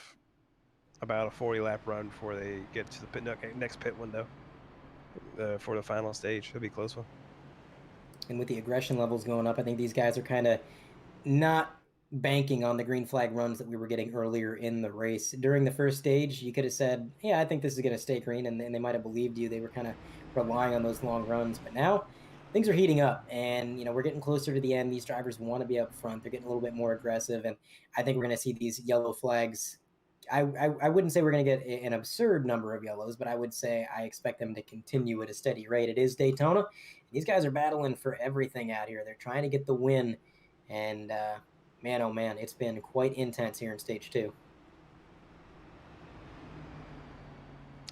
about a 40-lap run before they get to the next pit window for the final stage. It'll be a close one. And with the aggression levels going up, I think these guys are kind of not banking on the green flag runs that we were getting earlier in the race. During the 1st stage, you could have said, yeah, I think this is going to stay green, and they might have believed you. They were kind of relying on those long runs. But now things are heating up, and we're getting closer to the end. These drivers want to be up front. They're getting a little bit more aggressive, and I think we're going to see these yellow flags. I wouldn't say we're going to get an absurd number of yellows, but I would say I expect them to continue at a steady rate. It is Daytona. These guys are battling for everything out here. They're trying to get the win, and man, oh man, it's been quite intense here in Stage 2.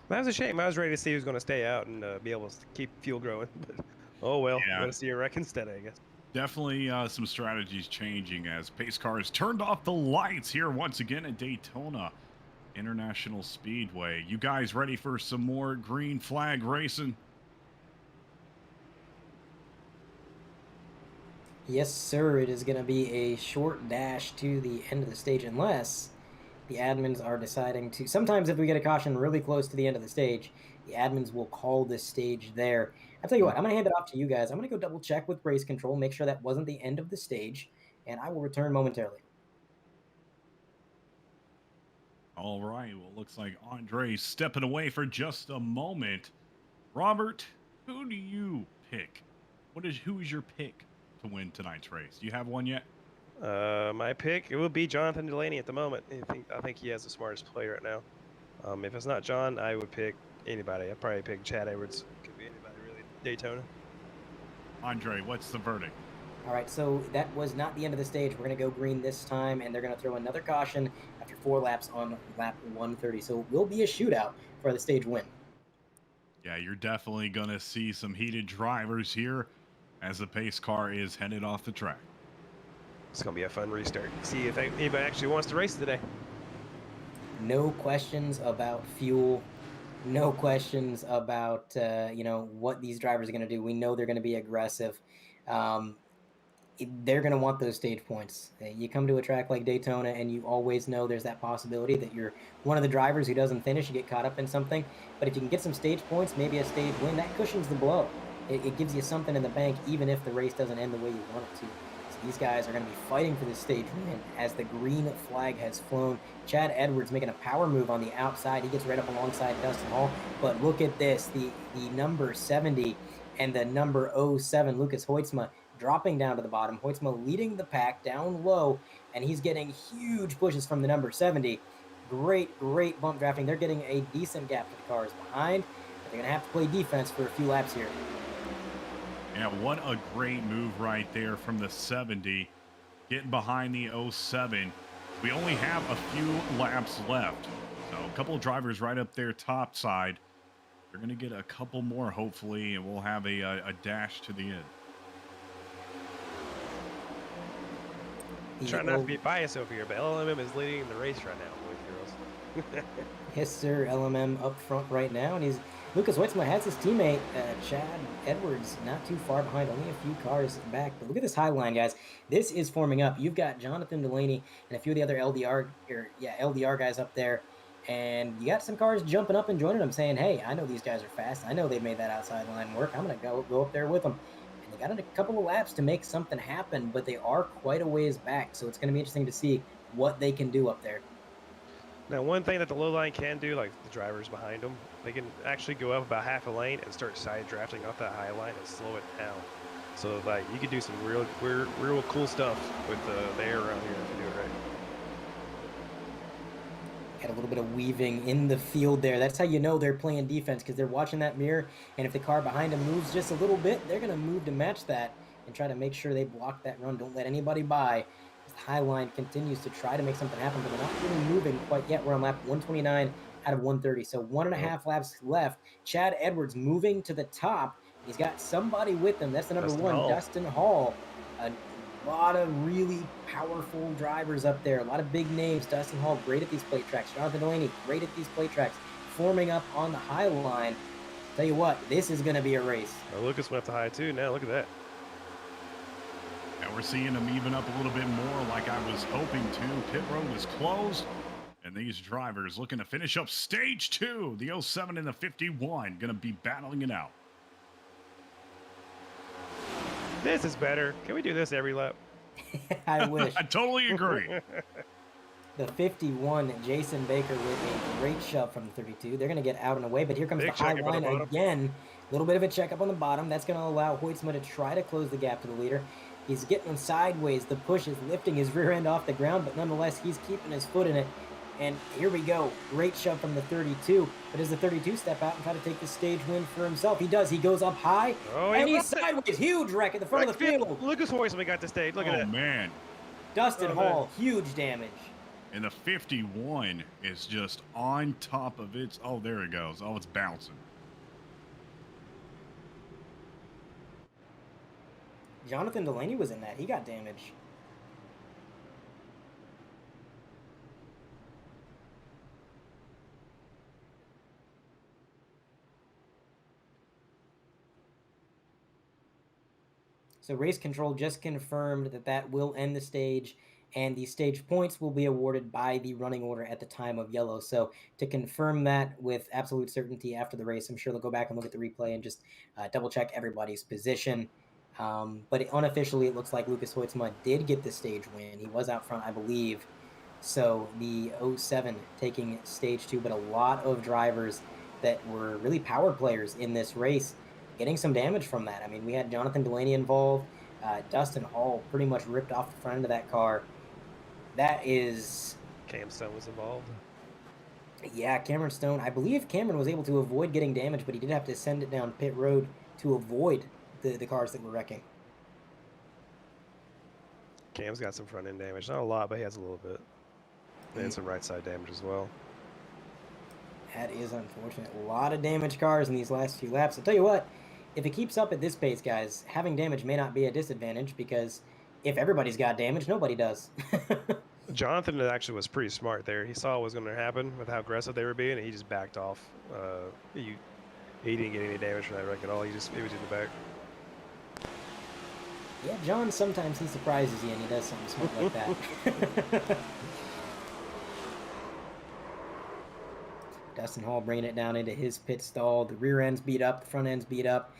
That was a shame. I was ready to see who's going to stay out and be able to keep fuel growing, but oh well. Yeah. Let's see a wreck instead, I guess. Definitely some strategies changing as pace cars turned off the lights here once again at Daytona International Speedway. You guys ready for some more green flag racing? Yes, sir. It is going to be a short dash to the end of the stage, unless the admins are deciding to... Sometimes if we get a caution really close to the end of the stage, the admins will call this stage there. I'll tell you what, I'm going to hand it off to you guys. I'm going to go double check with race control, make sure that wasn't the end of the stage, and I will return momentarily. All right, well, looks like Andre's stepping away for just a moment. Robert, who do you pick? Who is your pick to win tonight's race? Do you have one yet? My pick, it would be Jonathan Delaney at the moment. I think he has the smartest play right now. If it's not John, I would pick anybody. I'd probably pick Chad Edwards. Could be anybody really. Daytona. Andre, what's the verdict? All right, so that was not the end of the stage. We're going to go green this time, and they're going to throw another caution after 4 laps on lap 130. So it will be a shootout for the stage win. Yeah, you're definitely going to see some heated drivers here as the pace car is headed off the track. It's going to be a fun restart. See if anybody actually wants to race today. No questions about fuel. No questions about, what these drivers are going to do. We know they're going to be aggressive. They're going to want those stage points. You come to a track like Daytona, and you always know there's that possibility that you're one of the drivers who doesn't finish, you get caught up in something. But if you can get some stage points, maybe a stage win, that cushions the blow. It gives you something in the bank, even if the race doesn't end the way you want it to. So these guys are going to be fighting for this stage win as the green flag has flown. Chad Edwards making a power move on the outside. He gets right up alongside Dustin Hall. But look at this, the number 70 and the number 07, Lucas Hoytsma, dropping down to the bottom. Hoytsma leading the pack down low, and he's getting huge pushes from the number 70. Great bump drafting. They're getting a decent gap to the cars behind. But they're going to have to play defense for a few laps here. Yeah, what a great move right there from the 70. Getting behind the 07. We only have a few laps left. So a couple of drivers right up there top side. They're going to get a couple more, hopefully, and we'll have a dash to the end. Trying not to be biased over here, but LMM is leading the race right now, boys and girls. Yes, sir. LMM up front right now, and Lucas Weitzman has his teammate Chad Edwards not too far behind, only a few cars back. But look at this high line, guys. This is forming up. You've got Jonathan Delaney and a few of the other LDR guys up there, and you got some cars jumping up and joining them, saying, "Hey, I know these guys are fast. I know they've made that outside line work. I'm gonna go up there with them." And they got a couple of laps to make something happen, but they are quite a ways back, so it's going to be interesting to see what they can do up there. Now, one thing that the low line can do, like the drivers behind them, they can actually go up about half a lane and start side drafting off that high line and slow it down. So, like, you could do some real cool stuff with the air around here if you do it right. Got a little bit of weaving in the field there. That's how you know they're playing defense, because they're watching that mirror, and if the car behind them moves just a little bit, they're going to move to match that and try to make sure they block that run. Don't let anybody by. The high line continues to try to make something happen, but they're not really moving quite yet. We're on lap 129 out of 130, so 1.5 laps left. Chad Edwards moving to the top. He's got somebody with him. That's the number one, Dustin Hall. A lot of really powerful drivers up there. A lot of big names. Dustin Hall, great at these plate tracks. Jonathan Delaney, great at these plate tracks. Forming up on the high line. Tell you what, this is going to be a race. Oh, Lucas went up to high too. Now look at that. And we're seeing them even up a little bit more like I was hoping to. Pit road is closed. And these drivers looking to finish up stage 2. The 07 and the 51 going to be battling it out. This is better. Can we do this every lap? I wish. I totally agree. The 51, Jason Baker with a great shove from the 32. They're going to get out and away, but here comes the high line again. A little bit of a checkup on the bottom. That's going to allow Hoytsma to try to close the gap to the leader. He's getting him sideways. The push is lifting his rear end off the ground, but nonetheless, he's keeping his foot in it. And here we go. Great shove from the 32. But does the 32 step out and try to take the stage win for himself? He does. He goes up high, and he's sideways. Huge wreck at the front of the field. Lucas Hoytsma got the stage. Look at that. Oh, man. Dustin Hall, huge damage. And the 51 is just on top of its... Oh, there it goes. Oh, it's bouncing. Jonathan Delaney was in that. He got damaged. So race control just confirmed that will end the stage, and the stage points will be awarded by the running order at the time of yellow. So to confirm that with absolute certainty after the race, I'm sure they'll go back and look at the replay and just double check everybody's position. But unofficially, it looks like Lucas Hoytsma did get the stage win. He was out front, I believe. So the 07 taking stage 2, but a lot of drivers that were really power players in this race getting some damage from that. I mean, we had Jonathan Delaney involved. Dustin Hall pretty much ripped off the front end of that car. That is... Cam Stone was involved. Yeah, Cameron Stone. I believe Cameron was able to avoid getting damage, but he did have to send it down pit road to avoid the cars that were wrecking. Cam's got some front end damage. Not a lot, but he has a little bit. And some right side damage as well. That is unfortunate. A lot of damaged cars in these last few laps. I'll tell you what, if it keeps up at this pace, guys, having damage may not be a disadvantage, because if everybody's got damage, nobody does. Jonathan actually was pretty smart there. He saw what was going to happen with how aggressive they were being, and he just backed off. He didn't get any damage from that wreck at all. He was in the back. Yeah, John, sometimes he surprises you and he does something smart like that. Dustin Hall bringing it down into his pit stall. The rear end's beat up, the front end's beat up.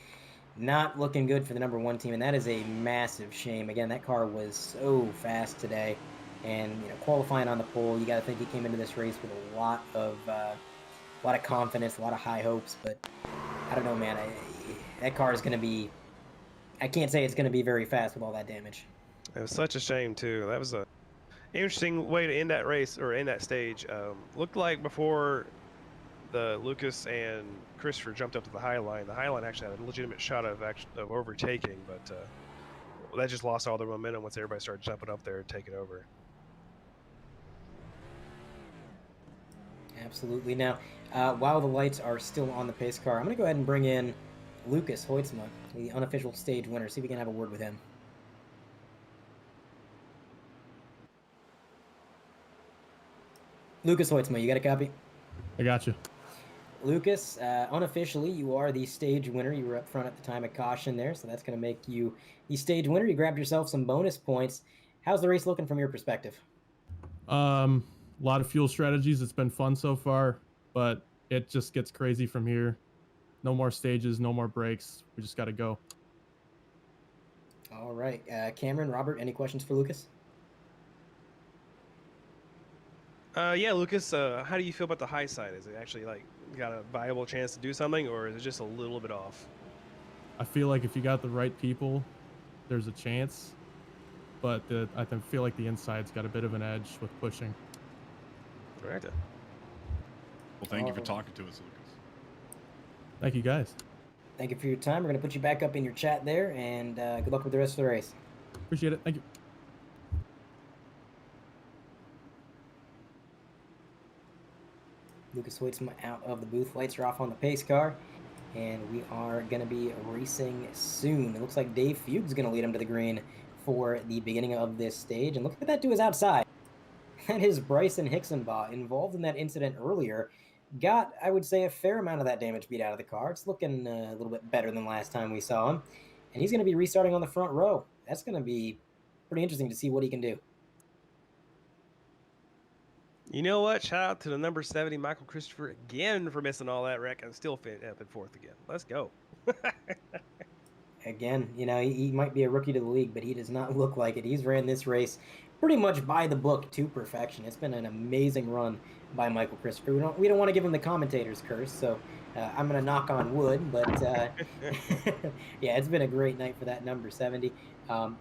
Not looking good for the number 1 team, and that is a massive shame. Again, that car was so fast today, and qualifying on the pole, you got to think he came into this race with a lot of confidence, a lot of high hopes. But I don't know, man. That car is going to be... I can't say it's going to be very fast with all that damage. It was such a shame too. That was a interesting way to end that race, or end that stage. Looked like before the Lucas and Christopher jumped up to the high line. The high line actually had a legitimate shot of overtaking, but that just lost all their momentum once everybody started jumping up there and taking over. Absolutely. Now, while the lights are still on the pace car, I'm going to go ahead and bring in Lucas Hoitzma, the unofficial stage winner. See if we can have a word with him. Lucas Hoitzma, you got a copy? I got you. Lucas, unofficially, you are the stage winner. You were up front at the time of caution there, so that's going to make you the stage winner. You grabbed yourself some bonus points. How's the race looking from your perspective? A lot of fuel strategies. It's been fun so far, but it just gets crazy from here. No more stages, no more breaks. We just got to go. All right. Cameron, Robert, any questions for Lucas? Yeah, Lucas, how do you feel about the high side? Is it actually like got a viable chance to do something, or is it just a little bit off? I feel like if you got the right people, there's a chance. But I feel like the inside's got a bit of an edge with pushing. Correct. Well, thank you for talking to us, Lucas. Thank you, guys. Thank you for your time. We're going to put you back up in your chat there, and good luck with the rest of the race. Appreciate it. Thank you. Lucas Hoitzma out of the booth. Lights are off on the pace car, and we are going to be racing soon. It looks like Dave Fugue's going to lead him to the green for the beginning of this stage. And look at that to his outside. That is Bryson Hicksonbaugh, involved in that incident earlier. Got, I would say, a fair amount of that damage beat out of the car. It's looking a little bit better than last time we saw him. And he's going to be restarting on the front row. That's going to be pretty interesting to see what he can do. You know what? Shout out to the number 70, Michael Christopher, again for missing all that wreck and still up in fourth again. Let's go. Again, you know, he might be a rookie to the league, but he does not look like it. He's ran this race pretty much by the book to perfection. It's been an amazing run by Michael Christopher. We don't want to give him the commentator's curse, so I'm going to knock on wood, but yeah, it's been a great night for that number 70.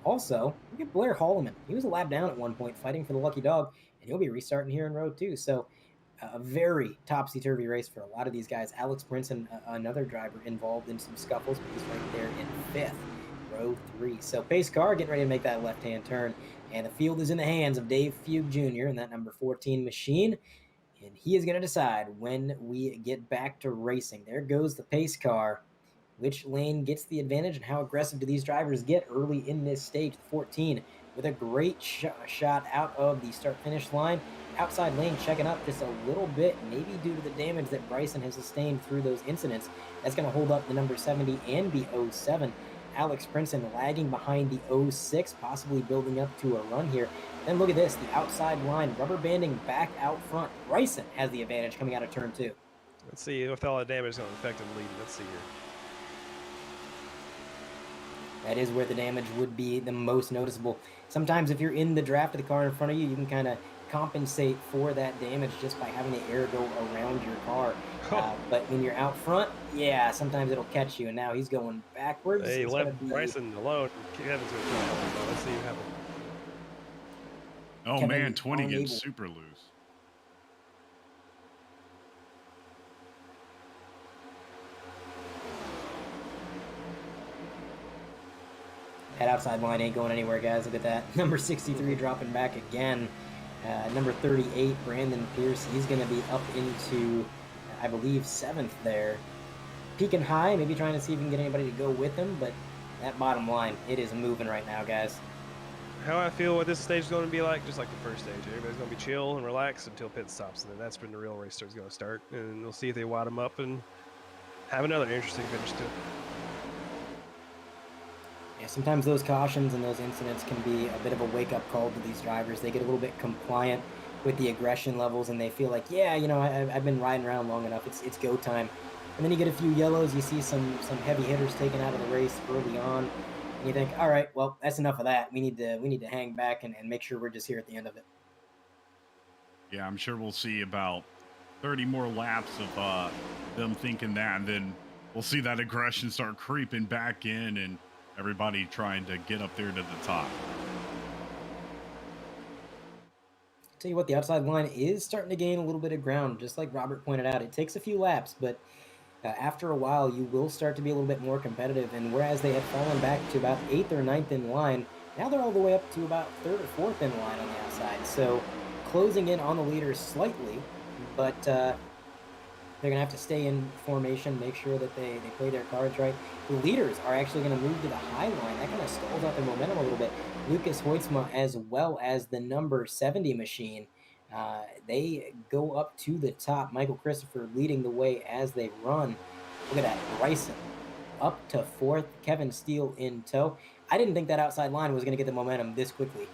Also, look at Blair Holloman. He was a lap down at one point fighting for the lucky dog, and he'll be restarting here in row 2. So a very topsy-turvy race for a lot of these guys. Alex Brinson, another driver involved in some scuffles, but he's right there in 5th, row 3. So pace car getting ready to make that left-hand turn, and the field is in the hands of Dave Fugue Jr. and that number 14 machine, and he is going to decide when we get back to racing. There goes the pace car. Which lane gets the advantage and how aggressive do these drivers get early in this stage? 14 with a great shot out of the start-finish line. Outside lane checking up just a little bit, maybe due to the damage that Bryson has sustained through those incidents. That's going to hold up the number 70 and the 07. Alex Brinson lagging behind the 06, possibly building up to a run here. Then look at this, the outside line, rubber banding back out front. Bryson has the advantage coming out of turn 2. Let's see if all that damage is going to affect him leading. Let's see here. That is where the damage would be the most noticeable. Sometimes if you're in the draft of the car in front of you, you can kind of compensate for that damage just by having the air go around your car. But when you're out front, yeah, sometimes it'll catch you. And now he's going backwards. Hey, left Bryson alone. Kevin's going to try to help him. Let's see what happens. Oh, Kevin man, 20 unable. gets super loose. That outside line ain't going anywhere, guys. Look at that. Number 63 dropping back again. Number 38, Brandon Pierce. He's going to be up into, I believe, 7th there. Peaking high, maybe trying to see if he can get anybody to go with him, but that bottom line, it is moving right now, guys. How I feel what this stage is going to be like, just like the first stage. Everybody's going to be chill and relax until pit stops, and then that's when the real race is going to start. And we'll see if they wad them up and have another interesting finish too. Yeah, sometimes those cautions and those incidents can be a bit of a wake-up call to these drivers. They get a little bit compliant with the aggression levels, and they feel like, yeah, you know, I've been riding around long enough. It's go time. And then you get a few yellows. You see some heavy hitters taken out of the race early on, and you think, all right, well, that's enough of that. We need to hang back and make sure we're just here at the end of it. Yeah, I'm sure we'll see about 30 more laps of them thinking that, and then we'll see that aggression start creeping back in and everybody trying to get up there to the top. Tell you what, the outside line is starting to gain a little bit of ground, just like Robert pointed out. It takes a few laps, but after a while, you will start to be a little bit more competitive. And whereas they had fallen back to about 8th or 9th in line, now they're all the way up to about 3rd or 4th in line on the outside. So closing in on the leaders slightly, but they're going to have to stay in formation, make sure that they play their cards right. The leaders are actually going to move to the high line. That kind of stalls out their momentum a little bit. Lucas Hoytsma, as well as the number 70 machine, they go up to the top. Michael Christopher leading the way as they run. Look at that. Bryson up to 4th. Kevin Steele in tow. I didn't think that outside line was going to get the momentum this quickly.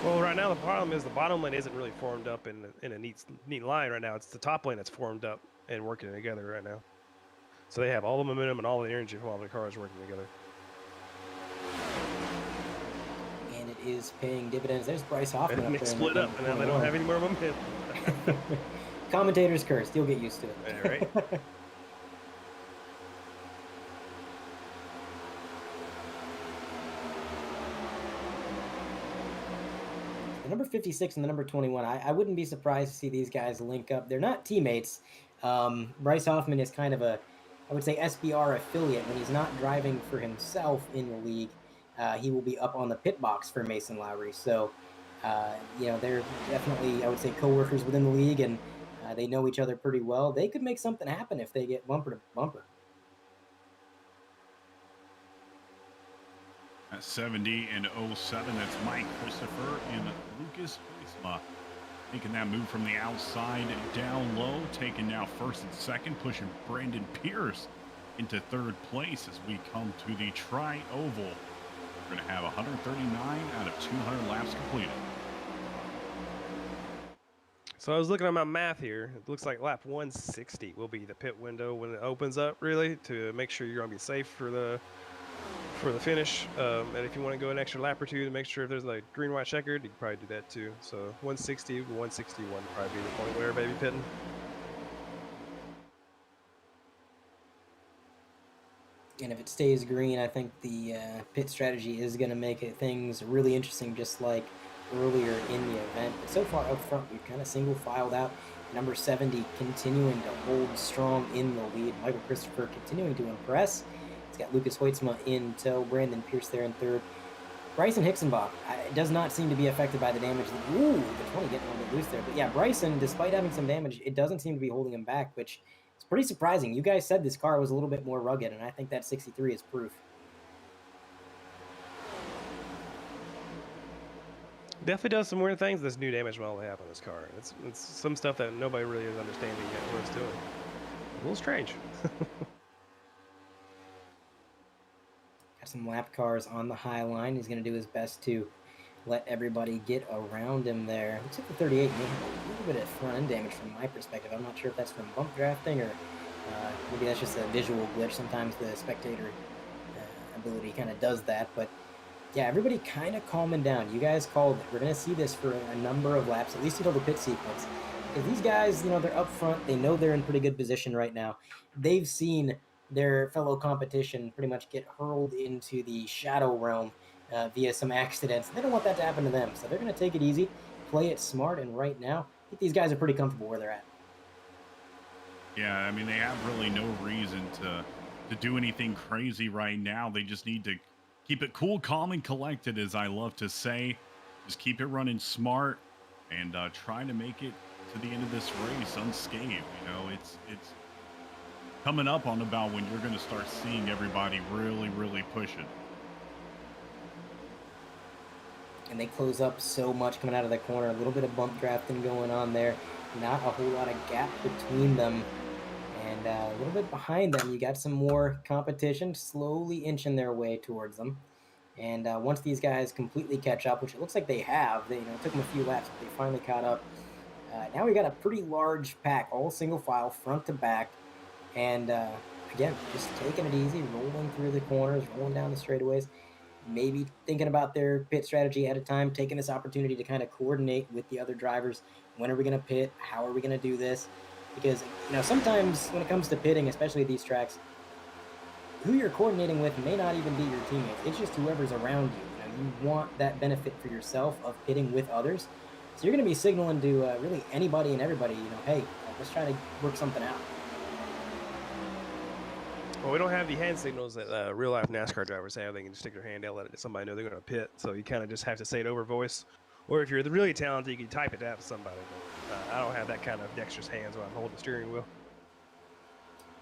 Well, right now the problem is the bottom lane isn't really formed up in a neat line right now. It's the top lane that's formed up and working together right now. So they have all the momentum and all the energy from all the cars working together. And it is paying dividends. There's Bryce Hoffman. And they split up, and now they don't have any more momentum. Commentator's cursed. You'll get used to it. Yeah, right. The number 56 and the number 21, I wouldn't be surprised to see these guys link up. They're not teammates. Bryce Hoffman is kind of a, I would say, SBR affiliate. When he's not driving for himself in the league, he will be up on the pit box for Mason Lowry. So, they're definitely, I would say, co-workers within the league, and they know each other pretty well. They could make something happen if they get bumper to bumper. At 70 and 07, that's Mike Christopher and Lucas Hoytsma making that move from the outside down low, taking now 1st and 2nd, pushing Brandon Pierce into 3rd place as we come to the Tri-Oval. We're going to have 139 out of 200 laps completed. So I was looking at my math here. It looks like lap 160 will be the pit window when it opens up, really, to make sure you're going to be safe for the finish. And if you want to go an extra lap or two to make sure if there's like green, white checkered, you can probably do that too. So 160, 161 would probably be the point where everybody be pitting. And if it stays green, I think the pit strategy is going to make things really interesting, just like earlier in the event. But so far up front, we've kind of single filed out. Number 70 continuing to hold strong in the lead. Michael Christopher continuing to impress. He's got Lucas Hoytsma in tow. Brandon Pierce there in 3rd. Bryson Hixenbach does not seem to be affected by the damage. Ooh, the 20 getting a little bit loose there. But yeah, Bryson, despite having some damage, it doesn't seem to be holding him back, which is pretty surprising. You guys said this car was a little bit more rugged, and I think that 63 is proof. Definitely does some weird things, this new damage model they have on this car. It's some stuff that nobody really is understanding yet what it's doing. A little strange. Got some lap cars on the high line. He's going to do his best to let everybody get around him there. Looks like the 38 may have a little bit of front-end damage from my perspective. I'm not sure if that's from bump drafting or maybe that's just a visual glitch. Sometimes the spectator ability kind of does that, but yeah, everybody kind of calming down. You guys called it. We're going to see this for a number of laps, at least until the pit sequence. Because these guys, they're up front. They know they're in pretty good position right now. They've seen their fellow competition pretty much get hurled into the shadow realm via some accidents. They don't want that to happen to them. So they're going to take it easy, play it smart, and right now, I think these guys are pretty comfortable where they're at. Yeah, I mean, they have really no reason to do anything crazy right now. They just need to keep it cool, calm, and collected, as I love to say. Just keep it running smart and try to make it to the end of this race unscathed. It's coming up on about when you're going to start seeing everybody really, really push it. And they close up so much coming out of the corner. A little bit of bump drafting going on there. Not a whole lot of gap between them. And a little bit behind them, you got some more competition slowly inching their way towards them. And once these guys completely catch up, which it looks like they have, it took them a few laps, but they finally caught up. Now we got a pretty large pack, all single file, front to back. And again, just taking it easy, rolling through the corners, rolling down the straightaways. Maybe thinking about their pit strategy ahead of time, taking this opportunity to kind of coordinate with the other drivers. When are we going to pit? How are we going to do this? Because, sometimes when it comes to pitting, especially these tracks, who you're coordinating with may not even be your teammates. It's just whoever's around you. You want that benefit for yourself of pitting with others. So you're going to be signaling to really anybody and everybody, hey, let's try to work something out. Well, we don't have the hand signals that real life NASCAR drivers have. They can just stick their hand out, let somebody know they're going to pit. So you kind of just have to say it over voice. Or if you're really talented, you can type it out to somebody. But I don't have that kind of dexterous hands when I'm holding the steering wheel.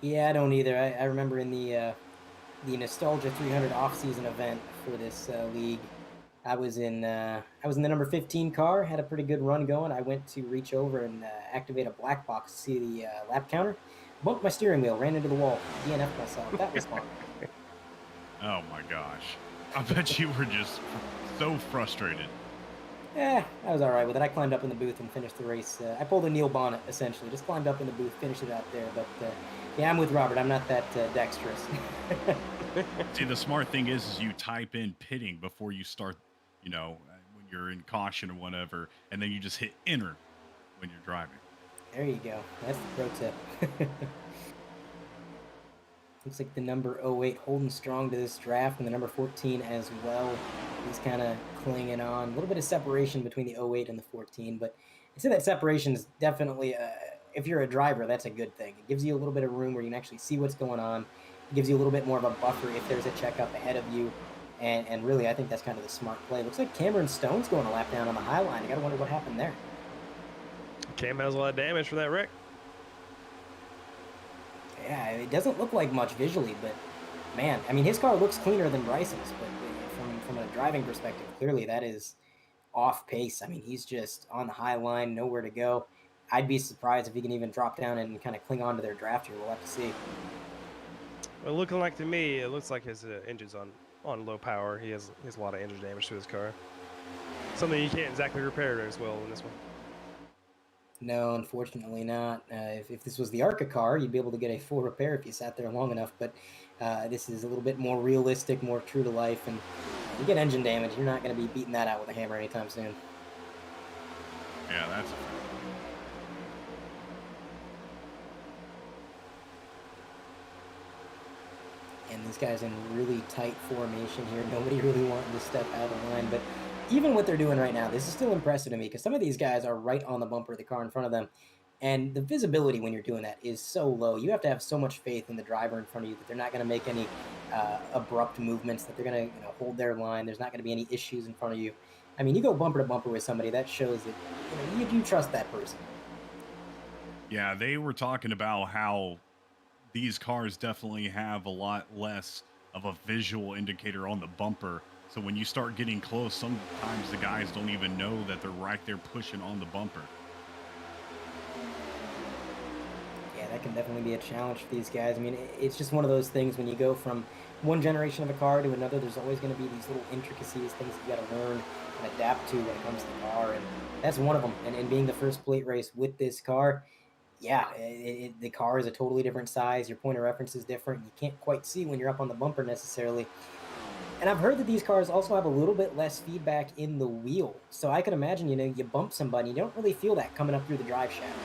Yeah, I don't either. I remember in the Nostalgia 300 off-season event for this league, I was in the number 15 car, had a pretty good run going. I went to reach over and activate a black box to see the lap counter. Bumped my steering wheel, ran into the wall, DNF'd myself. That was fun. Oh my gosh. I bet you were just so frustrated. I was all right with it. I climbed up in the booth and finished the race. I pulled a Neil Bonnet, essentially. Just climbed up in the booth, finished it out there. But yeah, I'm with Robert. I'm not that dexterous. See, the smart thing is you type in pitting before you start, when you're in caution or whatever, and then you just hit enter when you're driving. There you go. That's the pro tip. Looks like the number 08 holding strong to this draft, and the number 14 as well. He's kind of clinging on. A little bit of separation between the 08 and the 14, but I'd say that separation is definitely, if you're a driver, that's a good thing. It gives you a little bit of room where you can actually see what's going on. It gives you a little bit more of a buffer if there's a checkup ahead of you. And really, I think that's kind of the smart play. Looks like Cameron Stone's going a lap down on the high line. I got to wonder what happened there. Cam has a lot of damage for that wreck. Yeah, it doesn't look like much visually, but man, I mean, his car looks cleaner than Bryce's, but from a driving perspective, clearly that is off pace. I mean, he's just on the high line, nowhere to go. I'd be surprised if he can even drop down and kind of cling on to their draft here. We'll have to see. Well, looking like to me, it looks like his engine's on low power. He has a lot of engine damage to his car. Something you can't exactly repair as well in this one. No, unfortunately not. If this was the ARCA car, you'd be able to get a full repair if you sat there long enough, but this is a little bit more realistic, more true to life, and you get engine damage, you're not going to be beating that out with a hammer anytime soon. Yeah, that's... And this guy's in really tight formation here. Nobody really wanting to step out of line, but even what they're doing right now, this is still impressive to me because some of these guys are right on the bumper of the car in front of them. And the visibility when you're doing that is so low. You have to have so much faith in the driver in front of you that they're not going to make any abrupt movements, that they're going to hold their line. There's not going to be any issues in front of you. I mean, you go bumper to bumper with somebody, that shows that you trust that person. Yeah, they were talking about how these cars definitely have a lot less of a visual indicator on the bumper. So when you start getting close, sometimes the guys don't even know that they're right there pushing on the bumper. Yeah, that can definitely be a challenge for these guys. I mean, it's just one of those things when you go from one generation of a car to another, there's always going to be these little intricacies, things that you got to learn and adapt to when it comes to the car. And that's one of them. And being the first plate race with this car, yeah, the car is a totally different size. Your point of reference is different. You can't quite see when you're up on the bumper necessarily. And I've heard that these cars also have a little bit less feedback in the wheel. So I can imagine, you bump somebody, you don't really feel that coming up through the drive shaft.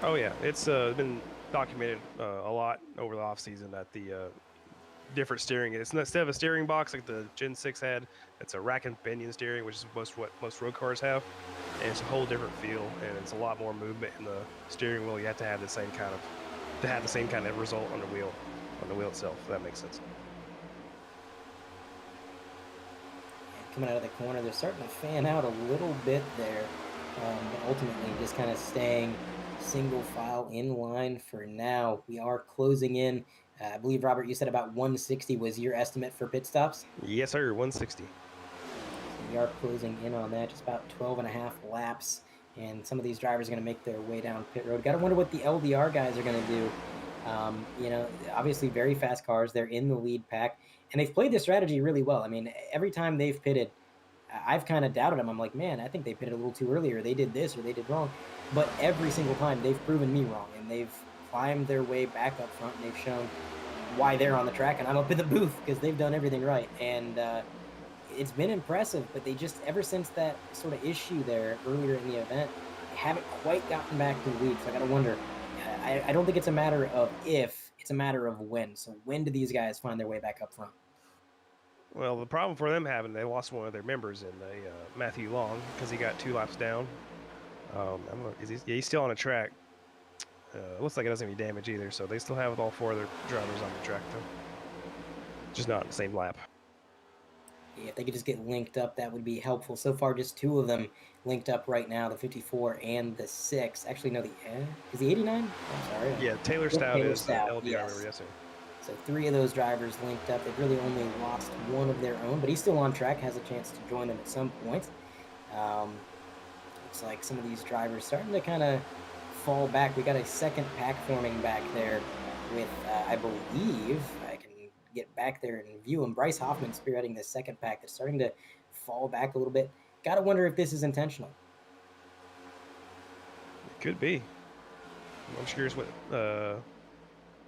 Oh, yeah. It's been documented a lot over the off-season that the different steering is. Instead of a steering box like the Gen 6 had, it's a rack and pinion steering, which is what most road cars have. And it's a whole different feel, and it's a lot more movement in the steering wheel. You have to have the same kind of result on the wheel itself, if that makes sense. Coming out of the corner, they're starting to fan out a little bit there, but ultimately just kind of staying single file in line for now. We are closing in. I believe, Robert, you said about 160 was your estimate for pit stops? Yes, sir, 160. We are closing in on that, just about 12 and a half laps, and some of these drivers are going to make their way down pit road. Got to wonder what the LDR guys are going to do. Obviously very fast cars. They're in the lead pack, and they've played this strategy really well. I mean, every time they've pitted, I've kind of doubted them. I'm like, man, I think they pitted a little too early, or they did this, or they did wrong. But every single time, they've proven me wrong, and they've climbed their way back up front, and they've shown why they're on the track, and I'm up in the booth because they've done everything right. And it's been impressive, but they just, ever since that sort of issue there earlier in the event, they haven't quite gotten back to the lead. So I got to wonder, I don't think it's a matter of if, it's a matter of when. So when do these guys find their way back up front? Well, the problem for them they lost one of their members in Matthew Long because he got 2 laps down. He's still on a track. Looks like it doesn't have any damage either, so they still have all 4 of their drivers on the track though. Just not in the same lap. Yeah, if they could just get linked up, that would be helpful. So far, just 2 of them linked up right now, the 54 and the 6. Actually, no, is the 89? I'm sorry. Yeah, Taylor Stout Taylor is Stout, LDR yes. member, yes sir. So 3 of those drivers linked up. They've really only lost 1 of their own, but he's still on track, has a chance to join them at some point. Looks like some of these drivers starting to kind of fall back. We got a second pack forming back there with, I believe, I can get back there and view him. Bryce Hoffman spearheading the second pack that's starting to fall back a little bit. Got to wonder if this is intentional. It could be. I'm just curious what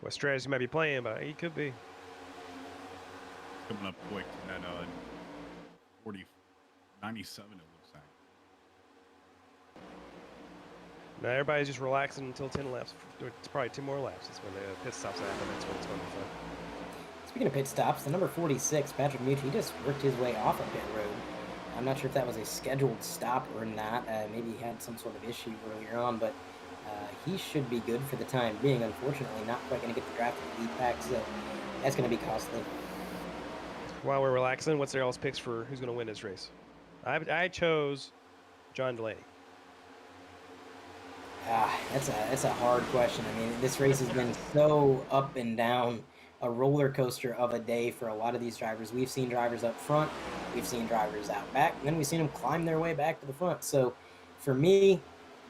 strategy he might be playing, but he could be. Coming up quick at 97, it looks like. Now everybody's just relaxing until 10 laps. It's probably 2 more laps. That's when the pit stops happen. That's when it's going to be fun. Speaking of pit stops, the number 46, Patrick Mucci, he just worked his way off a pit road. I'm not sure if that was a scheduled stop or not. Maybe he had some sort of issue earlier on, but he should be good for the time being. Unfortunately, not quite going to get the draft lead pack, so that's going to be costly. While we're relaxing, what's their else picks for who's going to win this race? I chose John Delaney. That's a hard question. I mean, this race has been so up and down, a roller coaster of a day for a lot of these drivers. We've seen drivers up front, we've seen drivers out back, and then we've seen them climb their way back to the front. So for me,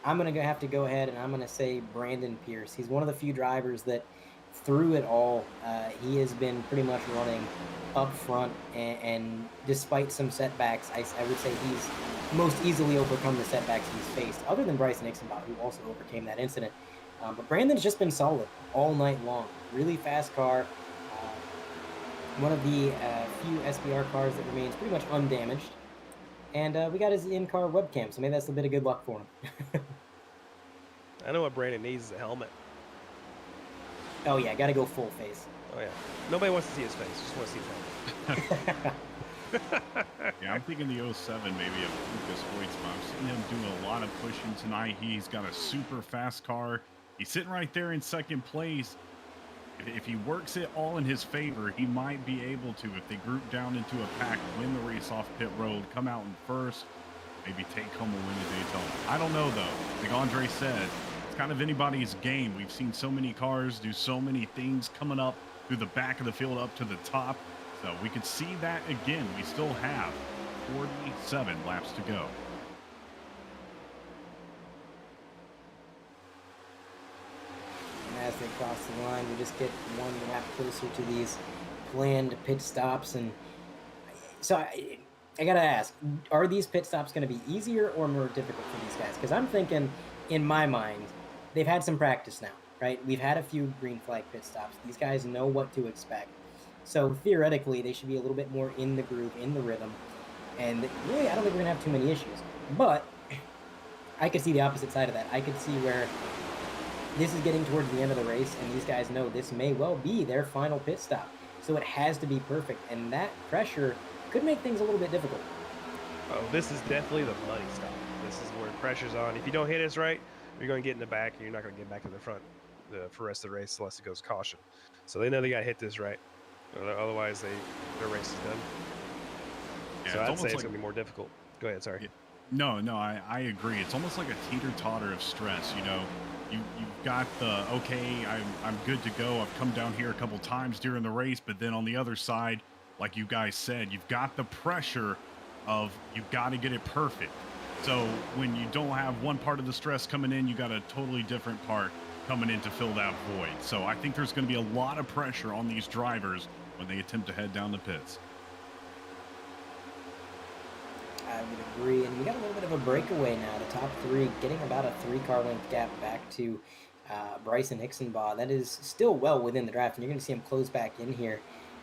I'm going to have to go ahead and I'm going to say Brandon Pierce. He's one of the few drivers that through it all, he has been pretty much running up front, and despite some setbacks, I would say he's most easily overcome the setbacks he's faced, other than Bryce Nixonbot, who also overcame that incident. But Brandon's just been solid all night long. Really fast car. One of the few SBR cars that remains pretty much undamaged. And we got his in-car webcam, so maybe that's a bit of good luck for him. I know what Brandon needs is a helmet. Oh yeah, got to go full face. Oh yeah. Nobody wants to see his face. Just want to see his helmet. Yeah, I'm thinking the 07 maybe of Lucas Hoytsma. I've seen him do a lot of pushing tonight. He's got a super fast car. He's sitting right there in second place. If he works it all in his favor, he might be able to, if they group down into a pack, win the race off pit road, come out in first, maybe take home a win at Daytona. I don't know, though. Like Andre said, it's kind of anybody's game. We've seen so many cars do so many things coming up through the back of the field up to the top. So we could see that again. We still have 47 laps to go. And as they cross the line, we just get one lap closer to these planned pit stops. And so I got to ask, are these pit stops going to be easier or more difficult for these guys? Because I'm thinking, in my mind, they've had some practice now, right? We've had a few green flag pit stops. These guys know what to expect. So theoretically, they should be a little bit more in the groove, in the rhythm. And really, I don't think we're going to have too many issues. But I could see the opposite side of that. I could see where this is getting towards the end of the race, and these guys know this may well be their final pit stop. So it has to be perfect. And that pressure could make things a little bit difficult. Oh, this is definitely the money stop. This is where pressure's on. If you don't hit this right, you're going to get in the back, and you're not going to get back to the front for the rest of the race unless it goes caution. So they know they got to hit this right. Otherwise, their race is done. Yeah, so I'd say it's going to be more difficult. Go ahead, sorry. Yeah, no, I agree. It's almost like a teeter-totter of stress, you know. You've got the, okay, I'm good to go. I've come down here a couple times during the race, but then on the other side, like you guys said, you've got the pressure of you've got to get it perfect. So when you don't have one part of the stress coming in, you got a totally different part coming in to fill that void. So I think there's going to be a lot of pressure on these drivers when they attempt to head down the pits. I would agree, and we got a little bit of a breakaway now. The top 3 getting about a 3-car length gap back to Bryce and Nixonbot. That is still well within the draft, and you're going to see them close back in here.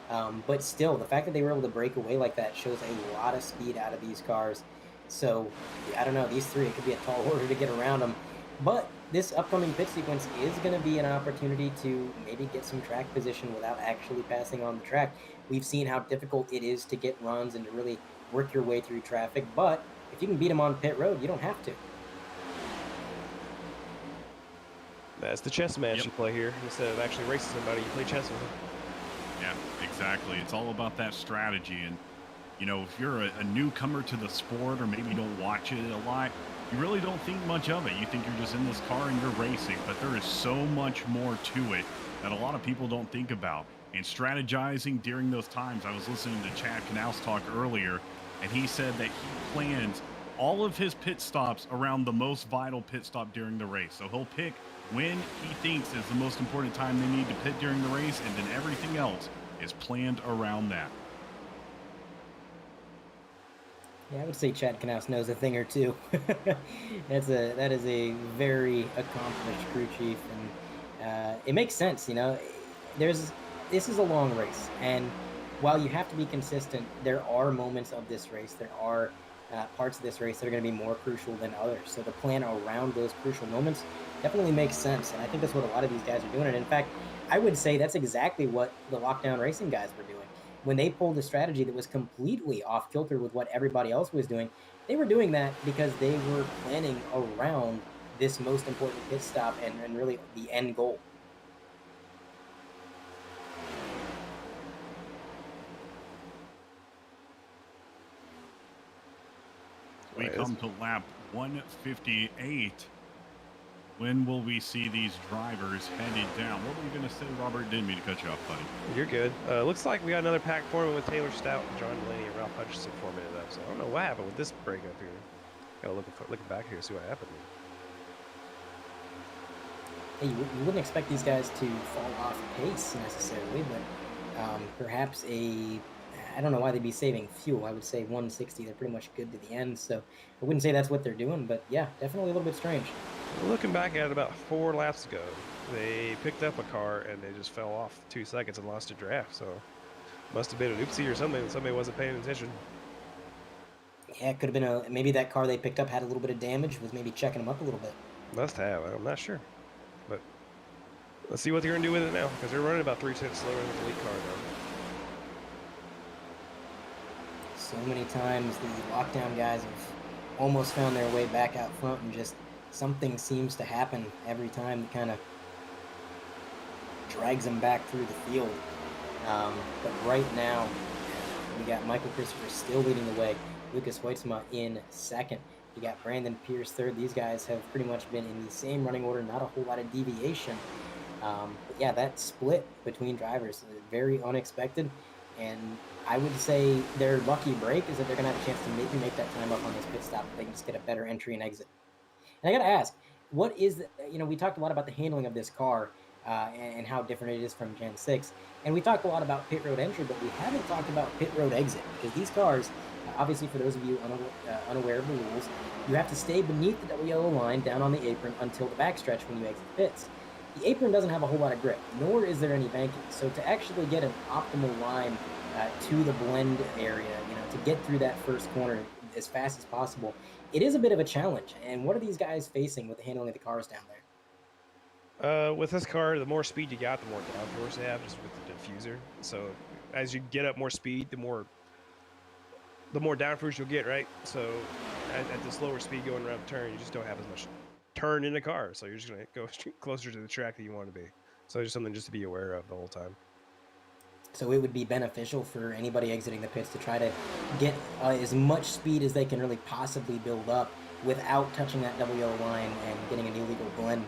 But still, the fact that they were able to break away like that shows a lot of speed out of these cars. So, I don't know, these 3, it could be a tall order to get around them. But this upcoming pit sequence is going to be an opportunity to maybe get some track position without actually passing on the track. We've seen how difficult it is to get runs and to really work your way through traffic, but if you can beat them on pit road, you don't have to. That's the chess match Yep. you play here. Instead of actually racing somebody, you play chess with them. Yeah, exactly. It's all about that strategy. And, you know, if you're a newcomer to the sport or maybe you don't watch it a lot, you really don't think much of it. You think you're just in this car and you're racing, but there is so much more to it that a lot of people don't think about. And strategizing during those times, I was listening to Chad Knaus talk earlier, and he said that he plans all of his pit stops around the most vital pit stop during the race. So he'll pick when he thinks is the most important time they need to pit during the race, and then everything else is planned around that. Yeah, I would say Chad Knaus knows a thing or two. That is a very accomplished crew chief, and it makes sense. You know, this is a long race, and while you have to be consistent, there are moments of this race. There are parts of this race that are going to be more crucial than others. So the plan around those crucial moments definitely makes sense, and I think that's what a lot of these guys are doing. And in fact, I would say that's exactly what the lockdown racing guys were doing when they pulled a strategy that was completely off kilter with what everybody else was doing. They were doing that because they were planning around this most important pit stop and really the end goal. We come to lap 158. When will we see these drivers headed down? What were you going to say, Robert? Didn't mean to cut you off, buddy. You're good. Looks like we got another pack forming with Taylor Stout, John Delaney, and Ralph Hutchinson forming it up. So I don't know what happened with this breakup here. Gotta look back here, see what happened. Hey, you wouldn't expect these guys to fall off pace necessarily, but perhaps I don't know why they'd be saving fuel. I would say 160, they're pretty much good to the end. So I wouldn't say that's what they're doing, but yeah, definitely a little bit strange. Looking back at it, about 4 laps ago, they picked up a car and they just fell off 2 seconds and lost a draft. So must have been an oopsie or something. Somebody wasn't paying attention. Yeah, it could have been maybe that car they picked up had a little bit of damage, was maybe checking them up a little bit. Must have. I'm not sure. But let's see what they're going to do with it now, because they're running about 3 tenths slower than the lead car now. So many times the lockdown guys have almost found their way back out front, and just something seems to happen every time that kind of drags them back through the field. But right now, we got Michael Christopher still leading the way. Lucas Weitzma in second. You got Brandon Pierce third. These guys have pretty much been in the same running order, not a whole lot of deviation. But yeah, that split between drivers is very unexpected. And I would say their lucky break is that they're going to have a chance to maybe make that time up on this pit stop if they can just get a better entry and exit. And I got to ask, what is, we talked a lot about the handling of this car and how different it is from Gen 6. And we talked a lot about pit road entry, but we haven't talked about pit road exit, because these cars, obviously for those of you unaware of the rules, you have to stay beneath the double yellow line down on the apron until the backstretch when you exit the pits. The apron doesn't have a whole lot of grip, nor is there any banking. So to actually get an optimal line to the blend area, to get through that first corner as fast as possible, it is a bit of a challenge. And what are these guys facing with the handling of the cars down there? With this car, the more speed you got, the more downforce they have, just with the diffuser. So as you get up more speed, the more downforce you'll get, right? So at the slower speed going around the turn, you just don't have as much turn in the car. So you're just going to go closer to the track that you want to be. So just something just to be aware of the whole time. So it would be beneficial for anybody exiting the pits to try to get as much speed as they can really possibly build up without touching that double yellow line and getting an illegal blend.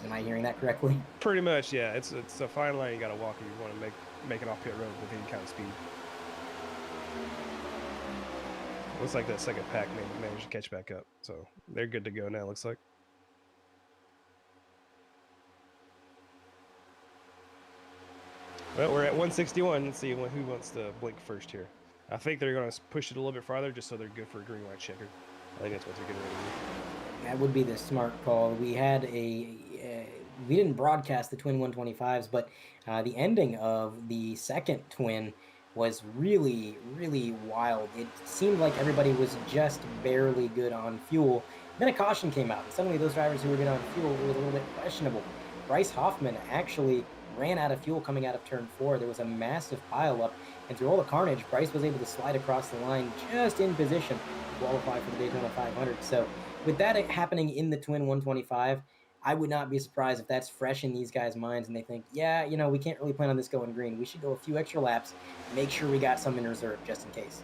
Am I hearing that correctly? Pretty much, yeah. It's a fine line you got to walk if you want to make it off pit road with any kind of speed. Looks like that second pack managed to catch back up, so they're good to go now. Looks like. Well, we're at 161. Let's see who wants to blink first here. I think they're going to push it a little bit farther just so they're good for a green light checker. I think that's what they're getting ready to do. That would be the smart call. We had we didn't broadcast the twin 125s, but the ending of the second twin was really, really wild. It seemed like everybody was just barely good on fuel. Then a caution came out, and suddenly those drivers who were good on fuel were a little bit questionable. Bryce Hoffman actually ran out of fuel coming out of turn 4. There was a massive pileup, and through all the carnage, Bryce was able to slide across the line just in position to qualify for the Daytona 500. So with that happening in the twin 125, I would not be surprised if that's fresh in these guys' minds and they think, yeah, we can't really plan on this going green. We should go a few extra laps, make sure we got some in reserve just in case.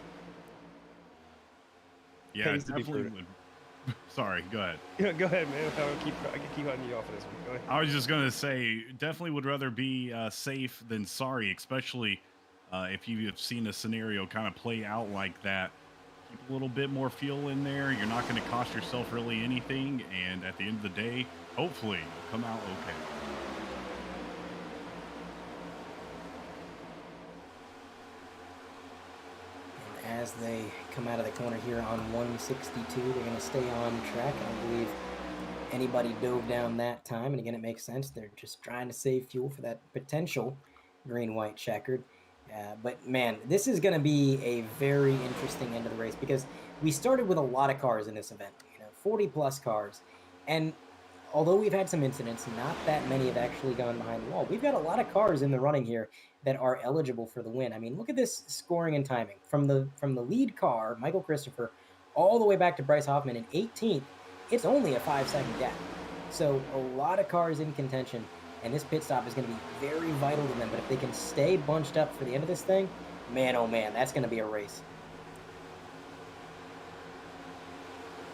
Yeah, Pays to be definitely prudent. would. Sorry, go ahead. Go ahead, man. I can keep cutting you off of this one. Go ahead. I was just going to say, definitely would rather be safe than sorry, especially if you have seen a scenario kind of play out like that. Keep a little bit more fuel in there. You're not going to cost yourself really anything. And at the end of the day, hopefully you'll come out okay. As they come out of the corner here on 162, they're going to stay on track. I don't believe anybody dove down that time. And again, it makes sense. They're just trying to save fuel for that potential green-white checkered. But man, this is going to be a very interesting end of the race because we started with a lot of cars in this event, 40 plus cars. And although we've had some incidents, not that many have actually gone behind the wall. We've got a lot of cars in the running here that are eligible for the win. I mean, look at this scoring and timing. From the lead car, Michael Christopher, all the way back to Bryce Hoffman in 18th, it's only a 5-second gap. So a lot of cars in contention, and this pit stop is going to be very vital to them. But if they can stay bunched up for the end of this thing, man, oh man, that's going to be a race.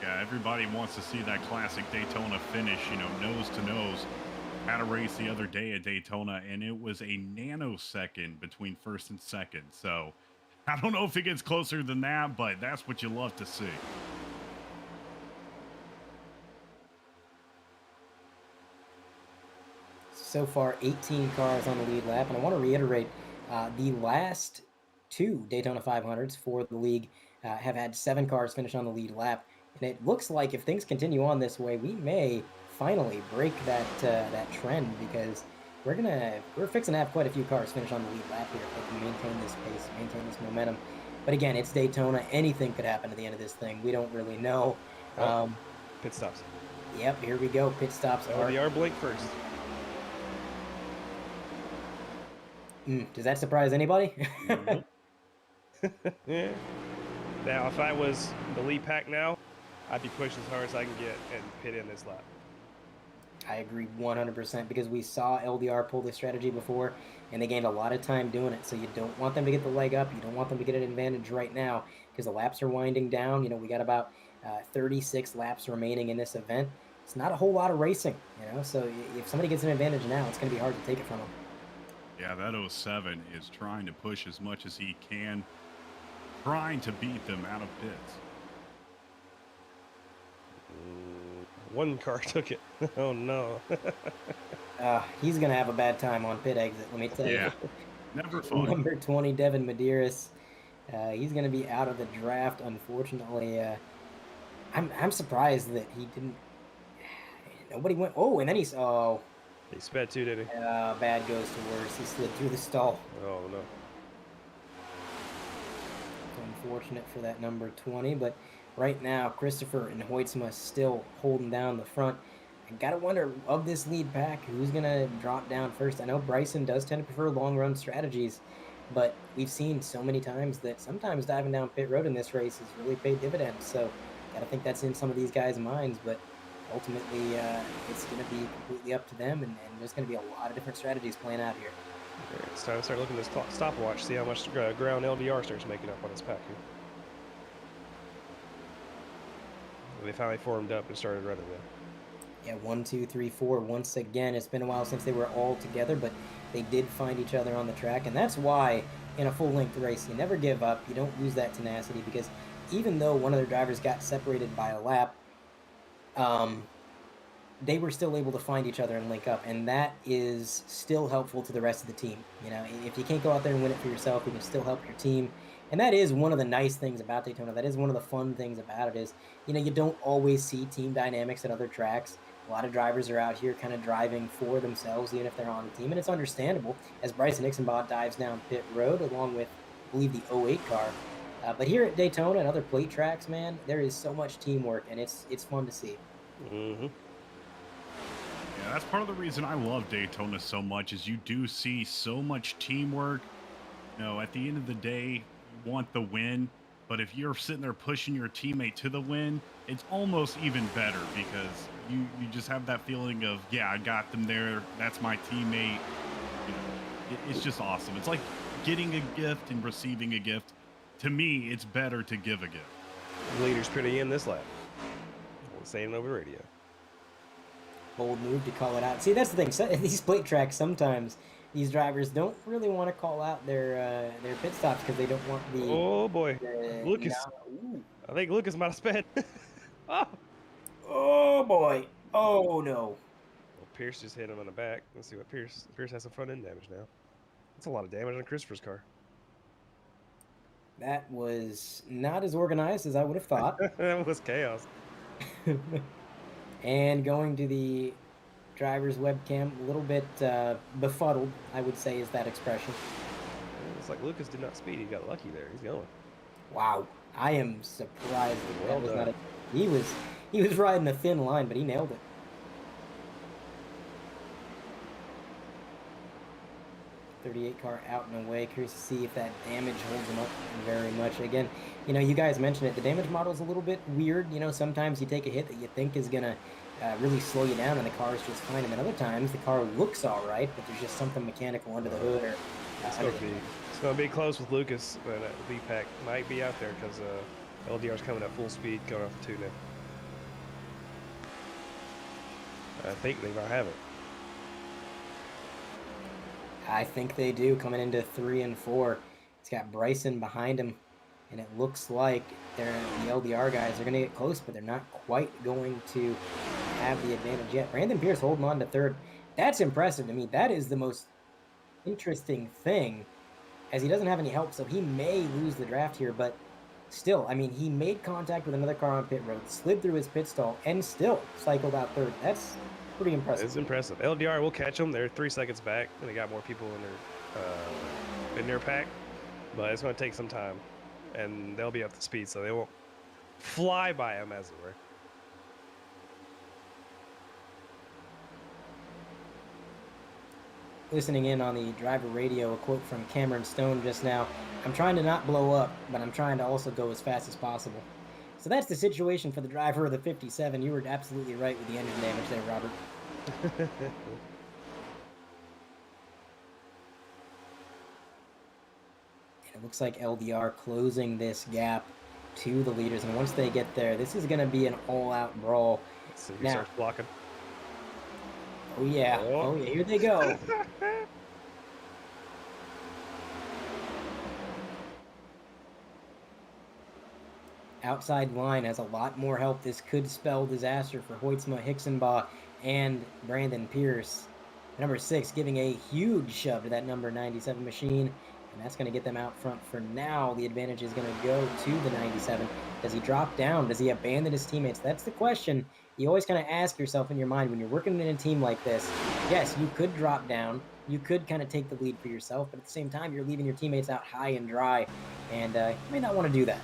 Yeah, everybody wants to see that classic Daytona finish, nose to nose. Had a race the other day at Daytona, and it was a nanosecond between first and second. So I don't know if it gets closer than that, but that's what you love to see. So far, 18 cars on the lead lap. And I want to reiterate, the last two Daytona 500s for the league have had 7 cars finish on the lead lap. And it looks like if things continue on this way, we may finally break that trend because we're fixing to have quite a few cars finish on the lead lap here if they can maintain this pace, maintain this momentum. But again, it's Daytona. Anything could happen at the end of this thing. We don't really know. Pit stops. Yep, here we go. Pit stops. They are Blake first. Does that surprise anybody? Yeah. Now, if I was the lead pack now, I'd be pushing as hard as I can get and pit in this lap. I agree 100% because we saw LDR pull this strategy before, and they gained a lot of time doing it. So you don't want them to get the leg up. You don't want them to get an advantage right now because the laps are winding down. We got about 36 laps remaining in this event. It's not a whole lot of racing, So if somebody gets an advantage now, it's going to be hard to take it from them. Yeah, that 07 is trying to push as much as he can, trying to beat them out of pits. One car took it. Oh, no. He's going to have a bad time on pit exit, let me tell you. Never fun. Number 20, Devin Medeiros. He's going to be out of the draft, unfortunately. I'm surprised that he didn't... Nobody went... Oh, and then he's... Oh... He sped too, didn't he? Bad goes to worse. He slid through the stall. Oh, no. Unfortunate for that number 20, but right now, Christopher and Hoytsma still holding down the front. I gotta wonder, of this lead pack, who's gonna drop down first? I know Bryson does tend to prefer long-run strategies, but we've seen so many times that sometimes diving down pit road in this race has really paid dividends, so gotta think that's in some of these guys' minds, but ultimately, it's going to be completely up to them, and there's going to be a lot of different strategies playing out here. It's time to start looking at this stopwatch, see how much ground LDR starts making up on this pack here. They finally formed up and started running then. Yeah, 1, 2, 3, 4. Once again, it's been a while since they were all together, but they did find each other on the track, and that's why in a full-length race, you never give up. You don't lose that tenacity, because even though one of their drivers got separated by a lap, they were still able to find each other and link up, and that is still helpful to the rest of the team. If you can't go out there and win it for yourself, you can still help your team, and that is one of the nice things about Daytona. That is one of the fun things about it is, you don't always see team dynamics at other tracks. A lot of drivers are out here kind of driving for themselves, even if they're on the team, and it's understandable as Bryson Nixonbot dives down pit road along with, I believe, the 08 car. But here at Daytona and other plate tracks, man, there is so much teamwork, and it's fun to see. Mm-hmm. Yeah, that's part of the reason I love Daytona so much is you do see so much teamwork. At the end of the day, you want the win. But if you're sitting there pushing your teammate to the win, it's almost even better because you just have that feeling of, yeah, I got them there. That's my teammate. You know, it's just awesome. It's like getting a gift and receiving a gift. To me, it's better to give a gift. The leader's pretty in this lap. We're saying it over radio. Bold move to call it out. See, that's the thing. So, these plate tracks, sometimes these drivers don't really want to call out their pit stops because they don't want the. Oh boy, the Lucas. Ooh. I think Lucas might have sped. Oh boy. Oh no. Well, Pierce just hit him on the back. Let's see what Pierce has some front end damage now. That's a lot of damage on Christopher's car. That was not as organized as I would have thought. That was chaos. And going to the driver's webcam, a little bit befuddled, I would say, is that expression. It's like Lucas did not speed. He got lucky there. He's going. Wow, I am surprised that Well was done. not. He was riding a thin line, but he nailed it. .38 car out and away. Curious to see if that damage holds him up very much. Again, you know, you guys mentioned it. The damage model is a little bit weird. You know, sometimes you take a hit that you think is gonna really slow you down, and the car is just fine. And then other times the car looks all right, but there's just something mechanical under the hood. Or It's going to be close with Lucas, but V-Pack might be out there because LDR's coming at full speed going off the 2 now. I think they might have it. I think they do, coming into 3 and 4. It's got Bryson behind him, and it looks like the LDR guys are going to get close, but they're not quite going to have the advantage yet. Brandon Pierce holding on to 3rd. That's impressive to me. That is the most interesting thing, as he doesn't have any help, so he may lose the draft here, but still, I mean, he made contact with another car on pit road, slid through his pit stall, and still cycled out 3rd. That's pretty impressive. It's impressive. LDR will catch them. They're 3 seconds back, and they got more people in their pack, but it's going to take some time, and they'll be up to speed, so they won't fly by them, as it were. Listening in on the driver radio, a quote from Cameron Stone just now. I'm trying to not blow up, but I'm trying to also go as fast as possible. So that's the situation for the driver of the 57. You were absolutely right with the engine damage there, Robert. And it looks like LDR closing this gap to the leaders. And once they get there, this is going to be an all-out brawl. Let's see who Now- starts blocking. Oh, yeah. Oh, yeah. Here they go. Outside line has a lot more help. This could spell disaster for Hoytsma, Hicksenbaugh, and Brandon Pierce. Number 6 giving a huge shove to that number 97 machine, and that's going to get them out front for now. The advantage is going to go to the 97. Does he drop down? Does he abandon his teammates? That's the question you always kind of ask yourself in your mind when you're working in a team like this. Yes, you could drop down. You could kind of take the lead for yourself, but at the same time, you're leaving your teammates out high and dry, and you may not want to do that.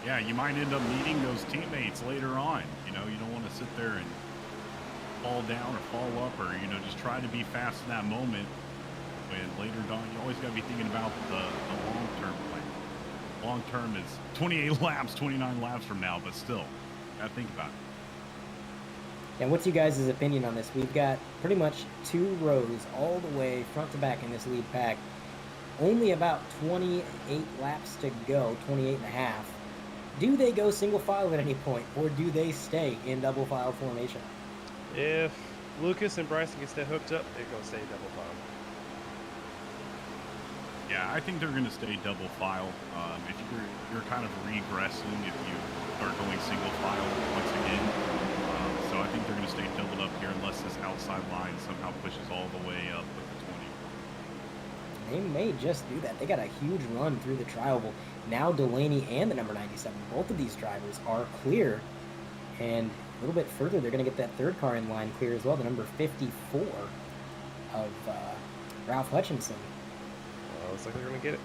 Yeah, you might end up needing those teammates later on. You know, you don't want to sit there and fall down or fall up, or, you know, just try to be fast in that moment. When later on, you always got to be thinking about the long-term plan. Long-term is 28 laps, 29 laps from now, but still, got to think about it. And what's you guys' opinion on this? We've got pretty much 2 rows all the way front to back in this lead pack. Only about 28 laps to go, 28 and a half. Do they go single file at any point, or do they stay in double file formation? If Lucas and Bryson can stay hooked up, they're going to stay double file. Yeah, I think they're going to stay double file. If you're kind of regressing if you are going single file once again. So I think they're going to stay doubled up here unless this outside line somehow pushes all the way up with the 20. They may just do that. They got a huge run through the trioval. Now Delaney and the number 97, both of these drivers are clear. And a little bit further, they're going to get that 3rd car in line clear as well, the number 54 of Ralph Hutchinson. Looks like they're going to get it.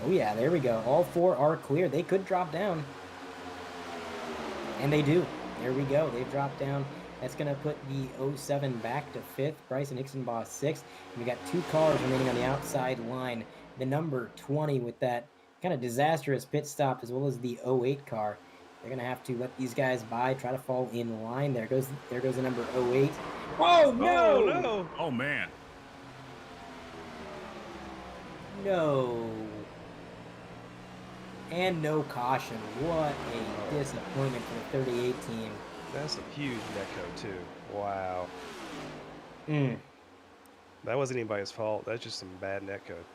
Oh yeah, there we go. All 4 are clear. They could drop down. And they do. There we go. They've dropped down. That's going to put the 07 back to 5th. Bryson Hicksenbaugh 6th. And we got 2 cars remaining on the outside line. The number 20 with that kind of disastrous pit stop, as well as the 08 car. They're gonna have to let these guys by, try to fall in line. There goes the number 08. Oh no! Oh no! Oh man. No. And no caution. What a disappointment for the 38 team. That's a huge netcode too. Wow. Mm. That wasn't anybody's fault. That's just some bad netcode.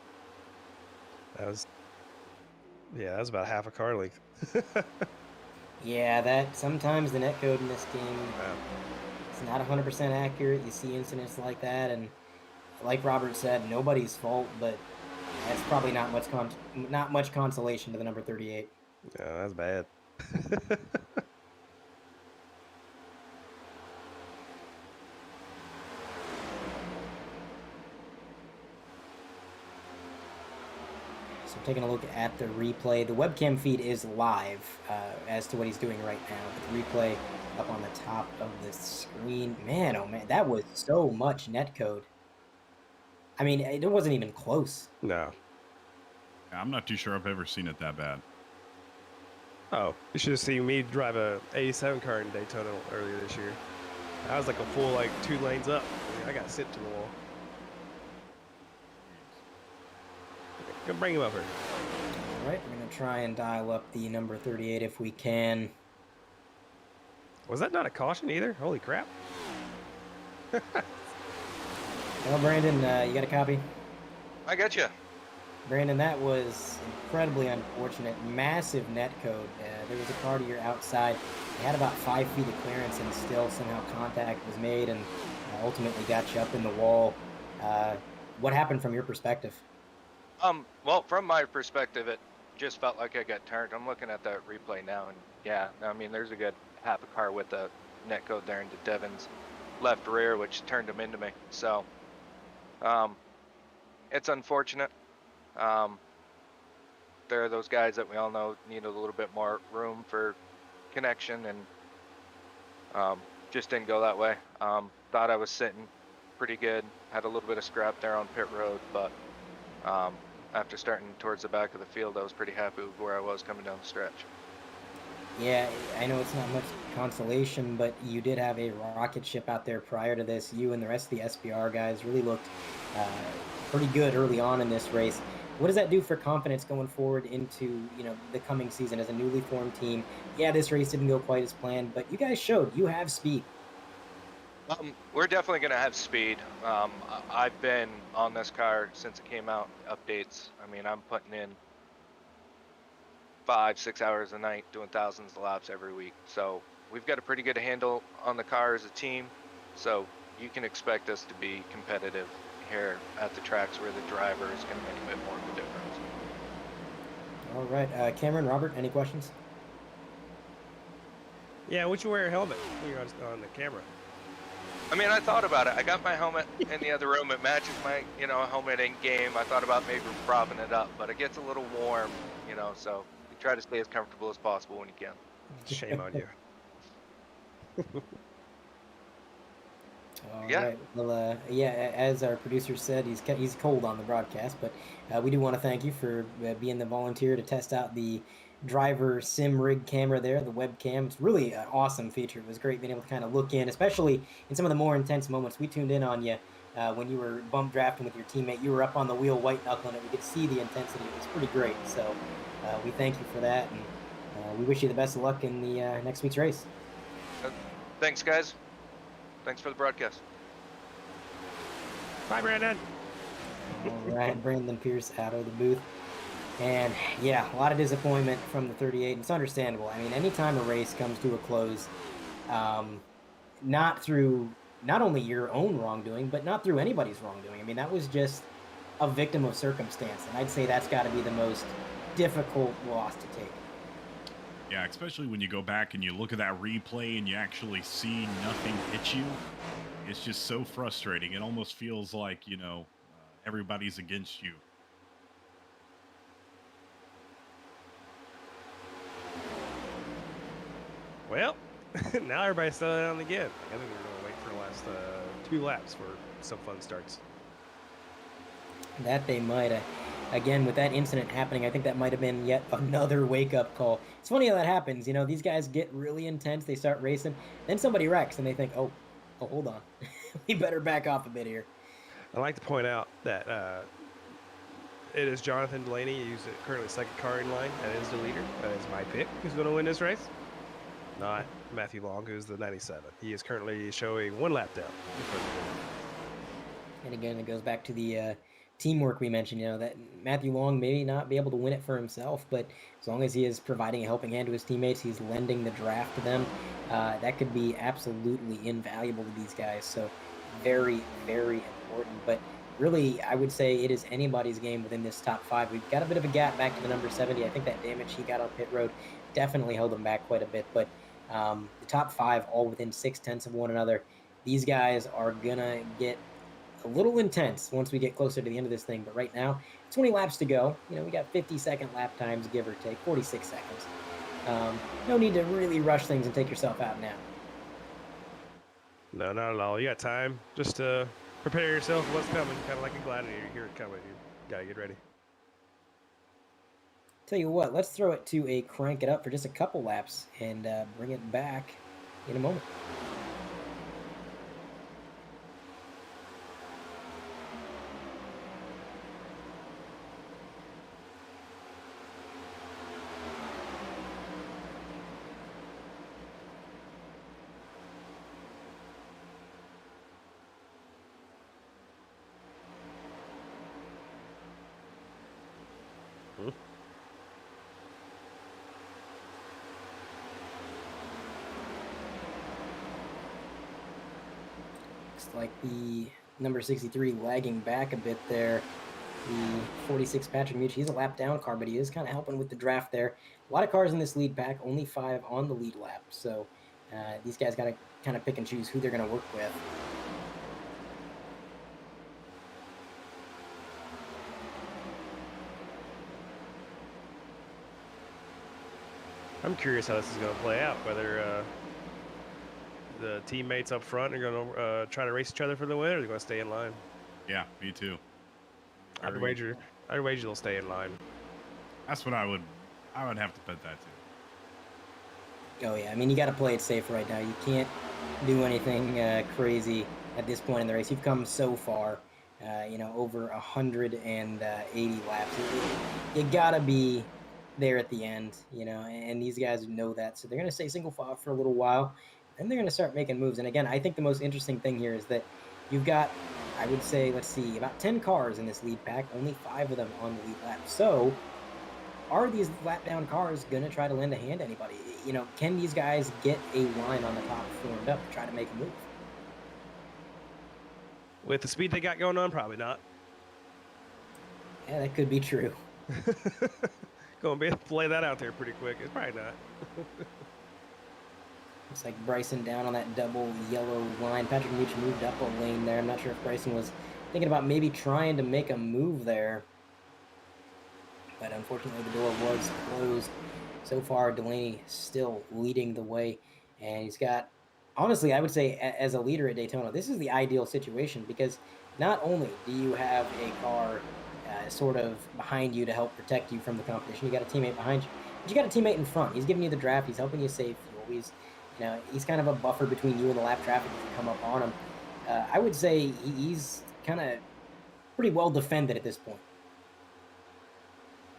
That was about half a car length. Yeah, that sometimes the netcode in this game Wow. it's not 100% accurate. You see incidents like that, and like Robert said, nobody's fault, but that's probably not much consolation to the number 38. Yeah, that's bad. So taking a look at the replay, the webcam feed is live as to what he's doing right now. But the replay up on the top of the screen, man, oh man, that was so much netcode. I mean, it wasn't even close. No. I'm not too sure I've ever seen it that bad. Oh, you should have seen me drive a 87 car in Daytona earlier this year. I was like a full 2 lanes up. I got sent to the wall. Go bring him up here. All right, we're gonna try and dial up the number 38 if we can. Was that not a caution either? Holy crap. Well, Brandon, you got a copy? I got you. Brandon, that was incredibly unfortunate. Massive netcode. There was a car to your outside. It had about 5 feet of clearance, and still somehow contact was made and ultimately got you up in the wall. What happened from your perspective? Well, from my perspective, it just felt like I got turned. I'm looking at that replay now, and yeah, I mean, there's a good half a car with a netcode there into Devin's left rear, which turned him into me. So, it's unfortunate. There are those guys that we all know need a little bit more room for connection, and just didn't go that way. Thought I was sitting pretty good, had a little bit of scrap there on pit road, but after starting towards the back of the field, I was pretty happy with where I was coming down the stretch. Yeah, I know it's not much consolation, but you did have a rocket ship out there prior to this. You and the rest of the SBR guys really looked pretty good early on in this race. What does that do for confidence going forward into the coming season as a newly formed team? Yeah, this race didn't go quite as planned, but you guys showed you have speed. We're definitely going to have speed. I've been on this car since it came out, updates. I mean, I'm putting in 5-6 hours a night, doing thousands of laps every week. So we've got a pretty good handle on the car as a team. So you can expect us to be competitive here at the tracks where the driver is going to make a bit more of a difference. All right, Cameron, Robert, any questions? Yeah, would you wear a helmet when you're on the camera? I mean, I thought about it. I got my helmet in the other room. It matches my, helmet in game. I thought about maybe propping it up, but it gets a little warm, so you try to stay as comfortable as possible when you can. Shame on you. All Yeah. right. Well, as our producer said, he's cold on the broadcast, but we do want to thank you for being the volunteer to test out the driver sim rig camera there, the webcam. It's really an awesome feature. It was great being able to kind of look in, especially in some of the more intense moments. We tuned in on you when you were bump drafting with your teammate. You were up on the wheel white knuckling it. We could see the intensity. It was pretty great. So we thank you for that, and we wish you the best of luck in the next week's race. Thanks, guys. Thanks for the broadcast. Bye, Brandon. All right, Brandon Pierce out of the booth. And yeah, a lot of disappointment from the 38. It's understandable. I mean, anytime a race comes to a close, not only your own wrongdoing, but not through anybody's wrongdoing. I mean, that was just a victim of circumstance. And I'd say that's got to be the most difficult loss to take. Yeah, especially when you go back and you look at that replay and you actually see nothing hit you. It's just so frustrating. It almost feels like, everybody's against you. Well, now everybody's settling down again. I think we're going to wait for the last 2 laps for some fun starts. That they might. again, with that incident happening, I think that might have been yet another wake-up call. It's funny how that happens. You know, these guys get really intense. They start racing. Then somebody wrecks, and they think, oh, hold on. We better back off a bit here. I'd like to point out that it is Jonathan Delaney, who's currently second car in line. That is the leader. That is my pick who's going to win this race. Not Matthew Long, who's the 97. He is currently showing 1 lap down. And again, it goes back to the teamwork we mentioned, you know, that Matthew Long may not be able to win it for himself, but as long as he is providing a helping hand to his teammates, he's lending the draft to them, that could be absolutely invaluable to these guys. So very, very important. But really, I would say it is anybody's game within this top 5. We've got a bit of a gap back to the number 70. I think that damage he got on pit road definitely held him back quite a bit. But the top 5 all within 0.6 of one another. These guys are going to get a little intense once we get closer to the end of this thing, but right now, 20 laps to go. You know, we got 50-second lap times, give or take, 46 seconds. No need to really rush things and take yourself out now. No, not at all. You got time. Just to prepare yourself for what's coming, kind of like a gladiator. You hear it coming. You gotta get ready. Tell you what, let's throw it to a crank it up for just a couple laps and bring it back in a moment. Like the number 63 lagging back a bit there. The 46 Patrick Mucci, he's a lap down car, but he is kind of helping with the draft there. A lot of cars in this lead pack, only 5 on the lead lap. So these guys got to kind of pick and choose who they're going to work with. I'm curious how this is going to play out, whether the teammates up front are going to try to race each other for the win, or they're going to stay in line. Yeah, me too. I'd wager they'll stay in line. That's what I would have to bet that too. Oh yeah, I mean, you got to play it safe right now. You can't do anything crazy at this point in the race. You've come so far, you know, over 180 laps. You got to be there at the end, you know, and these guys know that. So they're going to stay single file for a little while, and they're going to start making moves. And again, I think the most interesting thing here is that you've got, I would say, let's see, about 10 cars in this lead pack, only 5 of them on the lead lap. So are these lap down cars going to try to lend a hand to anybody? You know, can these guys get a line on the top formed up to try to make a move? With the speed they got going on, probably not. Yeah, that could be true. Going to be able to lay that out there pretty quick. It's probably not. Looks like Bryson down on that double yellow line. Patrick Mucci moved up a lane there. I'm not sure if Bryson was thinking about maybe trying to make a move there. But unfortunately, the door was closed. So far, Delaney still leading the way. And he's got, honestly, I would say as a leader at Daytona, this is the ideal situation because not only do you have a car sort of behind you to help protect you from the competition, you got a teammate behind you, but you got a teammate in front. He's giving you the draft. He's helping you save fuel. You know, he's kind of a buffer between you and the lap traffic if you come up on him. I would say he's kind of pretty well defended at this point.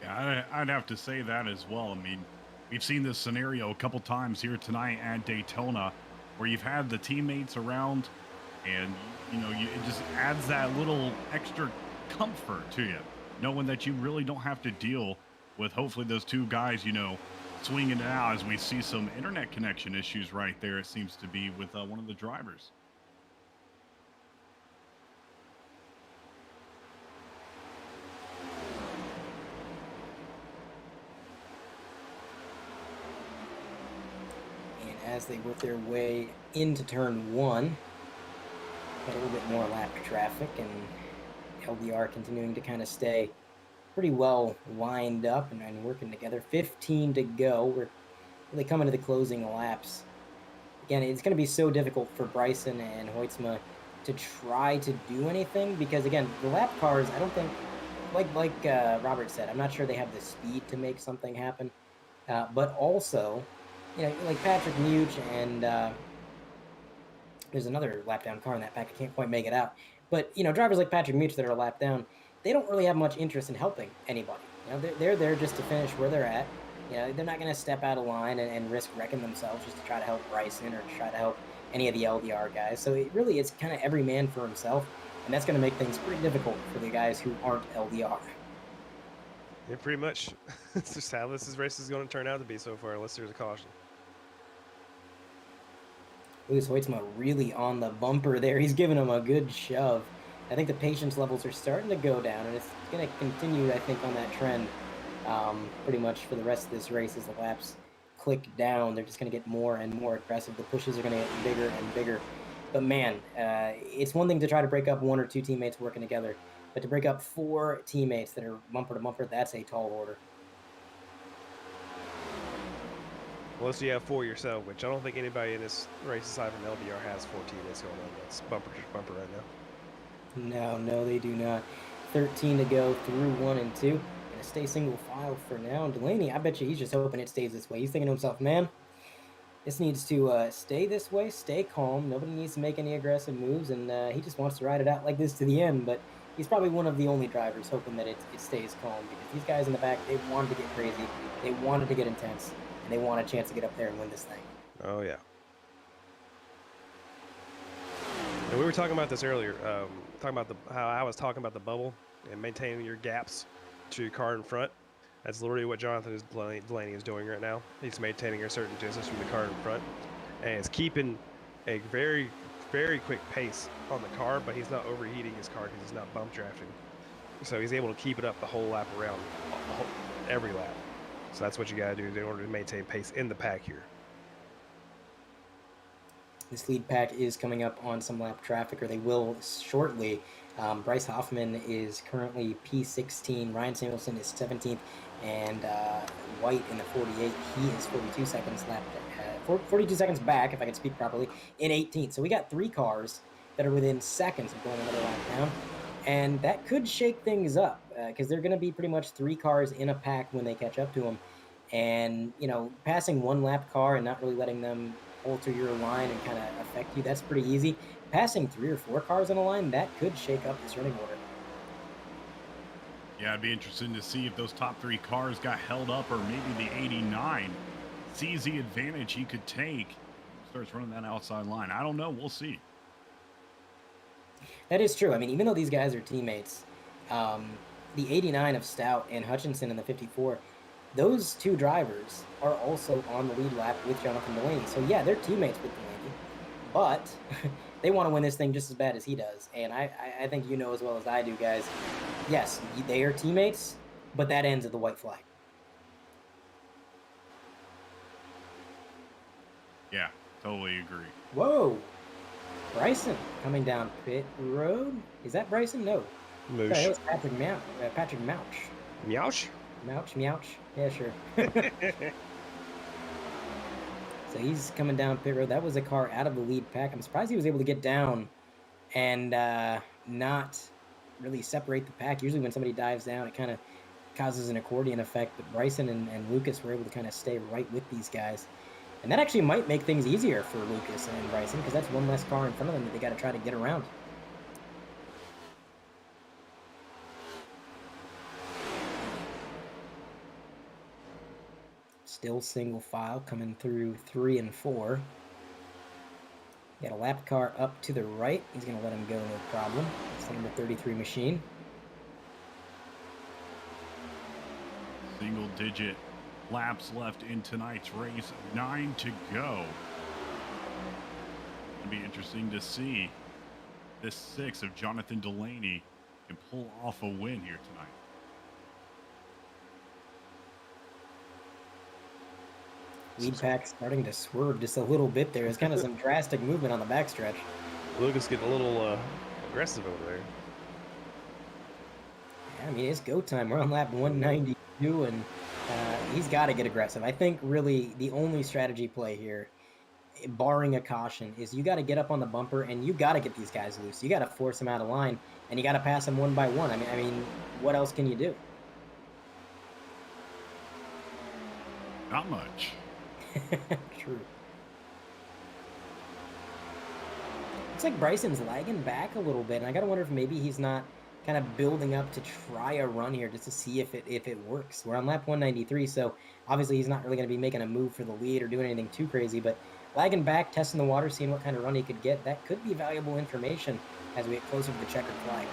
Yeah, I'd have to say that as well. I mean, we've seen this scenario a couple times here tonight at Daytona where you've had the teammates around and, you know, it just adds that little extra comfort to you, knowing that you really don't have to deal with hopefully those two guys, you know, swinging it out, as we see some internet connection issues right there, it seems to be with one of the drivers. And as they work their way into turn 1, got a little bit more lap traffic, and LDR continuing to kind of stay pretty well lined up and working together. 15 to go. We're really coming to the closing laps. Again, it's going to be so difficult for Bryson and Hoytsma to try to do anything because, again, the lap cars, I don't think like Robert said, I'm not sure they have the speed to make something happen. But also, like Patrick Much and there's another lap down car in that pack. I can't quite make it out. But drivers like Patrick Much that are a lap down, they don't really have much interest in helping anybody. They're there just to finish where they're at. They're not going to step out of line and risk wrecking themselves just to try to help Bryson or to try to help any of the LDR guys. So it's kind of every man for himself, and that's going to make things pretty difficult for the guys who aren't LDR. Yeah, pretty much. It's just how this race is going to turn out to be so far, unless there's a caution. Lucas Hoytsma really on the bumper there. He's giving him a good shove. I think the patience levels are starting to go down, and it's going to continue, I think, on that trend pretty much for the rest of this race as the laps click down. They're just going to get more and more aggressive. The pushes are going to get bigger and bigger. But, man, it's one thing to try to break up one or two teammates working together, but to break up 4 teammates that are bumper to bumper, that's a tall order. Unless you have 4 yourself, which I don't think anybody in this race aside from LDR has 4 teammates going on. That's bumper to bumper right now. No, they do not. 13 to go through 1 and 2. Gonna stay single file for now. And Delaney, I bet you he's just hoping it stays this way. He's thinking to himself, man, this needs to stay this way, stay calm. Nobody needs to make any aggressive moves, and he just wants to ride it out like this to the end. But he's probably one of the only drivers hoping that it stays calm, because these guys in the back, they wanted to get crazy. They wanted to get intense. And they want a chance to get up there and win this thing. Oh, yeah. And we were talking about this earlier, talking about how I was talking about the bubble and maintaining your gaps to your car in front. That's literally what Jonathan Delaney is doing right now. He's maintaining a certain distance from the car in front, and it's keeping a very, very quick pace on the car, but he's not overheating his car because he's not bump drafting. So he's able to keep it up the whole lap around, every lap. So that's what you got to do in order to maintain pace in the pack here. This lead pack is coming up on some lap traffic, or they will shortly. Bryce Hoffman is currently P16. Ryan Samuelson is 17th. And White in the 48. He is 42 seconds left. 42 seconds back, if I can speak properly, in 18th. So we got 3 cars that are within seconds of going another lap down. And that could shake things up because they're going to be pretty much 3 cars in a pack when they catch up to them. And, passing 1 lap car and not really letting them alter your line and kind of affect you, that's pretty easy. Passing 3 or 4 cars in a line, that could shake up this running order. Yeah, it'd be interesting to see if those top 3 cars got held up, or maybe the 89 sees the advantage he could take, starts running that outside line. I don't know. We'll see. That is true. I mean, even though these guys are teammates, the 89 of Stout and Hutchinson in the 54, those 2 drivers are also on the lead lap with Jonathan Delaney. So, yeah, they're teammates with Delaney, but they want to win this thing just as bad as he does. And I think you know as well as I do, guys, yes, they are teammates, but that ends at the white flag. Yeah, totally agree. Whoa. Bryson coming down pit road. Is that Bryson? No. Moosh. Sorry, that was Patrick Mouch. Meowch? Mouch. Yeah, sure. So he's coming down pit road. That was a car out of the lead pack. I'm surprised he was able to get down and not really separate the pack. Usually when somebody dives down, it kind of causes an accordion effect. But Bryson and Lucas were able to kind of stay right with these guys. And that actually might make things easier for Lucas and Bryson, because that's 1 less car in front of them that they got to try to get around. Still single file coming through 3 and 4. Got a lap car up to the right. He's going to let him go, no problem. It's the number 33 machine. Single digit laps left in tonight's race, 9 to go. It'll be interesting to see this 6 of Jonathan Delaney can pull off a win here tonight. Lead pack starting to swerve just a little bit there. There's kind of some drastic movement on the backstretch. Lucas getting a little aggressive over there. Yeah, I mean, it's go time. We're on lap 192, and he's got to get aggressive. I think really the only strategy play here, barring a caution, is you got to get up on the bumper and you got to get these guys loose. You got to force them out of line and you got to pass them one by one. I mean, what else can you do? Not much. True. Looks like Bryson's lagging back a little bit, and I gotta wonder if maybe he's not kind of building up to try a run here just to see if it works. We're on lap 193, so obviously he's not really going to be making a move for the lead or doing anything too crazy, but lagging back, testing the water, seeing what kind of run he could get, that could be valuable information as we get closer to the checkered flag.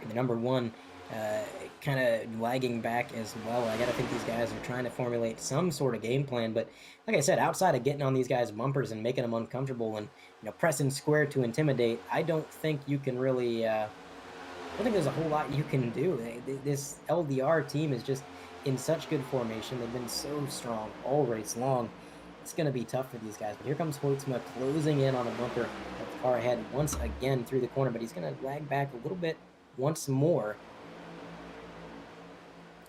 The number one kind of lagging back as well. I gotta think these guys are trying to formulate some sort of game plan, but like I said, outside of getting on these guys' bumpers and making them uncomfortable and pressing square to intimidate, I don't think you can really. I don't think there's a whole lot you can do. This LDR team is just in such good formation. They've been so strong all race long. It's going to be tough for these guys. But here comes Hoytsma closing in on the bumper of the car ahead once again through the corner, but he's going to lag back a little bit once more.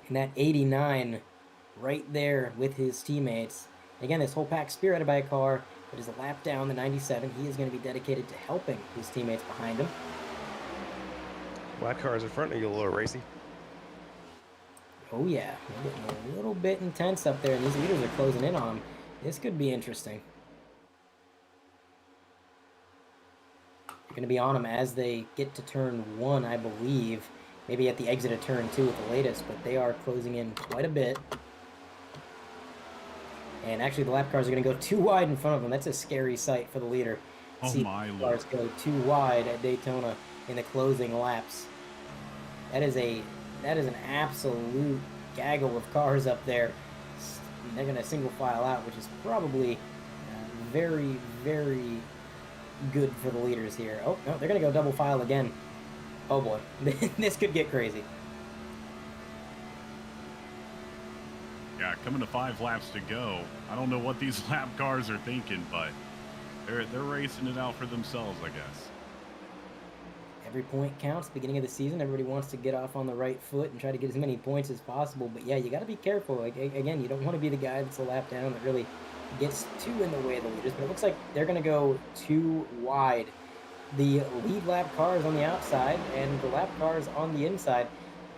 And that 89 right there with his teammates. Again, this whole pack spearheaded by a car that is a lap down the 97. He is going to be dedicated to helping his teammates behind him. Black cars in front of you, a little racy. Oh yeah, we're getting a little bit intense up there, and these leaders are closing in on him. This could be interesting. They're going to be on him as they get to turn 1, I believe. Maybe at the exit of turn 2 at the latest, but they are closing in quite a bit. And actually, the lap cars are going to go too wide in front of them. That's a scary sight for the leader. Oh my Lord. lord. Cars go too wide at Daytona in the closing laps. That is an absolute gaggle of cars up there. They're going to single file out, which is probably very, very good for the leaders here. Oh, no, they're going to go double file again. Oh boy, this could get crazy. Yeah, coming to 5 laps to go. I don't know what these lap cars are thinking, but they're racing it out for themselves, I guess. Every point counts. Beginning of the season, everybody wants to get off on the right foot and try to get as many points as possible. But yeah, you got to be careful. Like, again, you don't want to be the guy that's a lap down that really gets too in the way of the leaders. But it looks like they're going to go too wide. The lead lap cars on the outside and the lap cars on the inside.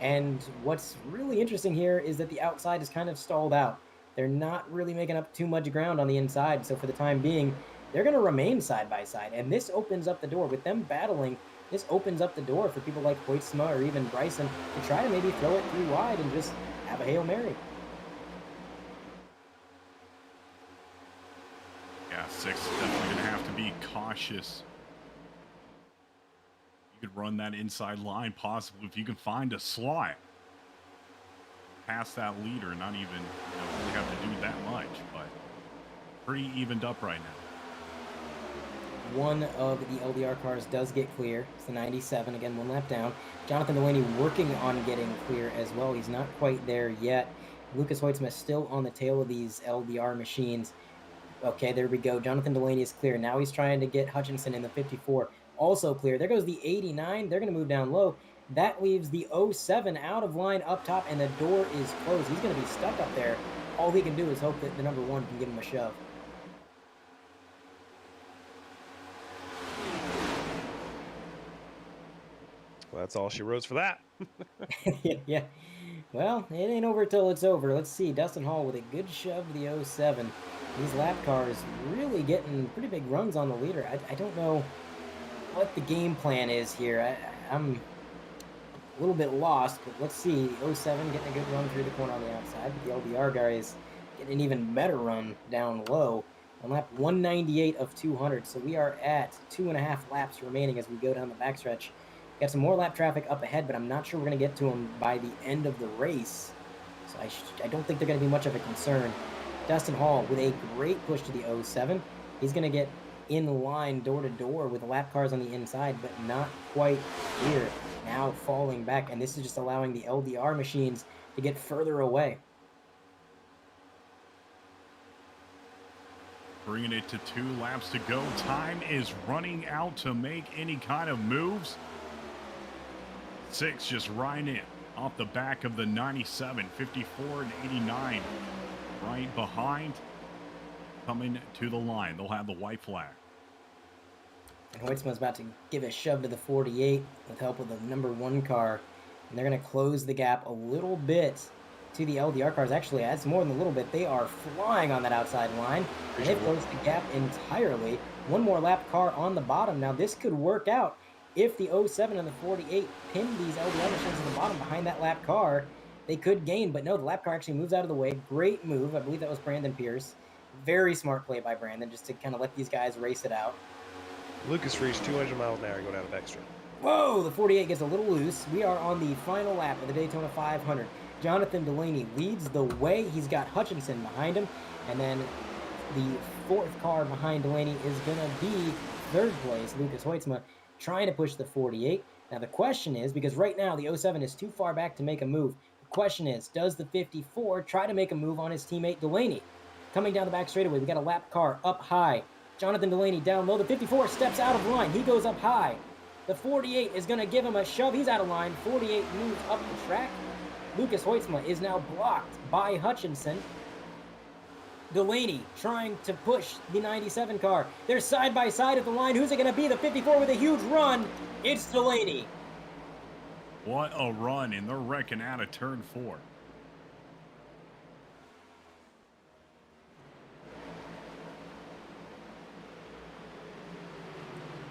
And what's really interesting here is that the outside is kind of stalled out. They're not really making up too much ground on the inside. So for the time being, they're going to remain side by side. And this opens up the door. With them battling, this opens up the door for people like Hoytsma or even Bryson to try to maybe throw it too wide and just have a Hail Mary. Yeah, 6 is definitely going to have to be cautious. You could run that inside line possibly if you can find a slot past that leader, not even really have to do that much, but pretty evened up right now. One of the LDR cars does get clear. It's the 97, again, 1 lap down. Jonathan Delaney working on getting clear as well. He's not quite there yet. Lucas Hoytsma still on the tail of these LDR machines. Okay, there we go. Jonathan Delaney is clear. Now he's trying to get Hutchinson in the 54. Also clear. There goes the 89. They're going to move down low. That leaves the 07 out of line up top, and the door is closed. He's going to be stuck up there. All he can do is hope that the number 1 can give him a shove. Well, that's all she wrote for that. Yeah. Well, it ain't over till it's over. Let's see. Dustin Hall with a good shove to the 07. These lap cars really getting pretty big runs on the leader. I don't know what the game plan is here. I'm a little bit lost, but let's see. 07 getting a good run through the corner on the outside, but the LDR guys getting an even better run down low on lap 198 of 200. So we are at 2.5 laps remaining as we go down the backstretch. Got some more lap traffic up ahead, but I'm not sure we're going to get to them by the end of the race. So I don't think they're going to be much of a concern. Dustin Hall with a great push to the 07. He's going to get in line door to door with the lap cars on the inside, but not quite here. Now falling back, and this is just allowing the LDR machines to get further away. Bringing it to 2 laps to go. Time is running out to make any kind of moves. 6 just right in off the back of the 97, 54, and 89. Right behind, coming to the line. They'll have the white flag. And Hoytsma's about to give a shove to the 48 with help of the number 1 car. And they're going to close the gap a little bit to the LDR cars. Actually, that's more than a little bit. They are flying on that outside line. And they've closed the gap entirely. One more lap car on the bottom. Now, this could work out if the 07 and the 48 pin these LDR machines in the bottom behind that lap car. They could gain, but no, the lap car actually moves out of the way. Great move. I believe that was Brandon Pierce. Very smart play by Brandon just to kind of let these guys race it out. Lucas reached 200 miles an hour going down the backstretch. Whoa, the 48 gets a little loose. We are on the final lap of the Daytona 500. Jonathan Delaney leads the way. He's got Hutchinson behind him. And then the 4th car behind Delaney is going to be 3rd place, Lucas Hoytsma, trying to push the 48. Now, the question is, because right now the 07 is too far back to make a move, the question is, does the 54 try to make a move on his teammate Delaney? Coming down the back straightaway, we got a lap car up high. Jonathan Delaney down low. The 54 steps out of line. He goes up high. The 48 is going to give him a shove. He's out of line. 48 moves up the track. Lucas Hoytsma is now blocked by Hutchinson. Delaney trying to push the 97 car. They're side by side at the line. Who's it going to be? The 54 with a huge run. It's Delaney. What a run, and they're wrecking out of turn 4.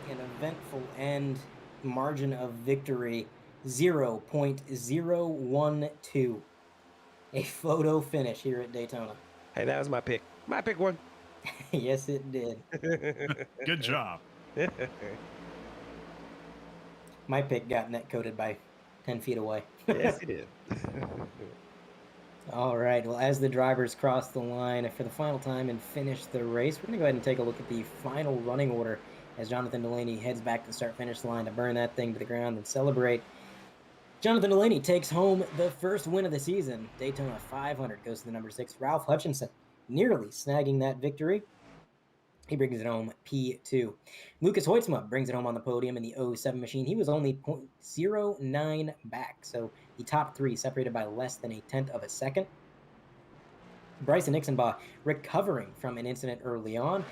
An eventful end, margin of victory 0.012. A photo finish here at Daytona. Hey, that was my pick. My pick one. Yes, it did. Good job. My pick got net coated by 10 feet away. Yes, he did. All right, well, as the drivers cross the line for the final time and finish the race, we're going to go ahead and take a look at the final running order as Jonathan Delaney heads back to the start-finish line to burn that thing to the ground and celebrate. Jonathan Delaney takes home the first win of the season. Daytona 500 goes to the number 6, Ralph Hutchinson, nearly snagging that victory. He brings it home P2. Lucas Hoytsma brings it home on the podium in the 07 machine. He was only 0.09 back, so the top 3 separated by less than a tenth of a second. Bryson Nixonbaugh recovering from an incident early on,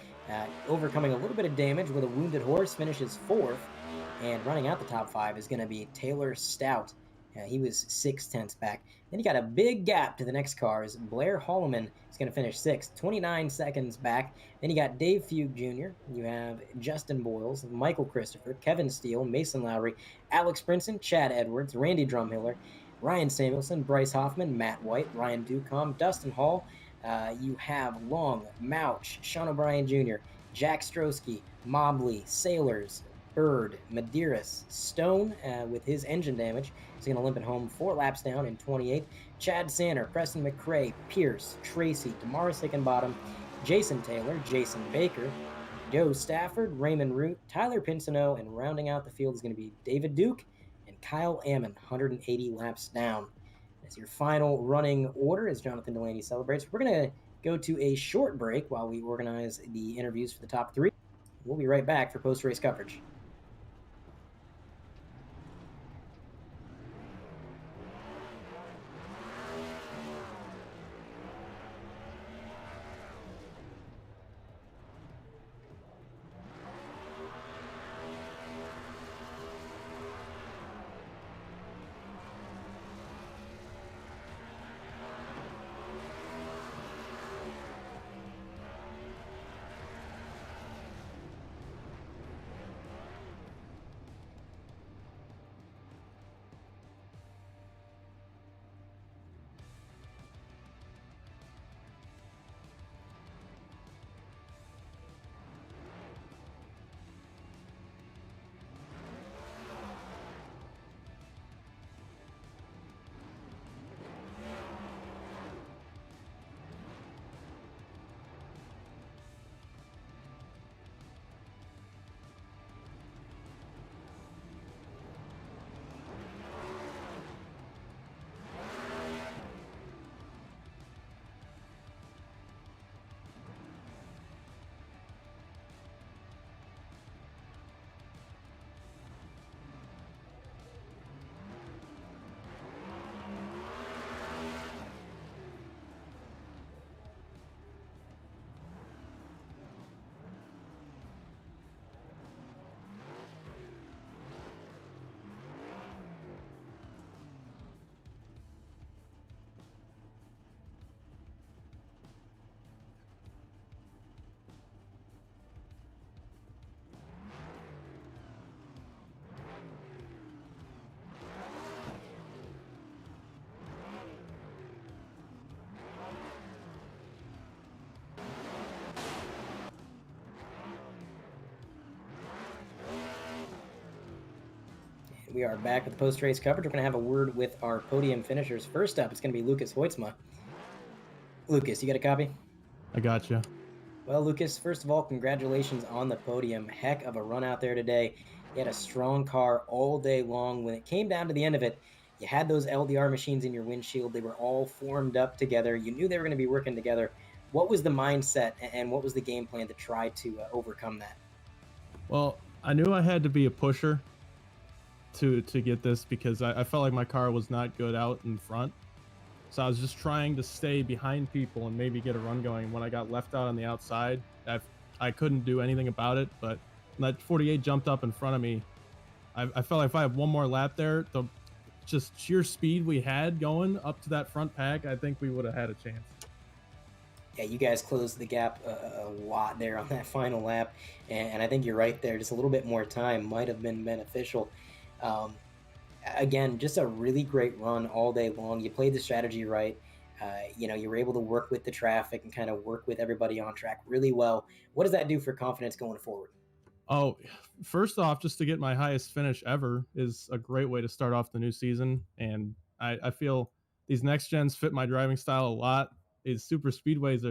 overcoming a little bit of damage with a wounded horse, finishes 4th. And running out the top 5 is going to be Taylor Stout. He was 0.6 back. Then you got a big gap to the next cars. Blair Holloman is going to finish 6th, 29 seconds back. Then you got Dave Fugue Jr. You have Justin Boyles, Michael Christopher, Kevin Steele, Mason Lowry, Alex Brinson, Chad Edwards, Randy Drumhiller, Ryan Samuelson, Bryce Hoffman, Matt White, Ryan Ducombe, Dustin Hall. You have Long, Mouch, Sean O'Brien Jr., Jack Strosky, Mobley, Sailors, Bird, Medeiros, Stone with his engine damage is going to limp it home 4 laps down in 28th. Chad Sander, Preston McRae, Pierce, Tracy, Damaris Hickenbottom, Jason Taylor, Jason Baker, Joe Stafford, Raymond Root, Tyler Pinsino, and rounding out the field is going to be David Duke and Kyle Ammon, 180 laps down. That's your final running order as Jonathan Delaney celebrates. We're going to go to a short break while we organize the interviews for the top 3. We'll be right back for post-race coverage. We are back with the post-race coverage. We're going to have a word with our podium finishers. First up, it's going to be Lucas Hoytsma. Lucas, you got a copy? I got you. Well, Lucas, first of all, congratulations on the podium. Heck of a run out there today. You had a strong car all day long. When it came down to the end of it, you had those LDR machines in your windshield. They were all formed up together. You knew they were going to be working together. What was the mindset and what was the game plan to try to overcome that? Well, I knew I had to be a pusher to get this because I felt like my car was not good out in front. So I was just trying to stay behind people and maybe get a run going. When I got left out on the outside, I couldn't do anything about it. But when that 48 jumped up in front of me, I felt like if I had one more lap there, the just sheer speed we had going up to that front pack, I think we would have had a chance. Yeah, you guys closed the gap a lot there on that final lap, and I think you're right there. Just a little bit more time might have been beneficial. Again, just a really great run all day long. You played the strategy right. You were able to work with the traffic and kind of work with everybody on track really well. What does that do for confidence going forward? Oh, first off, just to get my highest finish ever is a great way to start off the new season. And I feel these next gens fit my driving style a lot. These super speedways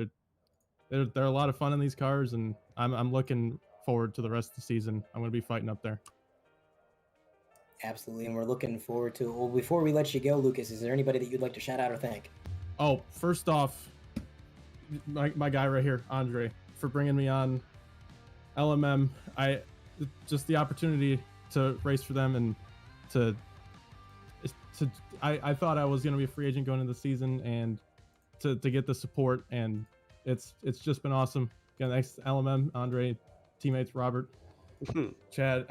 they're a lot of fun in these cars, and I'm looking forward to the rest of the season. I'm going to be fighting up there. Absolutely, and we're looking forward to it. Well, before we let you go, Lucas, is there anybody that you'd like to shout out or thank? Oh, first off, my guy right here, Andre, for bringing me on LMM. Just the opportunity to race for them and I thought I was going to be a free agent going into the season, and to get the support, and it's just been awesome. Again, thanks to LMM, Andre, teammates Robert, Chad.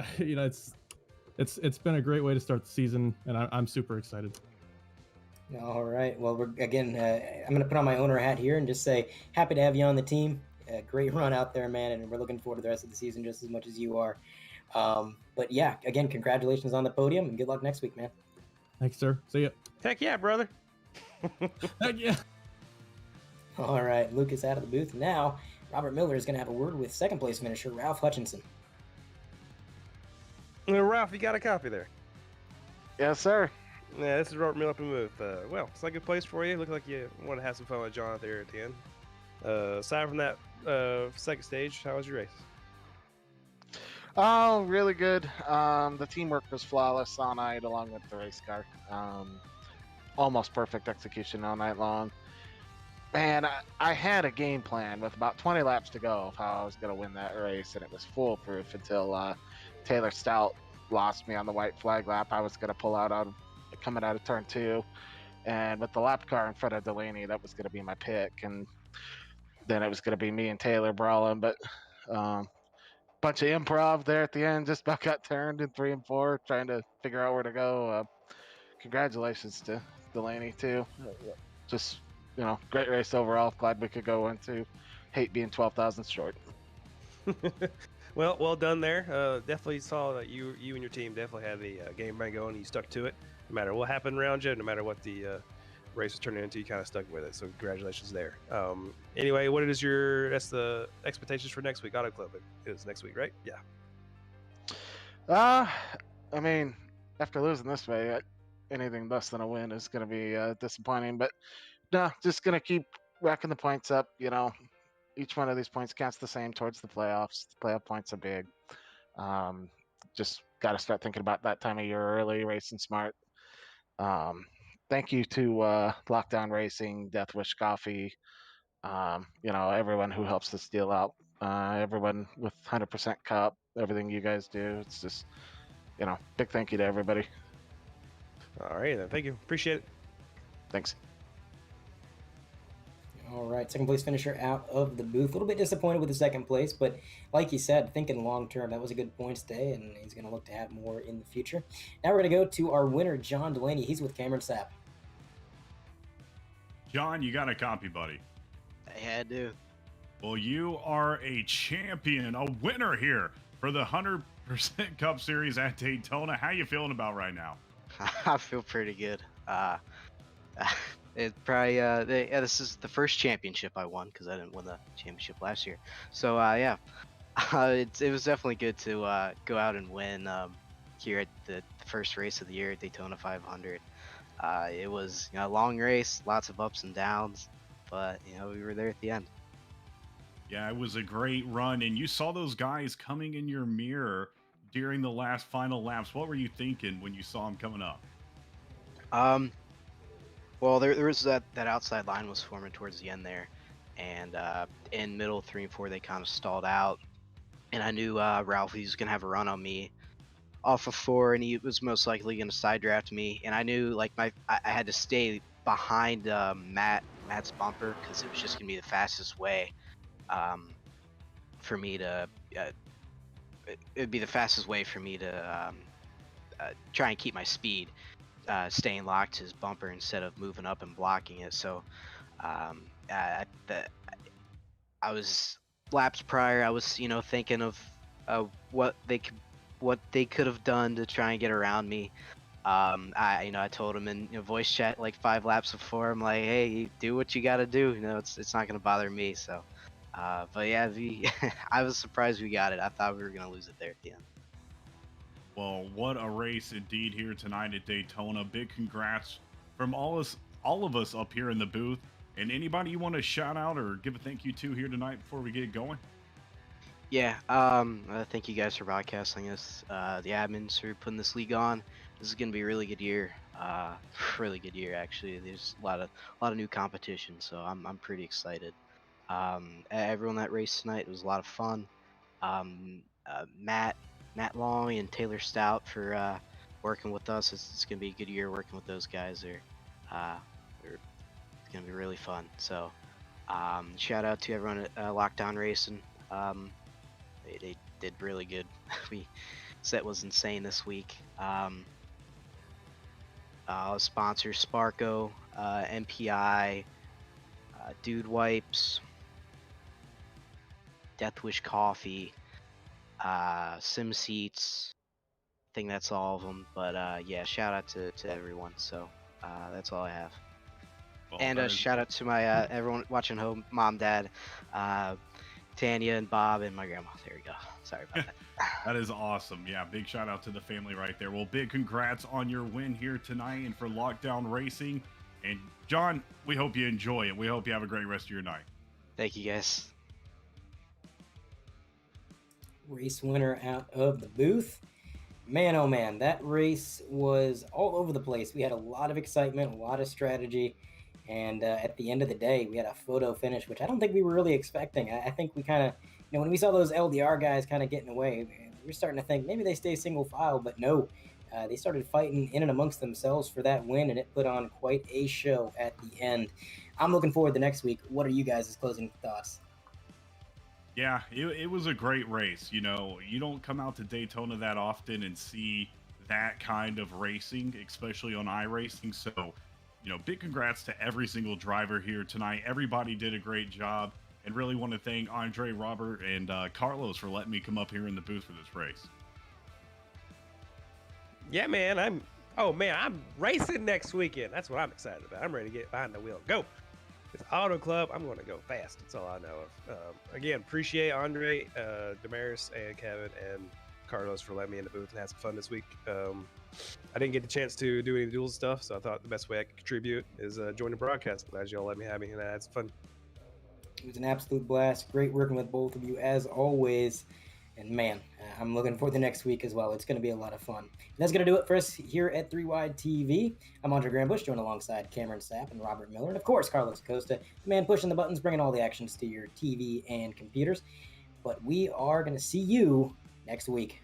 It's been a great way to start the season, and I'm super excited. All right. Well, I'm going to put on my owner hat here and just say happy to have you on the team. Great run out there, man, and we're looking forward to the rest of the season just as much as you are. But yeah, again, congratulations on the podium, and good luck next week, man. Thanks, sir. See ya. Heck yeah, brother. Heck yeah. All right, Lucas out of the booth. Now, Robert Miller is going to have a word with second place finisher Ralph Hutchinson. Ralph, you got a copy there? Yes, sir. Yeah, this is Robert Miller up in the booth. Well, it's not a good place for you. Look like you want to have some fun with John out there at the end. Aside from that second stage, how was your race? Oh, really good. The teamwork was flawless all night, along with the race car. Almost perfect execution all night long. And I had a game plan with about 20 laps to go of how I was going to win that race, and it was foolproof until Taylor Stout lost me on the white flag lap. I was going to pull out coming out of turn 2, and with the lap car in front of Delaney, that was going to be my pick, and then it was going to be me and Taylor brawling, but bunch of improv there at the end, just about got turned in 3 and 4, trying to figure out where to go. Congratulations to Delaney too. Just, great race overall. Glad we could go into. Hate being 12 thousandths short. Well done there. Definitely saw that you and your team definitely had the game plan going. You stuck to it. No matter what happened around you, no matter what the race was turning into, you kind of stuck with it. So congratulations there. Anyway, that's the expectations for next week? Auto Club it is next week, right? Yeah. I mean, after losing this way, anything less than a win is going to be disappointing. But no, just going to keep racking the points up. Each one of these points counts the same towards the playoffs. The playoff points are big. Just got to start thinking about that time of year early, racing smart. Thank you to Lockdown Racing, Death Wish Coffee, everyone who helps this deal out, everyone with 100% Cup, everything you guys do. It's just, big thank you to everybody. All right, then. Thank you. Appreciate it. Thanks. All right, second place finisher out of the booth. A little bit disappointed with the second place, but like you said, thinking long term, that was a good points day, and he's going to look to have more in the future. Now we're going to go to our winner, John Delaney. He's with Cameron Sapp. John, you got a copy, buddy. Yeah, I do. Well, you are a champion, a winner here for the 100% Cup Series at Daytona. How you feeling about right now? I feel pretty good. It probably this is the first championship I won because I didn't win the championship last year. So it was definitely good to go out and win here at the first race of the year, Daytona 500. It was a long race, lots of ups and downs, but we were there at the end. Yeah, it was a great run, and you saw those guys coming in your mirror during the last final laps. What were you thinking when you saw them coming up? Well, there was that outside line was forming towards the end there, and in middle 3 and 4 they kind of stalled out, and I knew Ralph, he was gonna have a run on me off of 4, and he was most likely gonna side draft me, and I knew like I had to stay behind Matt's bumper because it was just gonna be the fastest way for me to it'd be the fastest way for me to try and keep my speed, staying locked to his bumper instead of moving up and blocking it. So I was laps prior, I was thinking of what they could have done to try and get around me. I told him in voice chat like 5 laps before, I'm like, hey, do what you got to do. It's not gonna bother me. So, but yeah, I was surprised we got it. I thought we were gonna lose it there at the end. Well, what a race indeed here tonight at Daytona. Big congrats from all of us up here in the booth. And anybody you want to shout out or give a thank you to here tonight before we get going? Yeah, thank you guys for broadcasting this. The admins for putting this league on. This is gonna be a really good year. Really good year actually. There's a lot of new competition, so I'm pretty excited. Everyone that raced tonight, it was a lot of fun. Matt Long and Taylor Stout for working with us. It's gonna be a good year working with those guys. It's gonna be really fun. So shout out to everyone at Lockdown Racing. They did really good. Set was insane this week. Sponsors Sparko, MPI, Dude Wipes, Deathwish Coffee, Sim Seats. I think that's all of them. But yeah, shout out to everyone. So that's all I have. Well, and shout out to my everyone watching home, mom, dad, Tanya and Bob and my grandma. There we go. Sorry about that. That is awesome. Yeah, big shout out to the family right there. Well, big congrats on your win here tonight and for Lockdown Racing. And John, we hope you enjoy it. We hope you have a great rest of your night. Thank you, guys. Race winner out of the booth. Man, oh man, that race was all over the place. We had a lot of excitement, a lot of strategy. And at the end of the day, we had a photo finish, which I don't think we were really expecting. I think we kind of, when we saw those LDR guys kind of getting away, we were starting to think maybe they stay single file, but no. They started fighting in and amongst themselves for that win, and it put on quite a show at the end. I'm looking forward to next week. What are you guys' closing thoughts? Yeah, it was a great race. You don't come out to Daytona that often and see that kind of racing, especially on iRacing. So, big congrats to every single driver here tonight. Everybody did a great job, and really want to thank Andre, Robert, and Carlos for letting me come up here in the booth for this race. Yeah, man, I'm racing next weekend. That's what I'm excited about. I'm ready to get behind the wheel. Go. It's Auto Club. I'm going to go fast. That's all I know of. Again, appreciate Andre, Damaris, and Kevin, and Carlos for letting me in the booth and have some fun this week. I didn't get the chance to do any dual stuff, so I thought the best way I could contribute is join the broadcast. Glad y'all let me have me, and I had some fun. It was an absolute blast. Great working with both of you as always. And man, I'm looking forward to next week as well. It's going to be a lot of fun. And that's going to do it for us here at 3Wide TV. I'm Andre Grambush, joined alongside Cameron Sapp and Robert Miller. And of course, Carlos Acosta, the man pushing the buttons, bringing all the actions to your TV and computers. But we are going to see you next week.